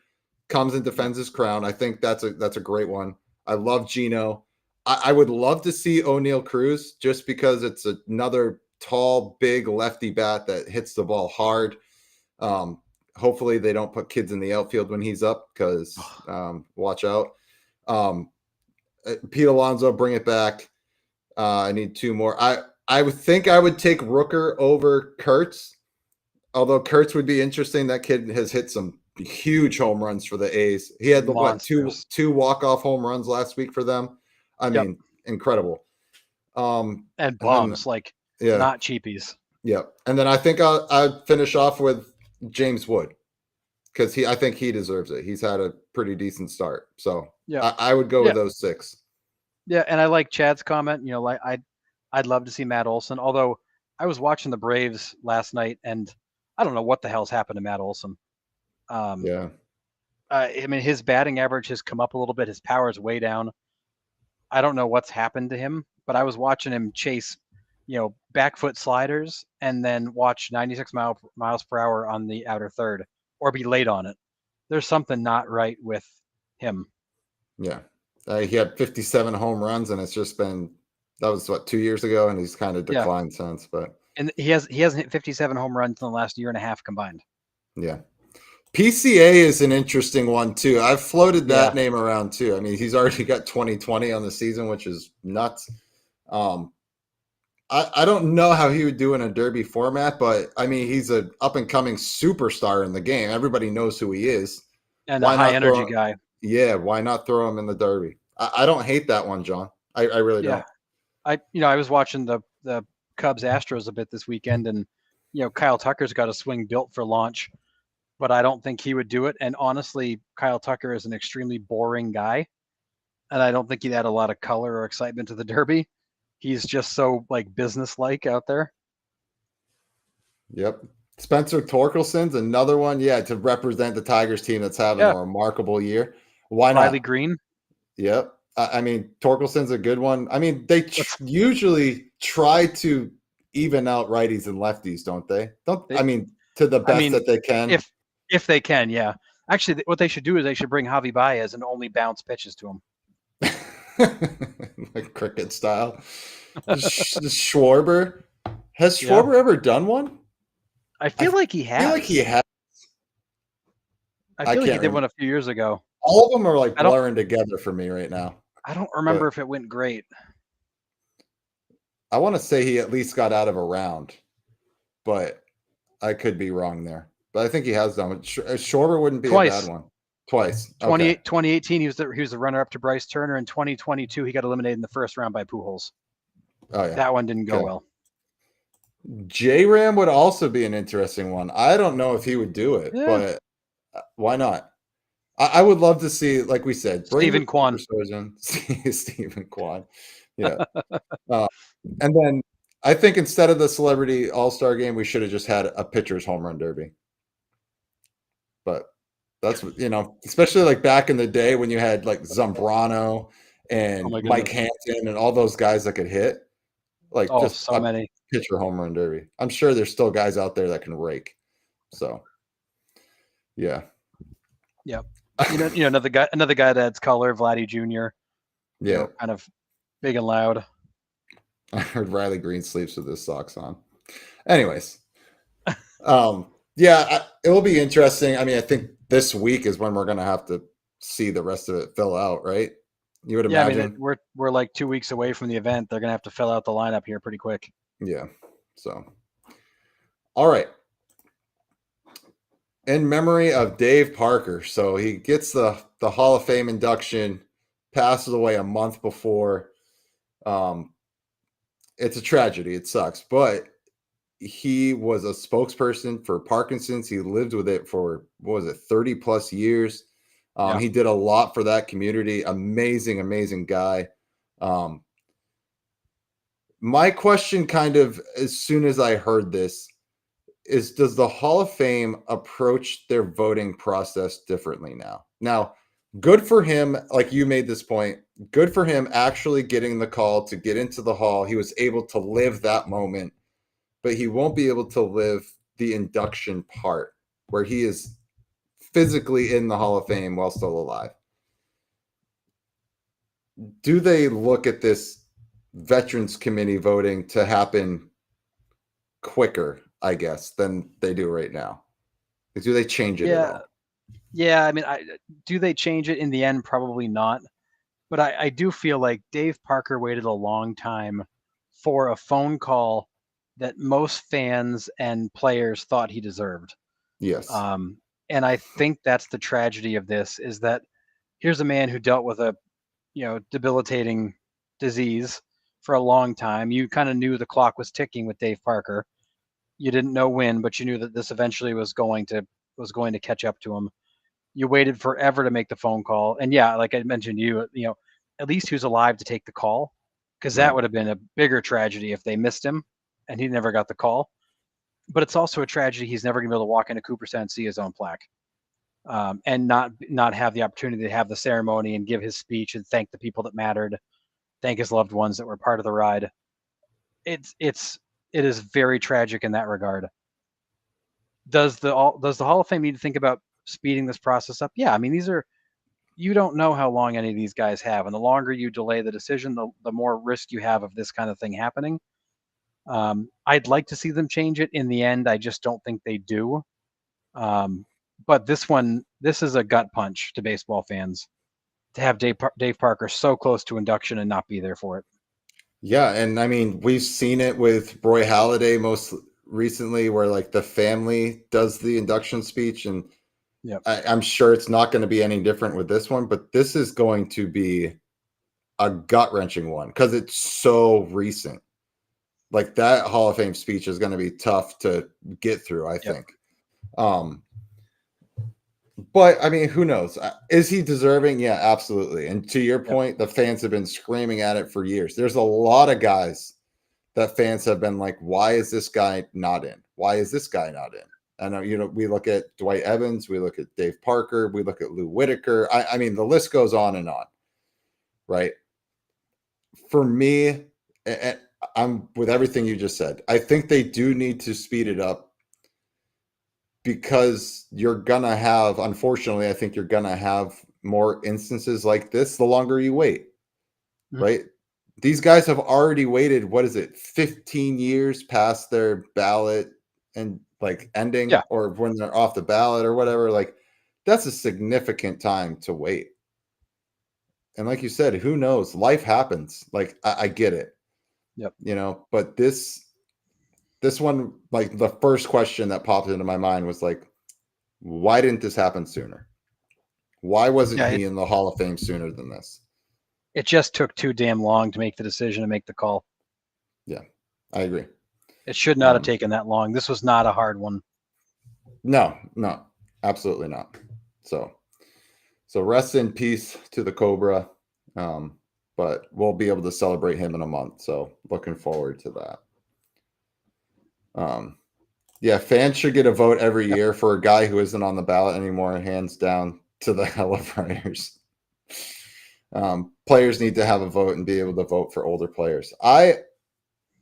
comes and defends his crown. I think that's a great one. I love Gino. I would love to see O'Neal Cruz just because it's another tall, big lefty bat that hits the ball hard. Hopefully they don't put kids in the outfield when he's up because watch out. Pete Alonso, bring it back. I need 2 more. I would think I would take Rooker over Kurtz, although Kurtz would be interesting. That kid has hit some huge home runs for the A's. He had two walk-off home runs last week for them. I mean, incredible. And bombs, not cheapies. Yeah. And then I think I'd finish off with James Wood, because I think he deserves it. He's had a pretty decent start, so Yeah. I would go Yeah. with those 6. Yeah, and I like Chad's comment. Like I'd love to see Matt Olson. Although I was watching the Braves last night, and I don't know what the hell's happened to Matt Olson. Yeah, I mean, his batting average has come up a little bit. His power is way down. I don't know what's happened to him, but I was watching him chase, back foot sliders and then watch 96 miles per hour on the outer third or be late on it. There's something not right with him. yeah. He had 57 home runs, and it's just been that was 2 years ago, and he's kind of declined since. But and he hasn't hit 57 home runs in the last year and a half combined. Yeah. PCA is an interesting one too. I've floated that name around too. I mean, he's already got 2020 on the season, which is nuts. I don't know how he would do in a derby format, but I mean, he's an up and coming superstar in the game. Everybody knows who he is. And a high energy guy. Yeah, why not throw him in the derby? I don't hate that one, John. I really don't. I was watching the Cubs Astros a bit this weekend, and Kyle Tucker's got a swing built for launch, but I don't think he would do it. And honestly, Kyle Tucker is an extremely boring guy, and I don't think he'd add a lot of color or excitement to the derby. He's just so business-like out there. Yep. Spencer Torkelson's another one, to represent the Tigers team that's having a remarkable year. Why not? Riley Green. Yep. I mean, Torkelson's a good one. I mean, they usually try to even out righties and lefties, don't they? I mean, to the best that they can. If they can, yeah. Actually, what they should do is they should bring Javi Baez and only bounce pitches to him. Like cricket style. Schwarber. Has Schwarber ever done one? I feel like he has. I feel like he has. I feel like he did one a few years ago. All of them are blurring together for me right now. I don't remember if it went great. I want to say he at least got out of a round, but I could be wrong there. But I think he has done it. Schwarber wouldn't be a bad one. Twice. 2018, he was the runner-up to Bryce Turner. In 2022, he got eliminated in the first round by Pujols. Oh, yeah. That one didn't go well. J-Ram would also be an interesting one. I don't know if he would do it, but why not? I would love to see, like we said, Stephen Kwan. Stephen Kwan. Yeah. And then I think instead of the celebrity all-star game, we should have just had a pitcher's home run derby. But that's, especially back in the day when you had Zambrano and Mike Hampton and all those guys that could hit. Just so many. Pitcher home run derby. I'm sure there's still guys out there that can rake. So, yeah. Yep. Another guy that adds color, Vladdy Jr. Yeah. Kind of big and loud. I heard Riley Green sleeps with his socks on. Anyways. It will be interesting. I mean, I think this week is when we're going to have to see the rest of it fill out, right? You would imagine. I mean, we're 2 weeks away from the event. They're going to have to fill out the lineup here pretty quick. Yeah. So, all right. In memory of Dave Parker. So he gets the Hall of Fame induction, passes away a month before. It's a tragedy. It sucks. But he was a spokesperson for Parkinson's. He lived with it for, 30 plus years. He did a lot for that community. Amazing, amazing guy. My question kind of, as soon as I heard this, is does the Hall of Fame approach their voting process differently now? Now, good for him, like you made this point, good for him actually getting the call to get into the hall. He was able to live that moment, but he won't be able to live the induction part where he is physically in the Hall of Fame while still alive. Do they look at this Veterans Committee voting to happen quicker, I guess, than they do right now? Do they change it at all? Yeah, I mean, do they change it in the end? Probably not. But I do feel like Dave Parker waited a long time for a phone call that most fans and players thought he deserved. Yes. And I think that's the tragedy of this, is that here's a man who dealt with a, debilitating disease for a long time. You kind of knew the clock was ticking with Dave Parker. You didn't know when, but you knew that this eventually was going to catch up to him. You waited forever to make the phone call, and yeah, like I mentioned, at least he was alive to take the call, because that Right. would have been a bigger tragedy if they missed him and he never got the call. But it's also a tragedy he's never going to be able to walk into Cooperstown and see his own plaque, and not have the opportunity to have the ceremony and give his speech and thank the people that mattered, thank his loved ones that were part of the ride. It is very tragic in that regard. Does the Hall of Fame need to think about speeding this process up? Yeah, I mean, you don't know how long any of these guys have, and the longer you delay the decision, the more risk you have of this kind of thing happening. I'd like to see them change it. In the end, I just don't think they do. But this is a gut punch to baseball fans to have Dave Parker so close to induction and not be there for it. Yeah, and I mean, we've seen it with Roy Halladay most recently, where like the family does the induction speech, and Yep. I'm sure it's not going to be any different with this one, but this is going to be a gut-wrenching one because it's so recent. Like that Hall of Fame speech is going to be tough to get through, I think. But I mean, who knows? Is he deserving? Yeah, absolutely. And to your point, the fans have been screaming at it for years. There's a lot of guys that fans have been like, why is this guy not in? Why is this guy not in? And we look at Dwight Evans, we look at Dave Parker, we look at Lou Whitaker. I mean, the list goes on and on, right? For me, and I'm with everything you just said. I think they do need to speed it up because you're gonna have, unfortunately, I think you're gonna have more instances like this the longer you wait, right? These guys have already waited, what is it, 15 years past their ballot and like ending, or when they're off the ballot or whatever. Like, that's a significant time to wait. And like you said, who knows? Life happens. Like, I get it. Yep. But this one, like the first question that popped into my mind was like, why didn't this happen sooner? Why wasn't he in the Hall of Fame sooner than this? It just took too damn long to make the decision and make the call. Yeah, I agree. It should not have taken that long. This was not a hard one. No, absolutely not. So rest in peace to the Cobra. But we'll be able to celebrate him in a month. So looking forward to that. Yeah, fans should get a vote every year for a guy who isn't on the ballot anymore, hands down to the Hella Friars. Players need to have a vote and be able to vote for older players.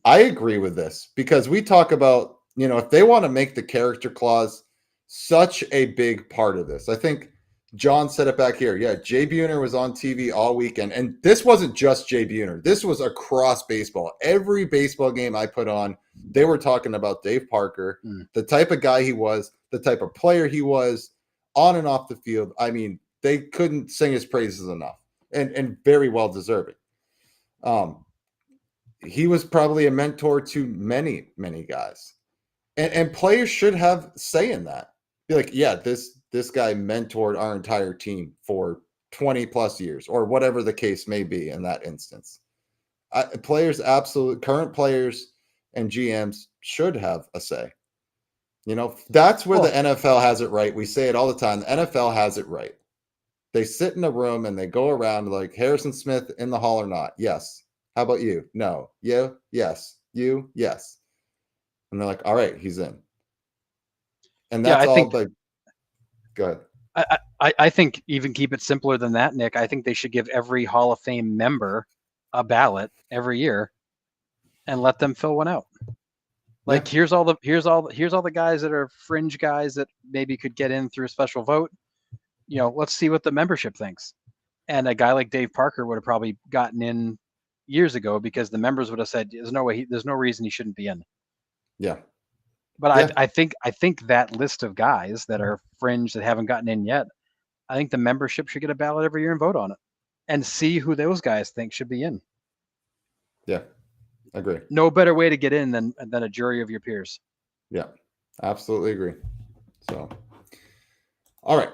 I agree with this because we talk about, if they want to make the character clause such a big part of this. I think John said it back here. Yeah, Jay Buhner was on TV all weekend. And this wasn't just Jay Buhner. This was across baseball. Every baseball game I put on, they were talking about Dave Parker, the type of guy he was, the type of player he was on and off the field. I mean, they couldn't sing his praises enough, and very well deserving. He was probably a mentor to many, many guys. And players should have say in that. Be like, yeah, this guy mentored our entire team for 20 plus years, or whatever the case may be in that instance. Current players and GMs should have a say. That's where the NFL has it right. We say it all the time. The NFL has it right. They sit in a room and they go around like, Harrison Smith in the Hall or not? Yes. How about you? No. You? Yes. You? Yes. And they're like, all right, he's in. And that's go ahead. I think even keep it simpler than that, Nick. I think they should give every Hall of Fame member a ballot every year and let them fill one out. Like, here's all the guys that are fringe guys that maybe could get in through a special vote. Let's see what the membership thinks. And a guy like Dave Parker would have probably gotten in years ago because the members would have said, there's no reason he shouldn't be in. Yeah. But I think that list of guys that are fringe that haven't gotten in yet, I think the membership should get a ballot every year and vote on it and see who those guys think should be in. Yeah, I agree. No better way to get in than a jury of your peers. Yeah, absolutely agree. So, all right.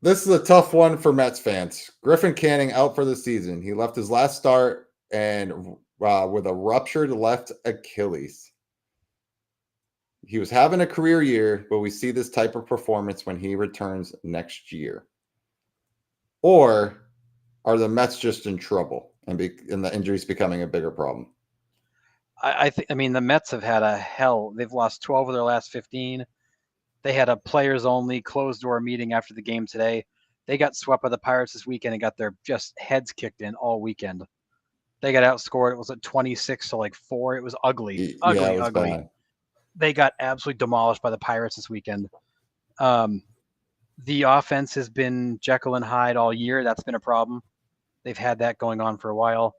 This is a tough one for Mets fans. Griffin Canning out for the season. He left his last start and with a ruptured left Achilles. he was having a career year, but we see this type of performance when he returns next year? Or are the Mets just in trouble and the injuries becoming a bigger problem? I mean, the Mets have had they've lost 12 of their last 15. They had a players only closed door meeting after the game today. They got swept by the Pirates this weekend and got their just heads kicked in all weekend. They got outscored. It was at 26-4. It was ugly, Yeah, it was ugly. bad. They got absolutely demolished by the Pirates this weekend. The offense has been Jekyll and Hyde all year. That's been a problem. They've had that going on for a while.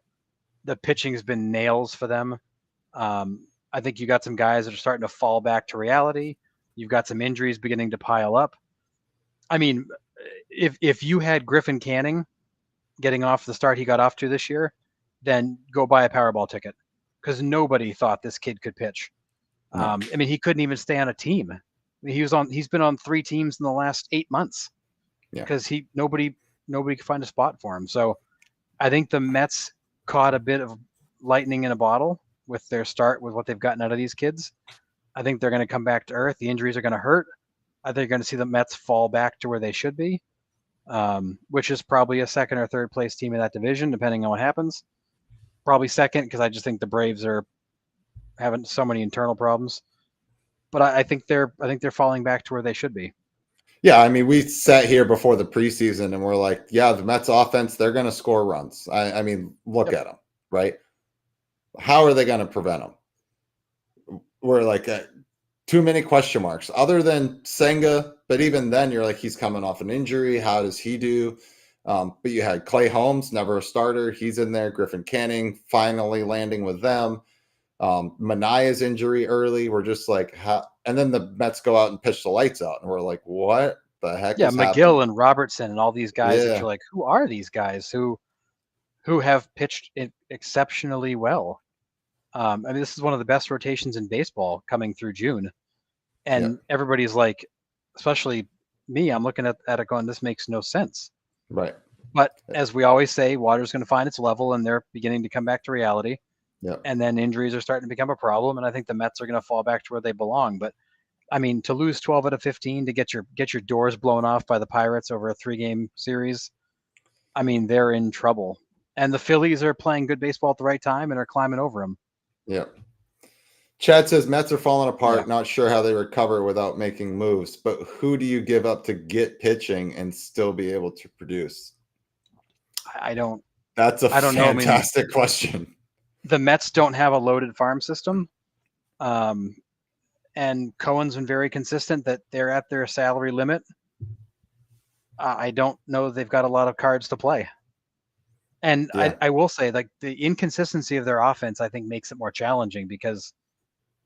The pitching has been nails for them. I think you got some guys that are starting to fall back to reality. You've got some injuries beginning to pile up. I mean, if you had Griffin Canning getting off the start he got off to this year, then go buy a Powerball ticket, because nobody thought this kid could pitch. No. I mean, he couldn't even stay on a team. I mean, he's been on 3 teams in the last 8 months because nobody could find a spot for him. So I think the Mets caught a bit of lightning in a bottle with their start, with what they've gotten out of these kids. I think they're going to come back to earth. The injuries are going to hurt. I think you're going to see the Mets fall back to where they should be, which is probably a second or third place team in that division, depending on what happens. Probably second, because I just think the Braves are having so many internal problems. But I think they're falling back to where they should be. Yeah, I mean, we sat here before the preseason and we're like, yeah, the Mets offense, they're going to score runs. I mean, look at them, right? How are they going to prevent them? We're like, too many question marks other than Senga. But even then, you're like, he's coming off an injury. How does he do? But you had Clay Holmes, never a starter. He's in there. Griffin Canning finally landing with them. Manaya's injury early. We're just like, how? And then the Mets go out and pitch the lights out. And we're like, what the heck is McGill happening? and Robertson and all these guys that you're like, who are these guys who have pitched exceptionally well? I mean, this is one of the best rotations in baseball coming through June. And everybody's like, especially me, I'm looking at it going, this makes no sense. Right. But as we always say, water's going to find its level, and they're beginning to come back to reality. Yeah. And then injuries are starting to become a problem, and I think the Mets are going to fall back to where they belong. But I mean, to lose 12 out of 15, to get your doors blown off by the Pirates over a 3-game series, I mean, they're in trouble. And the Phillies are playing good baseball at the right time and are climbing over them. Yeah. Chad says Mets are falling apart. Not sure how they recover without making moves. But who do you give up to get pitching and still be able to produce? I don't. That's a fantastic question. The Mets don't have a loaded farm system. And Cohen's been very consistent that they're at their salary limit. I don't know they've got a lot of cards to play. And I will say, like, the inconsistency of their offense, I think, makes it more challenging because,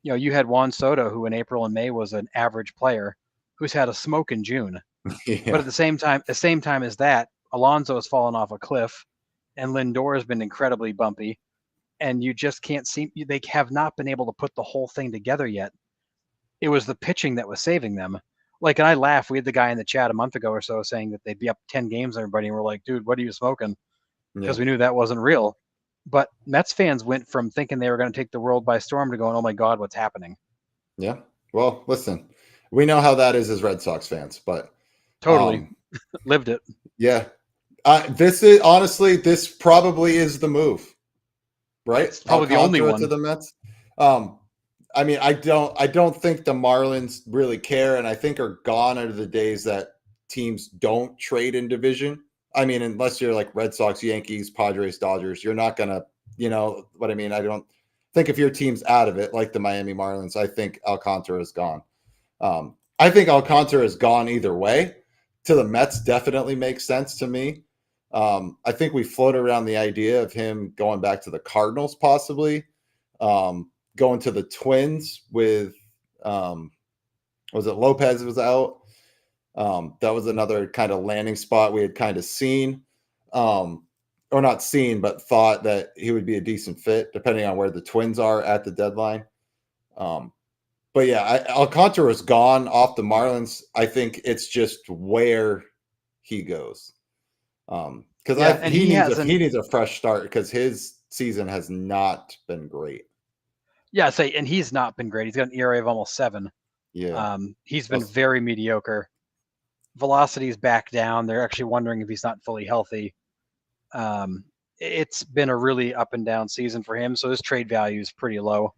you know, you had Juan Soto, who in April and May was an average player, who's had a smoke in June. But at the same time as that, Alonso has fallen off a cliff, and Lindor has been incredibly bumpy, and you just can't see. They have not been able to put the whole thing together yet. It was the pitching that was saving them. Like, and I laugh. We had the guy in the chat a month ago or so saying that they'd be up 10 games on everybody, and we're like, dude, what are you smoking? Because we knew that wasn't real. But Mets fans went from thinking they were going to take the world by storm to going, oh my God, what's happening? Yeah. Well, listen, we know how that is as Red Sox fans, but totally lived it. Yeah. This probably is the move, right? It's probably the only one to the Mets. I mean, I don't think the Marlins really care, and I think are gone out of the days that teams don't trade in division. I mean, unless you're like Red Sox, Yankees, Padres, Dodgers, you're not going to, you know what I mean? I don't think if your team's out of it, like the Miami Marlins, I think Alcantara is gone. I think Alcantara is gone either way. To the Mets definitely makes sense to me. I think we float around the idea of him going back to the Cardinals, possibly going to the Twins with, was it Lopez was out? That was another kind of landing spot we had kind of seen, or not seen, but thought that he would be a decent fit depending on where the Twins are at the deadline. But yeah, Alcantara is gone off the Marlins. I think it's just where he goes. Because he needs a fresh start because his season has not been great. Yeah, say, and he's not been great. He's got an ERA of almost 7. Yeah. He's been That's- very mediocre. Velocity's back down. They're actually wondering if he's not fully healthy. It's been a really up and down season for him, so his trade value is pretty low.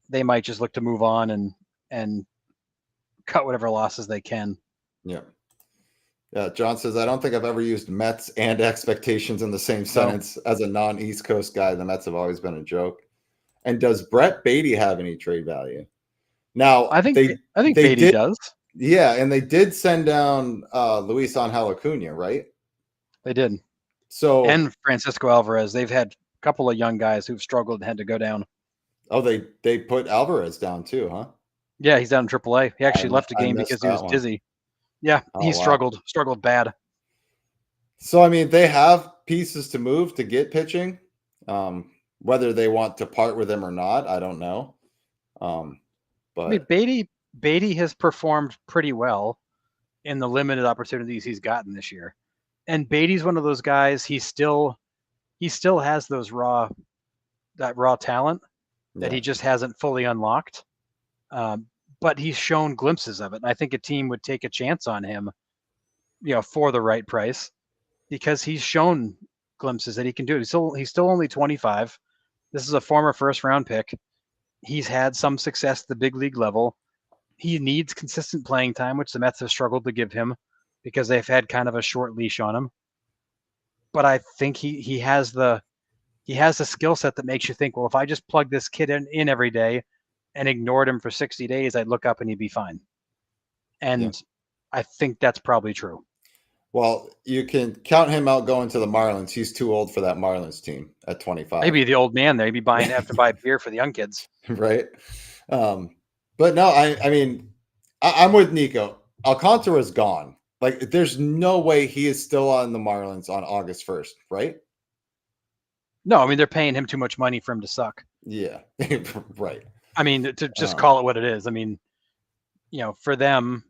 They might just look to move on and cut whatever losses they can. Yeah. Yeah. John says, I don't think I've ever used Mets and expectations in the same sentence. As a non-East Coast guy, the Mets have always been a joke. And does Brett Beatty have any trade value? Now, I think they Beatty did, does. Yeah, and they did send down Luis Angel Acuna, right? They did. So And Francisco Alvarez. They've had a couple of young guys who've struggled and had to go down. oh, they put Alvarez down too, huh? Yeah, he's down in AAA. He actually left a I game missed because he was that one. dizzy. Yeah, Oh, he wow. struggled bad. So I mean, they have pieces to move to get pitching. Whether they want to part with him or not, I don't know. But I mean, Beatty has performed pretty well in the limited opportunities he's gotten this year. And Beatty's one of those guys. He still has that raw talent that yeah, he just hasn't fully unlocked. But he's shown glimpses of it. And I think a team would take a chance on him, for the right price, because he's shown glimpses that he can do it. He's still only 25. This is a former first round pick. He's had some success at the big league level. He needs consistent playing time, which the Mets have struggled to give him because they've had kind of a short leash on him. But I think he has the skill set that makes you think, well, if I just plug this kid in every day and ignored him for 60 days, I'd look up and he'd be fine. And I think that's probably true. well, you can count him out going to the Marlins. He's too old for that Marlins team at 25. Maybe the old man there, he'd be have to buy beer for the young kids. Right? But no, I mean, I'm with Nico. Alcantara's gone. Like, there's no way he is still on the Marlins on August 1st, right? No, I mean, they're paying him too much money for him to suck. Yeah, right. I mean, to just call it what it is. I mean, for them,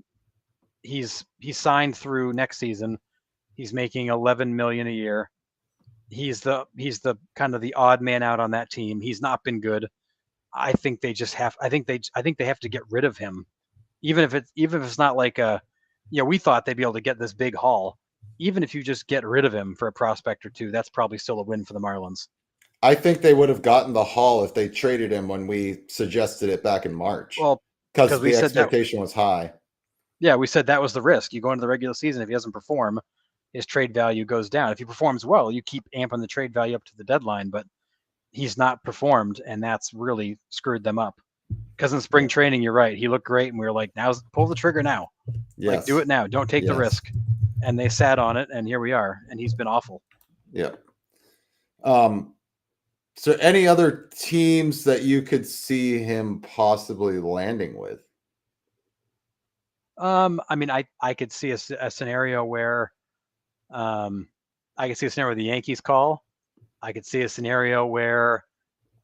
he's signed through next season. He's making $11 million a year. He's the kind of the odd man out on that team. He's not been good. I think they have to get rid of him, even if it's not like we thought they'd be able to get this big haul. Even if you just get rid of him for a prospect or two, that's probably still a win for the Marlins. I think they would have gotten the haul if they traded him when we suggested it back in March. Well, because the expectation was high. Yeah, we said that was the risk. You go into the regular season, if he doesn't perform, his trade value goes down. If he performs well, you keep amping the trade value up to the deadline, but he's not performed, and that's really screwed them up. Because in spring training, you're right, he looked great, and we were like, "Now pull the trigger now, like do it now, don't take the risk." And they sat on it, and here we are, and he's been awful. Yeah. So any other teams that you could see him possibly landing with? I mean, I could see a scenario where, I could see a scenario where the Yankees call. I could see a scenario where,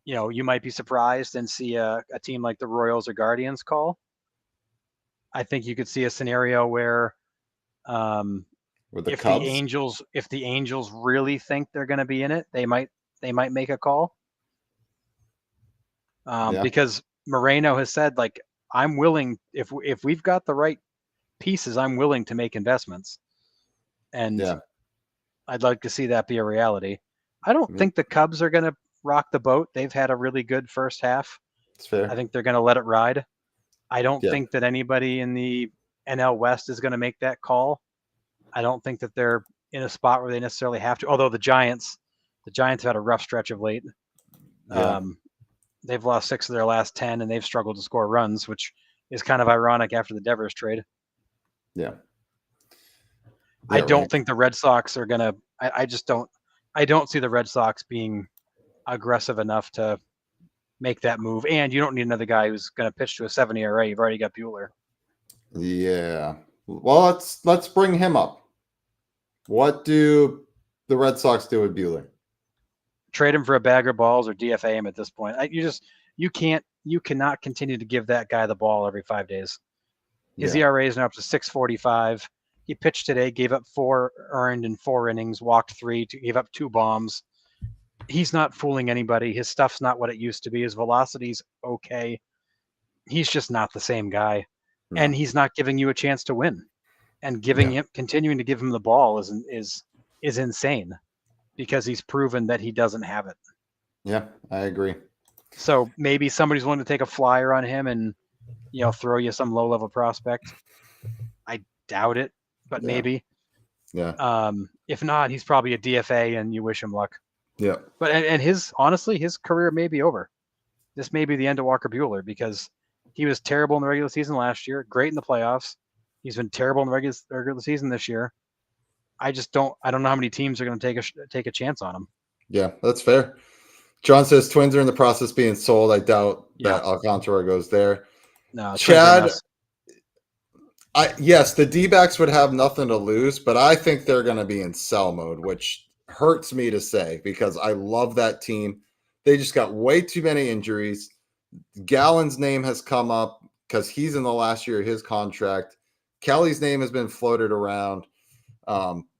you might be surprised and see a team like the Royals or Guardians call. I think you could see a scenario where, With the if Cubs? if the Angels really think they're going to be in it, they might make a call. Because Moreno has said, like, I'm willing, if we've got the right pieces, I'm willing to make investments. And I'd like to see that be a reality. I don't think the Cubs are going to rock the boat. They've had a really good first half. That's fair. I think they're going to let it ride. I don't think that anybody in the NL West is going to make that call. I don't think that they're in a spot where they necessarily have to, although the Giants have had a rough stretch of late. They've lost 6 of their last 10, and they've struggled to score runs, which is kind of ironic after the Devers trade. Yeah. I don't think the Red Sox are going to – I just don't – I don't see the Red Sox being aggressive enough to make that move. And you don't need another guy who's going to pitch to a 7 ERA. You've already got Buehler. Yeah. Well, let's bring him up. What do the Red Sox do with Buehler? Trade him for a bag of balls or DFA him at this point. You cannot continue to give that guy the ball every 5 days. His ERA is now up to 6.45. He pitched today, gave up 4 earned in 4 innings, walked 3, gave up 2 bombs. he's not fooling anybody. His stuff's not what it used to be. His velocity's okay. He's just not the same guy, and No. he's not giving you a chance to win. And continuing to give him the ball is insane, because he's proven that he doesn't have it. Yeah, I agree. So maybe somebody's willing to take a flyer on him and, throw you some low-level prospect. I doubt it, but maybe. Yeah. If not, he's probably a DFA, and you wish him luck. Yeah. But and his career may be over. This may be the end of Walker Buehler, because he was terrible in the regular season last year, great in the playoffs. He's been terrible in the regular season this year. I don't know how many teams are going to take a chance on him. Yeah, that's fair. John says Twins are in the process of being sold. I doubt that Alcantara goes there. No, Chad, yes, the D-backs would have nothing to lose, but I think they're going to be in sell mode, which hurts me to say because I love that team. They just got way too many injuries. Gallen's name has come up because he's in the last year of his contract. Kelly's name has been floated around.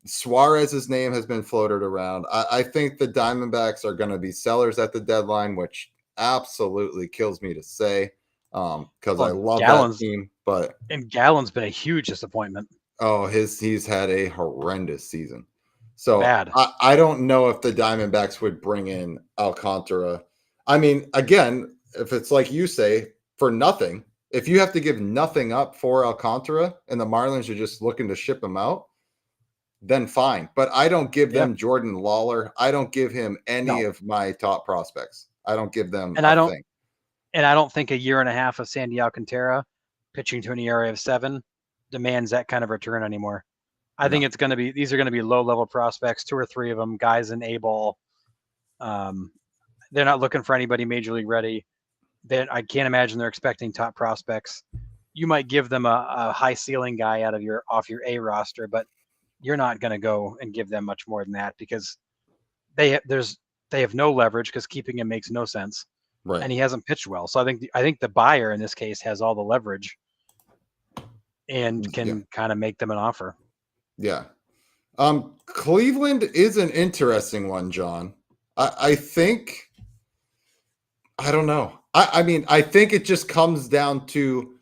Suarez's name has been floated around. I think the Diamondbacks are going to be sellers at the deadline, which absolutely kills me to say because I love that team. And Gallen's been a huge disappointment. Oh, he's had a horrendous season. So bad. I don't know if the Diamondbacks would bring in Alcantara. I mean, again, if it's like you say, for nothing, if you have to give nothing up for Alcantara and the Marlins are just looking to ship him out, then fine. But I don't give them Jordan Lawler. I don't give him any of my top prospects. I don't give them And I don't think a year and a half of Sandy Alcantara pitching to an ERA of 7 demands that kind of return anymore. I think these are going to be low-level prospects, 2 or 3 of them, guys in A-ball. They're not looking for anybody major league ready. I can't imagine they're expecting top prospects. You might give them a high ceiling guy off your A roster, but you're not going to go and give them much more than that because they have no leverage because keeping him makes no sense. Right. And he hasn't pitched well. So I think the buyer in this case has all the leverage and can kind of make them an offer. Yeah. Cleveland is an interesting one, John. I think, I don't know. I mean, I think it just comes down to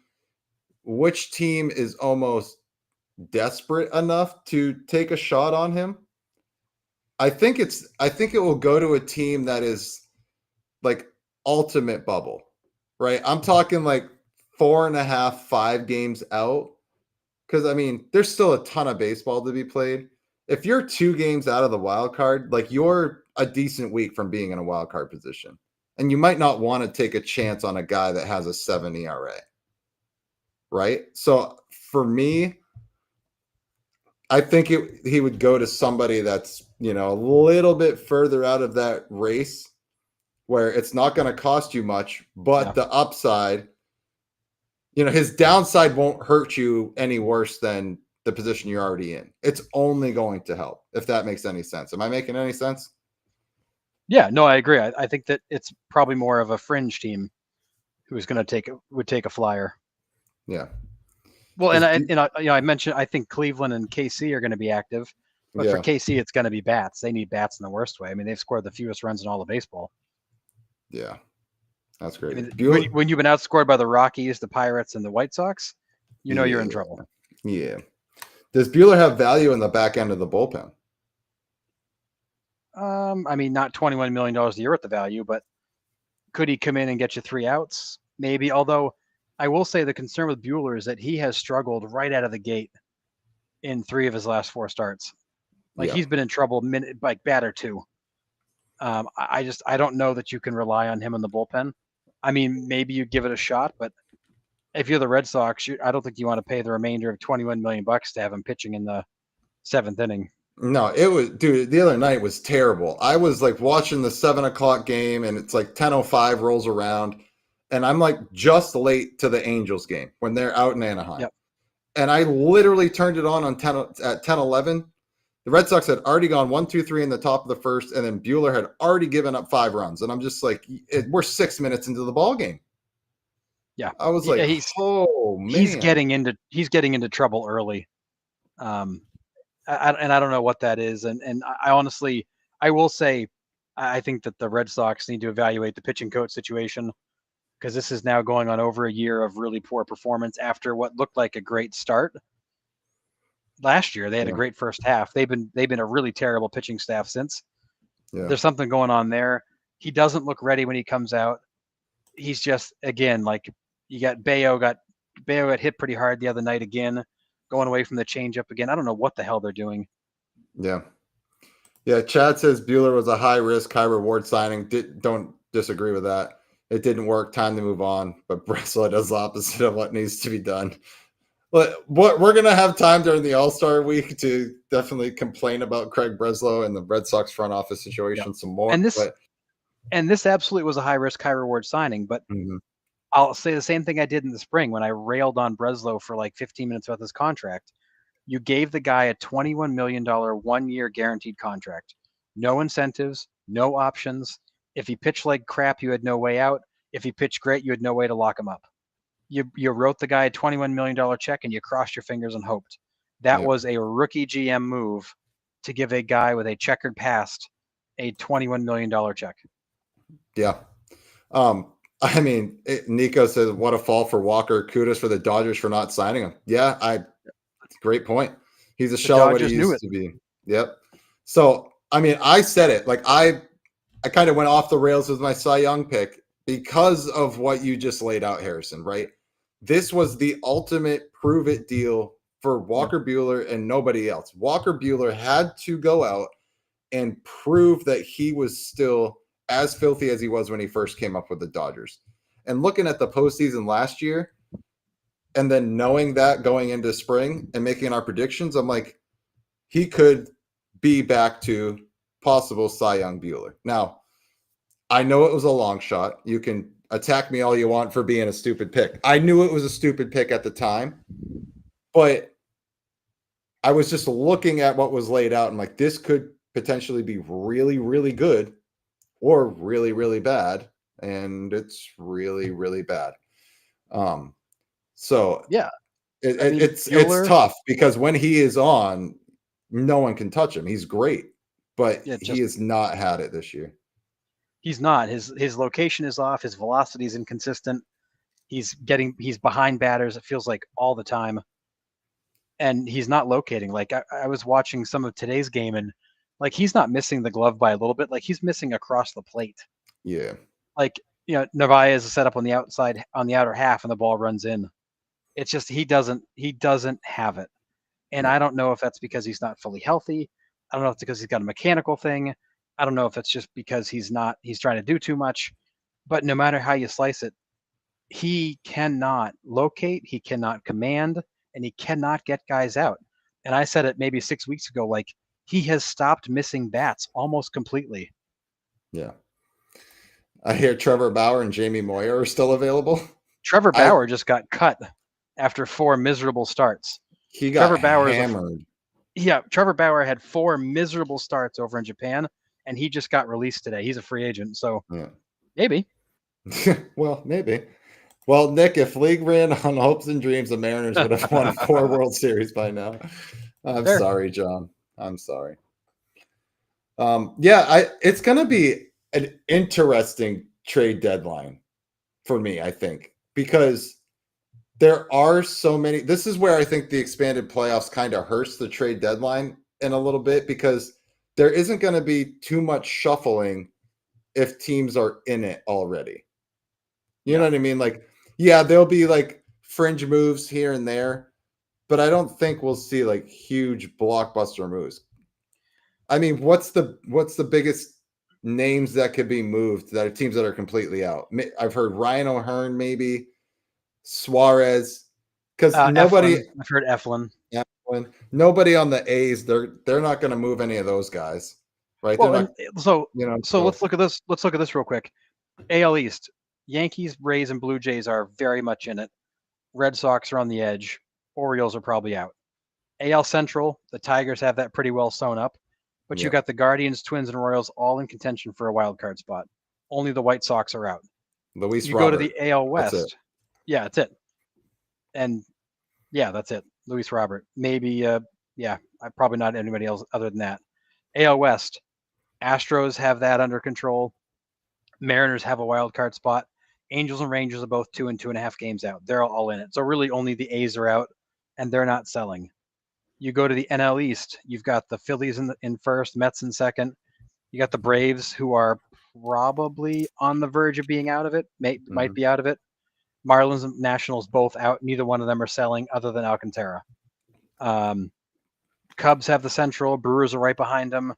which team is almost desperate enough to take a shot on him. I think it will go to a team that is like ultimate bubble, right? I'm talking like 4.5, 5 games out. Because, I mean, there's still a ton of baseball to be played. If you're 2 games out of the wild card, like you're a decent week from being in a wild card position. And you might not want to take a chance on a guy that has a 7 ERA. Right? So for me, I think he would go to somebody that's, a little bit further out of that race where it's not going to cost you much, but the upside, his downside won't hurt you any worse than the position you're already in. It's only going to help, if that makes any sense. Am I making any sense? Yeah, no, I agree. I think that it's probably more of a fringe team who's going to would take a flyer. Yeah. Well, I mentioned I think Cleveland and KC are going to be active, but for KC it's going to be bats. They need bats in the worst way. I mean, they've scored the fewest runs in all of baseball. Yeah, that's great. I mean, when you've been outscored by the Rockies, the Pirates, and the White Sox, you're in trouble. Yeah. Does Buehler have value in the back end of the bullpen? I mean, not $21 million a year at the value, but could he come in and get you 3 outs? Maybe. Although I will say the concern with Buehler is that he has struggled right out of the gate in 3 of his last 4 starts. He's been in trouble batter 2. I don't know that you can rely on him in the bullpen. I mean, maybe you give it a shot, but if you're the Red Sox, I don't think you want to pay the remainder of $21 million to have him pitching in the 7th inning. No, it was, dude, the other night was terrible. I was like watching the 7:00 game and it's like 10:05 rolls around and I'm like just late to the Angels game when they're out in Anaheim. Yep. And I literally turned it on at 10:11. The Red Sox had already gone 1-2-3 in the top of the first, and then Buehler had already given up 5 runs. And I'm just like, we're 6 minutes into the ball game. Yeah, I was like, oh man, he's getting into trouble early. I don't know what that is, and I honestly, I will say, I think that the Red Sox need to evaluate the pitching coach situation, because this is now going on over a year of really poor performance after what looked like a great start last year. They had a Yeah. great first half. They've been a really terrible pitching staff since. Yeah. There's something going on there. He doesn't look ready when he comes out. He's just, again, like, you got Bayo got hit pretty hard the other night again, going away from the changeup again. I don't know what the hell they're doing. Yeah. Yeah. Chad says Bueller was a high risk, high reward signing. Don't disagree with that. It didn't work. Time to move on. But Breslow does the opposite of what needs to be done. But we're going to have time during the All-Star week to definitely complain about Craig Breslow and the Red Sox front office situation some more. And this absolutely was a high risk, high reward signing. But Mhm. I'll say the same thing I did in the spring when I railed on Breslow for like 15 minutes about this contract. You gave the guy a $21 million 1-year guaranteed contract. No incentives, no options. If he pitched like crap, you had no way out. If he pitched great, you had no way to lock him up. You wrote the guy a $21 million check and you crossed your fingers and hoped. That was a rookie GM move to give a guy with a checkered past a $21 million check. Yeah. I mean, Nico says, what a fall for Walker. Kudos for the Dodgers for not signing him. Yeah, great point. He's a shell of what he used to be. Yep. So, I mean, I said it. Like, I kind of went off the rails with my Cy Young pick because of what you just laid out, Harrison, right? This was the ultimate prove it deal for Walker Buehler and nobody else. Walker Buehler had to go out and prove that he was still as filthy as he was when he first came up with the Dodgers. And looking at the postseason last year, and then knowing that going into spring and making our predictions, I'm like, he could be back to possible Cy Young Buehler. Now, I know it was a long shot. You can attack me all you want for being a stupid pick. I knew it was a stupid pick at the time, but I was just looking at what was laid out and like, this could potentially be really, really good or really, really bad. And it's really, really bad. So yeah, it's tough because when he is on, no one can touch him. He's great, but he has not had it this year. He's not. His location is off. His velocity is inconsistent. He's behind batters, it feels like, all the time. And he's not locating. Like, I was watching some of today's game, and like, he's not missing the glove by a little bit. Like, he's missing across the plate. Yeah. Like, Narvaez is set up on the outside, on the outer half, and the ball runs in. It's just he doesn't have it. And I don't know if that's because he's not fully healthy. I don't know if it's because he's got a mechanical thing. I don't know if it's just because he's trying to do too much. But no matter how you slice it, he cannot locate, he cannot command, and he cannot get guys out. And I said it maybe 6 weeks ago, like, he has stopped missing bats almost completely. Yeah. I hear Trevor Bauer and Jamie Moyer are still available. Trevor Bauer just got cut after 4 miserable starts. He got hammered. Trevor Bauer had 4 miserable starts over in Japan, and he just got released today. He's a free agent, so maybe. Well, maybe. Well, Nick, if League ran on hopes and dreams, the Mariners would have won 4 World Series by now. I'm sorry, John. I'm sorry. It's going to be an interesting trade deadline for me, I think, because there are so many. This is where I think the expanded playoffs kind of hurts the trade deadline in a little bit, because there isn't going to be too much shuffling if teams are in it already. You know what I mean? Like, yeah, there'll be like fringe moves here and there, but I don't think we'll see like huge blockbuster moves. I mean, what's the biggest names that could be moved that are teams that are completely out? I've heard Ryan O'Hearn, maybe Suarez, because nobody. I've heard Eflin. Nobody on the A's. They're not going to move any of those guys, right? Well, so so let's look at this. Let's look at this real quick. AL East. Yankees, Rays, and Blue Jays are very much in it. Red Sox are on the edge. Orioles are probably out. AL Central, the Tigers have that pretty well sewn up. But you got the Guardians, Twins, and Royals all in contention for a wild card spot. Only the White Sox are out. Luis Robert. Go to the AL West. That's it. And that's it. Luis Robert. Maybe, probably not anybody else other than that. AL West. Astros have that under control. Mariners have a wild card spot. Angels and Rangers are both 2 and 2.5 games out. They're all in it. So really only the A's are out, and they're not selling. You go to the NL East, you've got the Phillies in first, Mets in second. You got the Braves, who are probably on the verge of being out of it, might be out of it. Marlins and Nationals both out. Neither one of them are selling other than Alcantara. Cubs have the Central. Brewers are right behind them.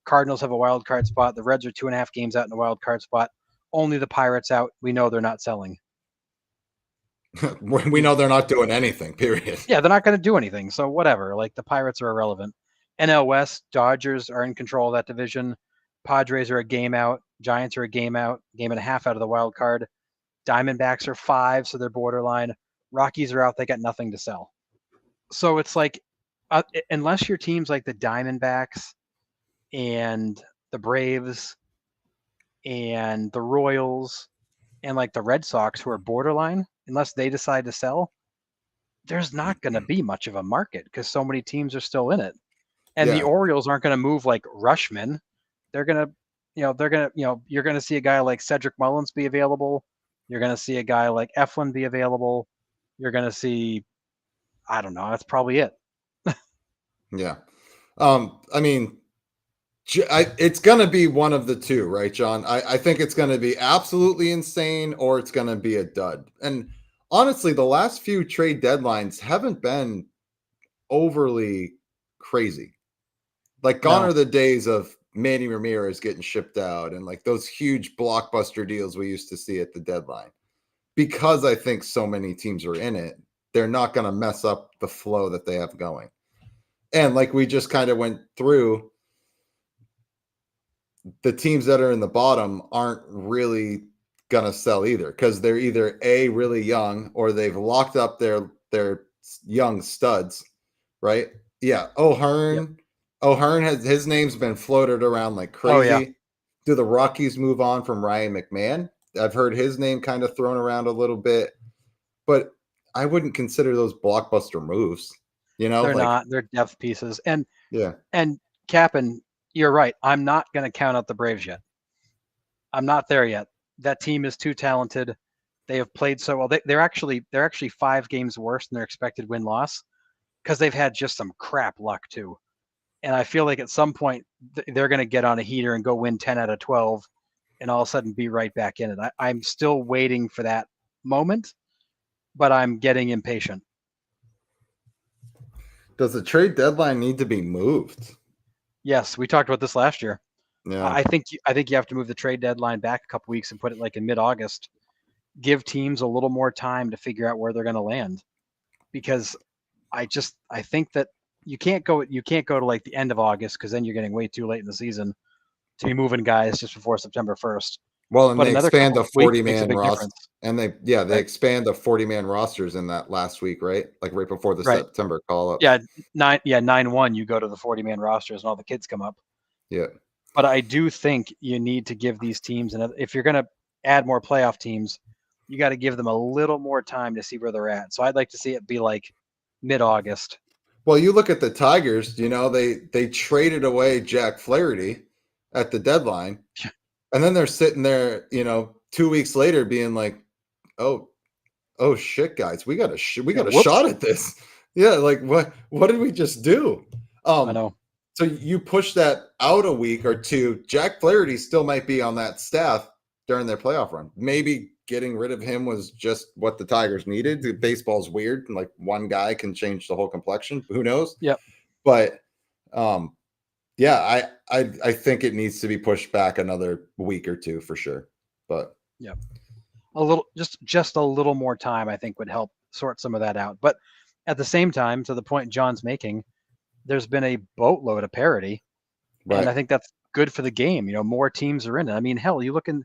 Cardinals have a wild card spot. The Reds are 2.5 games out in the wild card spot. Only the Pirates out. We know they're not selling. We know they're not doing anything, period. Yeah, they're not going to do anything. So whatever. Like, the Pirates are irrelevant. NL West, Dodgers are in control of that division. Padres are a game out. Giants are a game out. Game and a half out of the wild card. Diamondbacks are 5, so they're borderline. Rockies are out. They got nothing to sell. So it's like, unless your team's like the Diamondbacks and the Braves and the Royals and like the Red Sox, who are borderline, unless they decide to sell, there's not going to be much of a market because so many teams are still in it. And the Orioles aren't going to move like Rushman. They're going to, you're going to see a guy like Cedric Mullins be available. You're going to see a guy like Eflin be available. You're going to see, I don't know, that's probably it. Yeah. I mean, it's going to be one of the two, right, John? I think it's going to be absolutely insane or it's going to be a dud. And honestly, the last few trade deadlines haven't been overly crazy. Like, gone are the days of Manny Ramirez getting shipped out and like those huge blockbuster deals we used to see at the deadline. Because I think so many teams are in it, they're not going to mess up the flow that they have going. And like we just kind of went through, the teams that are in the bottom aren't really going to sell either because they're either A, really young, or they've locked up their young studs, right? Yeah. O'Hearn has, his name's been floated around like crazy. Oh, yeah. Do the Rockies move on from Ryan McMahon? I've heard his name kind of thrown around a little bit, but I wouldn't consider those blockbuster moves. You know, they're not. They're depth pieces. And Cap'n, you're right. I'm not going to count out the Braves yet. I'm not there yet. That team is too talented. They have played so well. They're actually 5 games worse than their expected win-loss because they've had just some crap luck too. And I feel like at some point they're going to get on a heater and go win 10 out of 12 and all of a sudden be right back in it. I'm still waiting for that moment, but I'm getting impatient. Does the trade deadline need to be moved? Yes, we talked about this last year. Yeah, I think you have to move the trade deadline back a couple weeks and put it like in mid-August. Give teams a little more time to figure out where they're going to land, because I think that you can't go to like the end of August because then you're getting way too late in the season to be moving guys just before September 1st. Well, and they expand the 40-man roster, and they expand the 40-man rosters in that last week, right? Like right before the September call up. Yeah, 9/1 you go to the 40-man rosters and all the kids come up. Yeah. But I do think you need to give these teams, and if you're going to add more playoff teams, you got to give them a little more time to see where they're at. So I'd like to see it be like mid-August. Well, you look at the Tigers, they traded away Jack Flaherty at the deadline. And then they're sitting there, 2 weeks later being like, oh shit, guys, we got a shot at this. Yeah. Like what did we just do? I know. So you push that out a week or two. Jack Flaherty still might be on that staff during their playoff run. Maybe getting rid of him was just what the Tigers needed. Baseball's weird. And like one guy can change the whole complexion. Who knows? Yep. But, yeah, I think it needs to be pushed back another week or two for sure. But yeah, a little, just a little more time, I think would help sort some of that out. But at the same time, to the point John's making, there's been a boatload of parity, right. And I think that's good for the game. More teams are in it. I mean, hell, you look in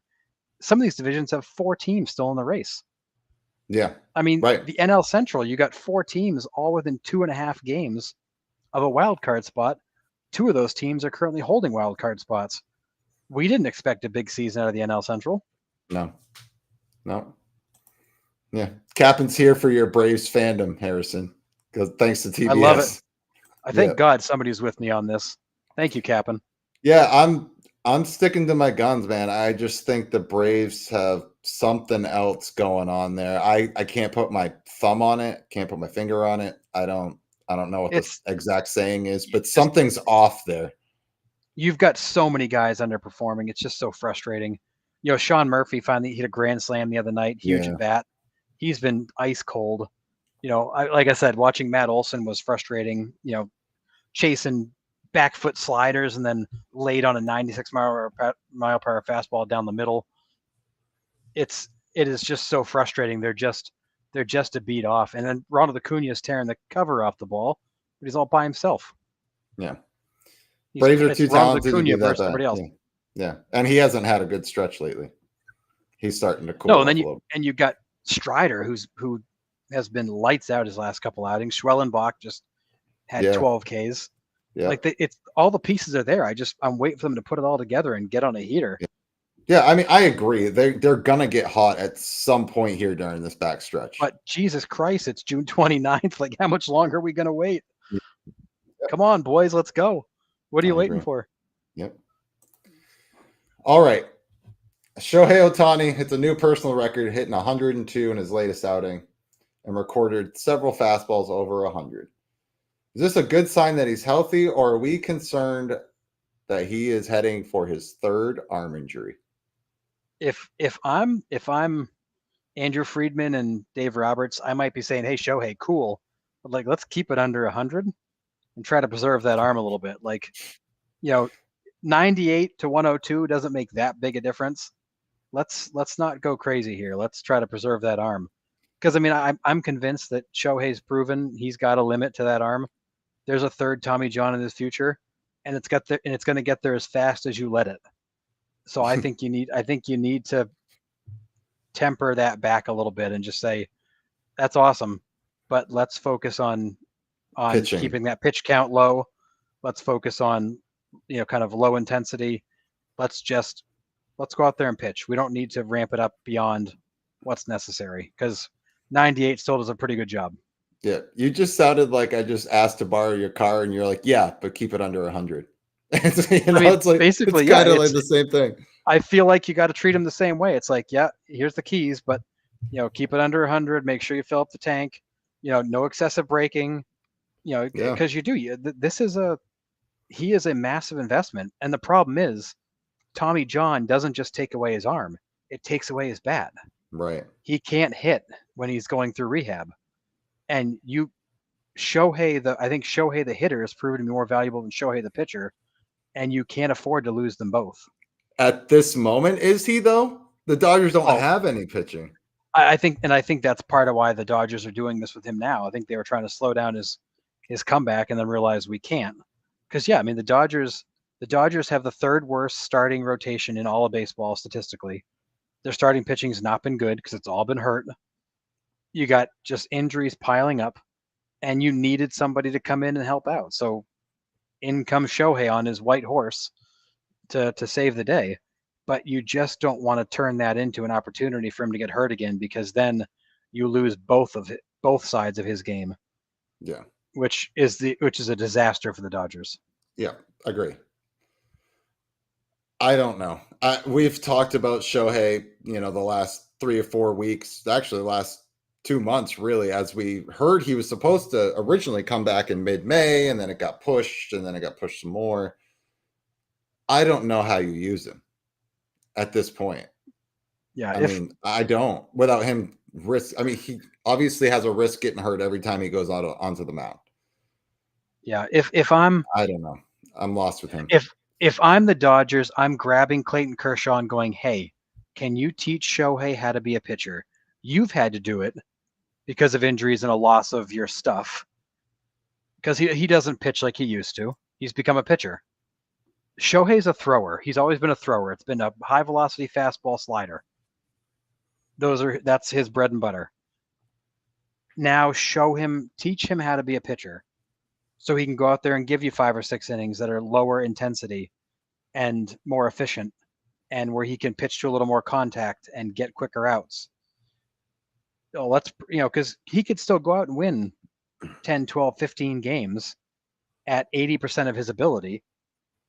some of these divisions have 4 teams still in the race. Yeah, I mean, the NL Central, you got 4 teams all within 2.5 games of a wild card spot. 2 of those teams are currently holding wild card spots. We didn't expect a big season out of the NL Central. No. Yeah. Captain's here for your Braves fandom, Harrison. Because thanks to TBS. I love it. I thank God somebody's with me on this. Thank you, Captain. Yeah, I'm sticking to my guns, man. I just think the Braves have something else going on there. I can't put my thumb on it, can't put my finger on it. I don't know what the It's exact saying is, but just something's off there. you've got so many guys underperforming. It's just so frustrating. You know, Sean Murphy finally hit a grand slam the other night, huge Yeah. at bat. He's been ice cold. You know, like I said, watching Matt Olson was frustrating. You know, chasing back foot sliders and then laid on a 96 mile per hour fastball down the middle. It is just so frustrating. They're just a beat off. And then Ronald Acuna is tearing the cover off the ball, but he's all by himself. Yeah. Braves are too Ronald talented to Acuna do that versus bad. everybody else. Yeah. Yeah. And he hasn't had a good stretch lately. He's starting to cool No, off and a then little. you got Strider, who has been lights out his last couple outings. Schwellenbach just had Yeah. 12 Ks. Yeah. Like it's all the pieces are there. I'm waiting for them to put it all together and get on a heater. Yeah, I mean, I agree. They're gonna get hot at some point here during this backstretch. But Jesus Christ, it's June 29th. Like, how much longer are we gonna wait? Yeah. Come on, boys, let's go. What are you I waiting agree. for? Yep. All right. Shohei Ohtani hits a new personal record, hitting 102 in his latest outing, and recorded several fastballs over 100. Is this a good sign that he's healthy, or are we concerned that he is heading for his third arm injury? If I'm Andrew Friedman and Dave Roberts, I might be saying, hey, Shohei, cool. But like, let's keep it under 100 and try to preserve that arm a little bit. Like, you know, 98 to 102 doesn't make that big a difference. Let's not go crazy here. Let's try to preserve that arm. Because I mean, I'm convinced that Shohei's proven he's got a limit to that arm. There's a third Tommy John in his future, and it's going to get there as fast as you let it. So I think you need to temper that back a little bit and just say, that's awesome, but let's focus on Pitching. keeping that pitch count low. Let's focus on, you know, kind of low intensity. Let's go out there and pitch. We don't need to ramp it up beyond what's necessary, because 98 still does a pretty good job. Yeah, you just sounded like I just asked to borrow your car, and you're like, yeah, but keep it under 100. It's like basically, it's kind of like the same thing. I feel like you got to treat them the same way. It's like, yeah, here's the keys, but you know, keep it under 100. Make sure you fill up the tank. You know, no excessive braking. You know, because he is a massive investment, and the problem is, Tommy John doesn't just take away his arm; it takes away his bat. Right. He can't hit when he's going through rehab, and I think Shohei the hitter has proven to be more valuable than Shohei the pitcher, and you can't afford to lose them both. At this moment, is he though? The Dodgers don't have any pitching. I think that's part of why the Dodgers are doing this with him now. I think they were trying to slow down his comeback and then realize we can't. Because yeah, I mean the Dodgers have the third worst starting rotation in all of baseball statistically. Their starting pitching's not been good because it's all been hurt. You got just injuries piling up, and you needed somebody to come in and help out. So in comes Shohei on his white horse to save the day. But you just don't want to turn that into an opportunity for him to get hurt again, because then you lose both sides of his game. Yeah. Which is a disaster for the Dodgers. Yeah, agree. I don't know. We've talked about Shohei, you know, the last 3 or 4 weeks, actually the last 2 months, really, as we heard he was supposed to originally come back in mid-May, and then it got pushed, and then it got pushed some more. I don't know how you use him at this point. Yeah, I mean, I don't. Without him risk, I mean, he obviously has a risk getting hurt every time he goes onto the mound. Yeah, if I'm, I don't know. I'm lost with him. If I'm the Dodgers, I'm grabbing Clayton Kershaw and going, hey, can you teach Shohei how to be a pitcher? You've had to do it because of injuries and a loss of your stuff. Because he doesn't pitch like he used to. He's become a pitcher. Shohei's a thrower. He's always been a thrower. It's been a high velocity fastball slider. That's his bread and butter. Now teach him how to be a pitcher, so he can go out there and give you 5 or 6 innings that are lower intensity and more efficient, and where he can pitch to a little more contact and get quicker outs. Oh, because he could still go out and win 10, 12, 15 games at 80% of his ability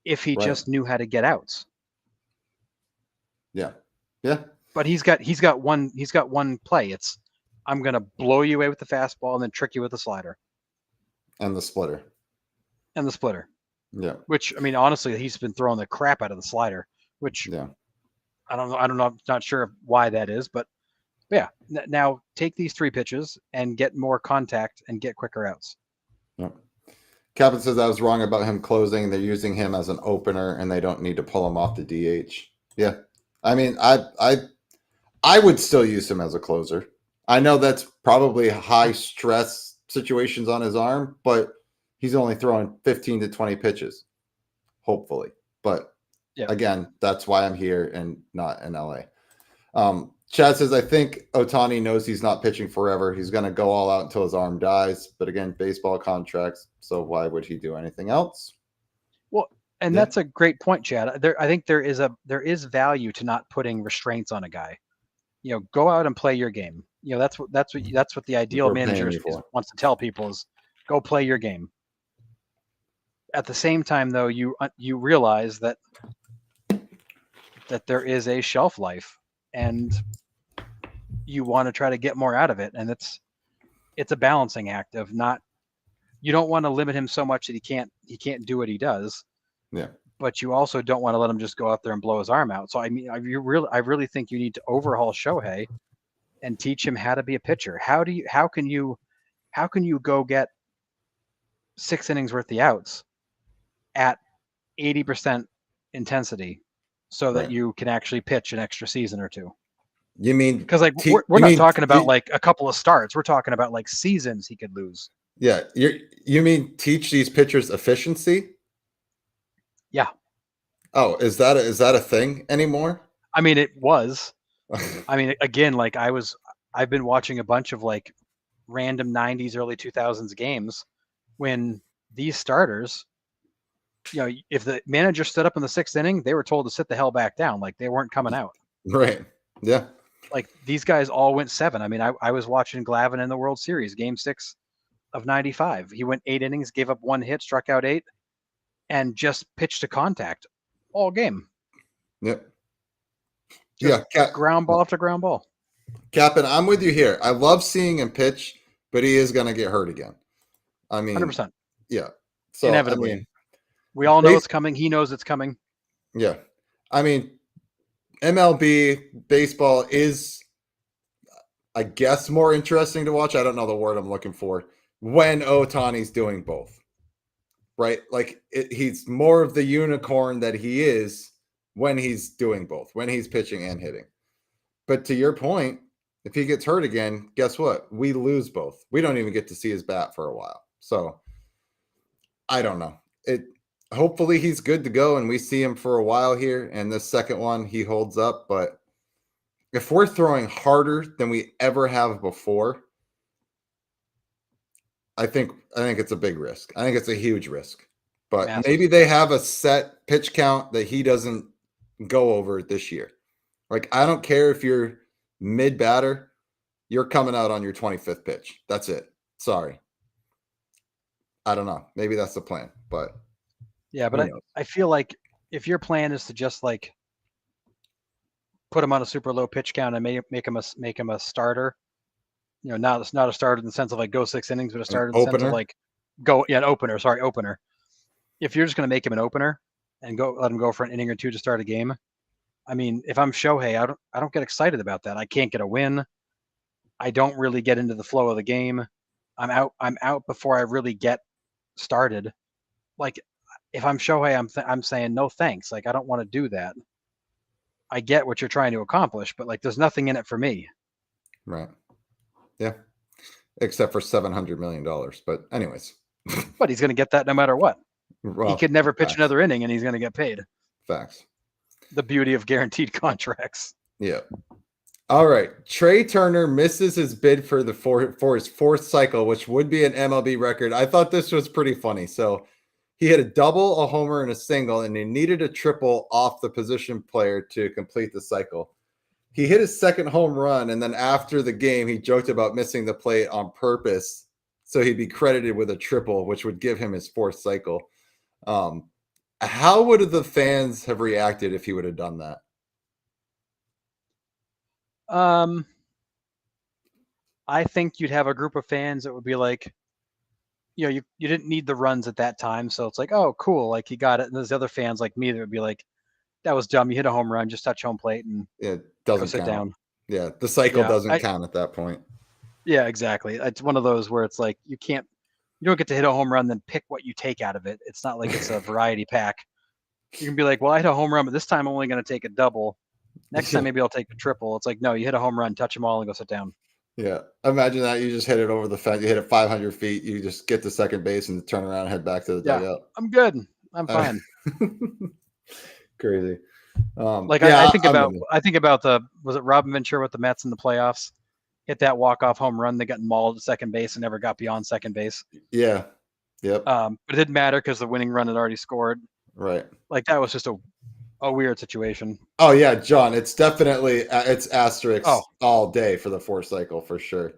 if he just knew how to get outs. Yeah. Yeah. But he's got one play. It's I'm gonna blow you away with the fastball and then trick you with the slider And the splitter. and the splitter. Yeah. Which, I mean, honestly, he's been throwing the crap out of the slider. Which Yeah. I don't know. I'm not sure why that is, but yeah. Now take these 3 pitches and get more contact and get quicker outs. Yeah. Captain says I was wrong about him closing. They're using him as an opener, and they don't need to pull him off the DH. Yeah, I mean, I would still use him as a closer. I know that's probably high stress situations on his arm, but he's only throwing 15 to 20 pitches, hopefully. But Yeah. again, that's why I'm here and not in LA. Chad says, I think Ohtani knows he's not pitching forever. He's going to go all out until his arm dies. But again, baseball contracts. So why would he do anything else? Well, and Yeah. that's a great point, Chad. I think there is value to not putting restraints on a guy. You know, go out and play your game. You know, that's what the ideal We're paying manager you for. wants to tell people is go play your game. At the same time, though, you realize that there is a shelf life, and you want to try to get more out of it, and it's a balancing act of not. You don't want to limit him so much that he can't do what he does. Yeah. But you also don't want to let him just go out there and blow his arm out. So I mean, I really think you need to overhaul Shohei and teach him how to be a pitcher. How can you go get 6 innings worth of outs at 80% intensity so that Right. you can actually pitch an extra season or 2? You mean Because like Te- we're you not mean talking about te- like a couple of starts. We're talking about like seasons he could lose. Yeah, you mean teach these pitchers efficiency? Yeah. Oh, is that a thing anymore? I mean, it was. I mean, again, like I've been watching a bunch of like random 90s, early 2000s games when these starters, you know, if the manager stood up in the 6th inning, they were told to sit the hell back down. Like they weren't coming out. Right. Yeah. Like these guys all went 7. I mean, I was watching Glavine in the World Series, game 6 of 95. He went 8 innings, gave up 1 hit, struck out 8, and just pitched to contact all game. Yep. Just Yeah. ground ball after ground ball. Captain, I'm with you here. I love seeing him pitch, but he is going to get hurt again. I mean, 100%. yeah. So Inevitably. I mean, We all know it's coming. He knows it's coming. yeah. I mean, MLB baseball is, I guess, more interesting to watch. I don't know the word I'm looking for when Ohtani's doing both. Right? Like he's more of the unicorn that he is when he's doing both, when he's pitching and hitting. But to your point, if he gets hurt again, guess what? We lose both. We don't even get to see his bat for a while. So I don't know. Hopefully he's good to go and we see him for a while here. And this second one, he holds up. But if we're throwing harder than we ever have before, I think it's a big risk. I think it's a huge risk. But Massive. maybe they have a set pitch count that he doesn't go over this year. Like, I don't care if you're mid batter, you're coming out on your 25th pitch. That's it. Sorry. I don't know. Maybe that's the plan, but yeah, but I feel like if your plan is to just like put him on a super low pitch count and make him a starter, you know, not a starter in the sense of like go 6 innings, but a starter in the sense of like an opener. If you're just going to make him an opener and let him go for an inning or 2 to start a game, I mean, if I'm Shohei, I don't get excited about that. I can't get a win. I don't really get into the flow of the game. I'm out before I really get started. Like if I'm Shohei, I'm saying no thanks. Like I don't want to do that. I get what you're trying to accomplish, but like there's nothing in it for me. Right. Yeah. Except for $700 million. But anyways. But he's going to get that no matter what. Well, he could never pitch facts. another inning and he's going to get paid. Facts. The beauty of guaranteed contracts. Yeah. All right. Trey Turner misses his bid for his 4th cycle, which would be an MLB record. I thought this was pretty funny. So he hit a double, a homer, and a single, and he needed a triple off the position player to complete the cycle. He hit his 2nd home run, and then after the game, he joked about missing the plate on purpose so he'd be credited with a triple, which would give him his 4th cycle. How would the fans have reacted if he would have done that? I think you'd have a group of fans that would be like, you didn't need the runs at that time, so it's like, oh, cool, like he got it. And there's other fans like me that would be like, that was dumb. You hit a home run, just touch home plate and It go doesn't sit count. down. Yeah, the cycle Yeah, doesn't count at that point. Yeah, exactly. It's one of those where it's like you don't get to hit a home run then pick what you take out of it. It's not like it's a variety pack. You can be like, well, I hit a home run, but this time I'm only going to take a double. Next time maybe I'll take a triple. It's like, no, you hit a home run, touch them all, and go sit down. Yeah, imagine that you just hit it over the fence. You hit it 500 feet. You just get to second base and turn around and head back to the dugout. I'm good. I'm fine. Crazy. Like yeah, I think about was it Robin Ventura with the Mets in the playoffs? Hit that walk-off home run. They got mauled at second base and never got beyond second base. Yeah. Yep. But it didn't matter because the winning run had already scored. Right. Like that was just a weird situation. Oh yeah, John. It's definitely it's asterisks all day for the fourth cycle for sure.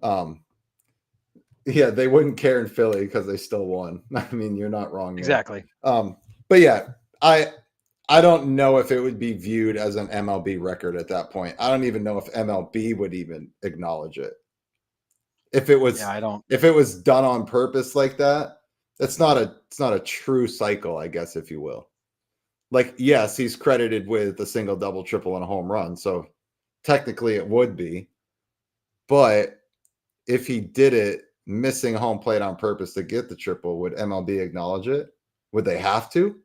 Yeah, they wouldn't care in Philly because they still won. I mean, you're not wrong. Exactly. But yeah, I don't know if it would be viewed as an MLB record at that point. I don't even know if MLB would even acknowledge it. If it was, if it was done on purpose like that, it's not a true cycle, I guess, if you will. Like, yes, he's credited with a single, double, triple, and a home run. So technically it would be. But if he did it missing home plate on purpose to get the triple, would MLB acknowledge it? Would they have to?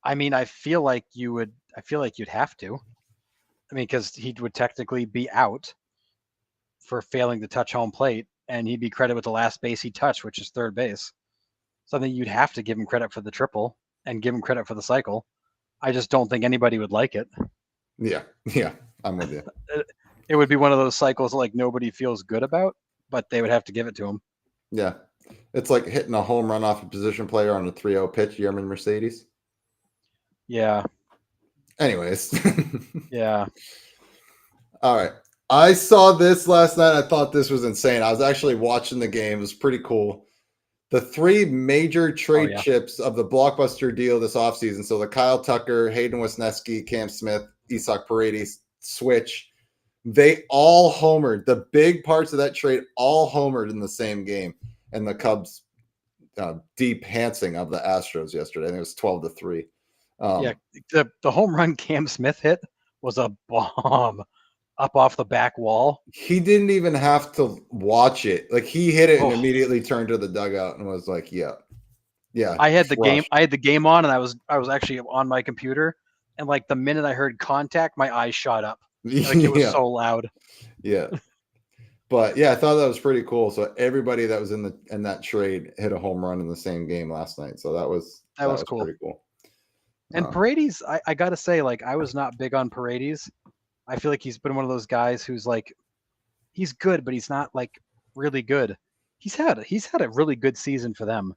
I mean, I feel like you'd have to. I mean, because he would technically be out for failing to touch home plate, and he'd be credited with the last base he touched, which is third base. So I think you'd have to give him credit for the triple and give him credit for the cycle. I just don't think anybody would like it. Yeah, I'm with you. It would be one of those cycles like nobody feels good about, but they would have to give it to him. Yeah, it's like hitting a home run off a position player on a 3-0 pitch. Yerman Mercedes. Yeah. Anyways. Yeah. All right. I saw this last night. I thought this was insane. I was actually watching the game. It was pretty cool. The three major trade chips of the blockbuster deal this offseason. So the Kyle Tucker, Hayden Wesneski, Cam Smith, Isaac Paredes switch. They all homered. The big parts of that trade all homered in the same game. And the Cubs deep pantsing of the Astros yesterday. I think it was 12-3. The home run Cam Smith hit was a bomb up off the back wall. He didn't even have to watch it. Like he hit it and immediately turned to the dugout and was like, yeah. I had the game on and I was actually on my computer, and like the minute I heard contact, my eyes shot up. Like it was so loud. Yeah. But yeah, I thought that was pretty cool. So everybody that was in that trade hit a home run in the same game last night. So that was cool. Pretty cool. And Paredes, I gotta say, like I was not big on Paredes. I feel like he's been one of those guys who's like, he's good, but he's not like really good. He's had a really good season for them.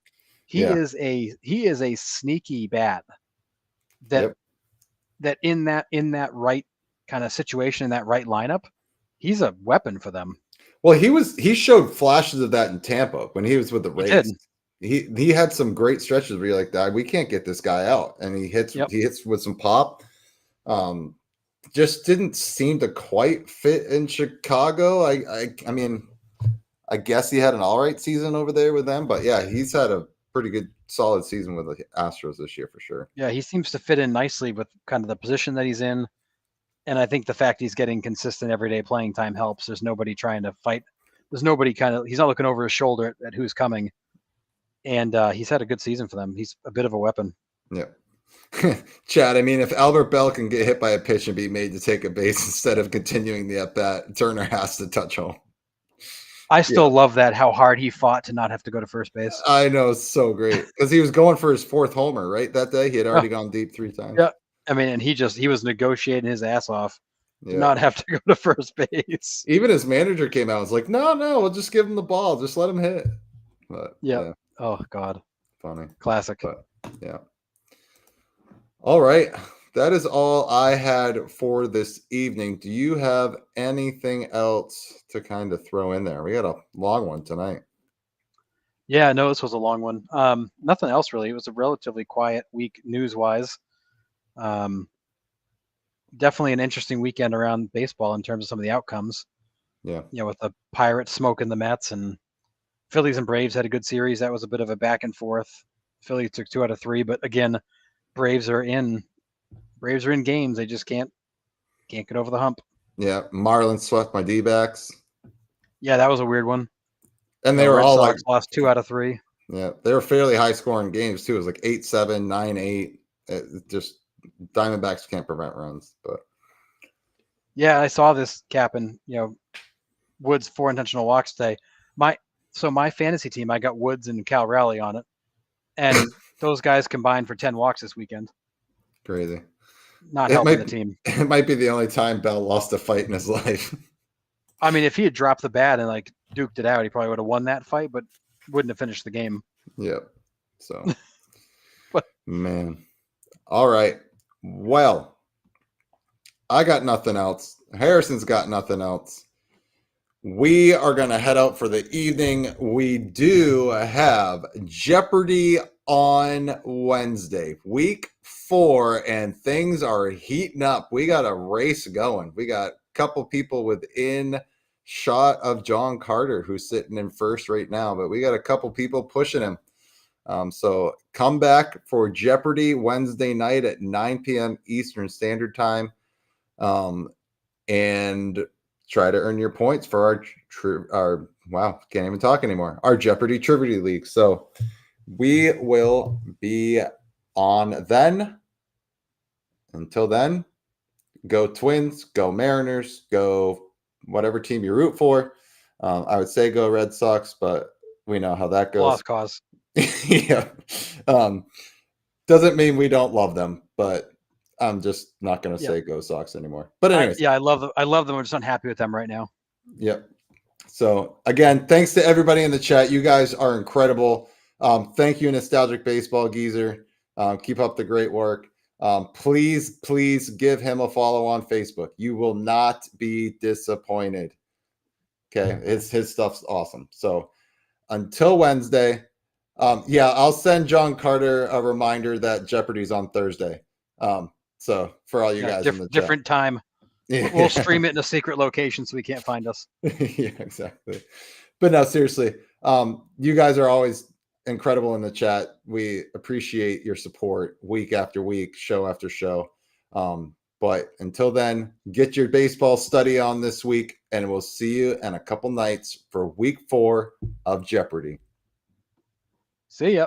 He is a sneaky bat that in that right kind of situation, in that right lineup, he's a weapon for them. Well, he showed flashes of that in Tampa when he was with the Rays. He had some great stretches where you're like, we can't get this guy out, and he hits with some pop. Just didn't seem to quite fit in Chicago. I mean, I guess he had an all right season over there with them, but yeah, he's had a pretty good solid season with the Astros this year for sure. Yeah, he seems to fit in nicely with kind of the position that he's in. And I think the fact he's getting consistent everyday playing time helps. There's nobody trying to fight. There's nobody he's not looking over his shoulder at who's coming. And he's had a good season for them. He's a bit of a weapon. Yeah. Chad, I mean, if Albert Bell can get hit by a pitch and be made to take a base instead of continuing the at-bat, Turner has to touch home. I still love that, how hard he fought to not have to go to first base. I know, it's so great. Because he was going for his fourth homer, right? That day he had already gone deep 3 times. Yeah. I mean, and he was negotiating his ass off to not have to go to first base. Even his manager came out and was like, no, we'll just give him the ball. Just let him hit. But yeah. Oh, God. Funny. Classic. But, yeah. All right. That is all I had for this evening. Do you have anything else to kind of throw in there? We got a long one tonight. Yeah, no, this was a long one. Nothing else really. It was a relatively quiet week news-wise. definitely an interesting weekend around baseball in terms of some of the outcomes. Yeah. With the Pirates smoking the Mets, and Phillies and Braves had a good series. That was a bit of a back and forth. Phillies took 2 out of 3, but again, Braves are in games. They just can't get over the hump. Yeah. Marlins swept my D-backs. Yeah, that was a weird one. And they were Red all Sox like, lost 2 out of 3. yeah, they were fairly high scoring games too. It was like 8-7, 9-8. Just Diamondbacks can't prevent runs, but Yeah, I saw this Cap, and Woods 4 intentional walks today. My fantasy team, I got Woods and Cal Raleigh on it, and those guys combined for 10 walks this weekend. crazy. Not helping the team. It might be the only time Bell lost a fight in his life. I mean, if he had dropped the bat and like duked it out, he probably would have won that fight, but wouldn't have finished the game. Yep. So, But- man. All right. Well, I got nothing else. Harrison's got nothing else. We are going to head out for the evening. We do have Jeopardy on Wednesday, week 4, and things are heating up. We got a race going. We got a couple people within shot of John Carter, who's sitting in first right now, but we got a couple people pushing him. So come back for Jeopardy Wednesday night at 9 p.m. Eastern Standard Time, and try to earn your points for our can't even talk anymore. Our Jeopardy Trivia League. So we will be on then. Until then, go Twins, go Mariners, go whatever team you root for. I would say go Red Sox, but we know how that goes. Lost cause. Yeah. Doesn't mean we don't love them, but I'm just not going to say go Sox anymore. But anyways. I love them. I love them. I'm just unhappy with them right now. Yep. So again, thanks to everybody in the chat. You guys are incredible. Thank you, Nostalgic Baseball Geezer. Keep up the great work. Please give him a follow on Facebook. You will not be disappointed. Okay. His stuff's awesome. So until Wednesday, I'll send John Carter a reminder that Jeopardy's on Thursday. So for all you guys in the different chat. time. Yeah. We'll stream it in a secret location so he can't find us. Yeah, exactly. But no, seriously, you guys are always incredible in the chat. We appreciate your support week after week, show after show. But until then, get your baseball study on this week, and we'll see you in a couple nights for week 4 of Jeopardy. See ya.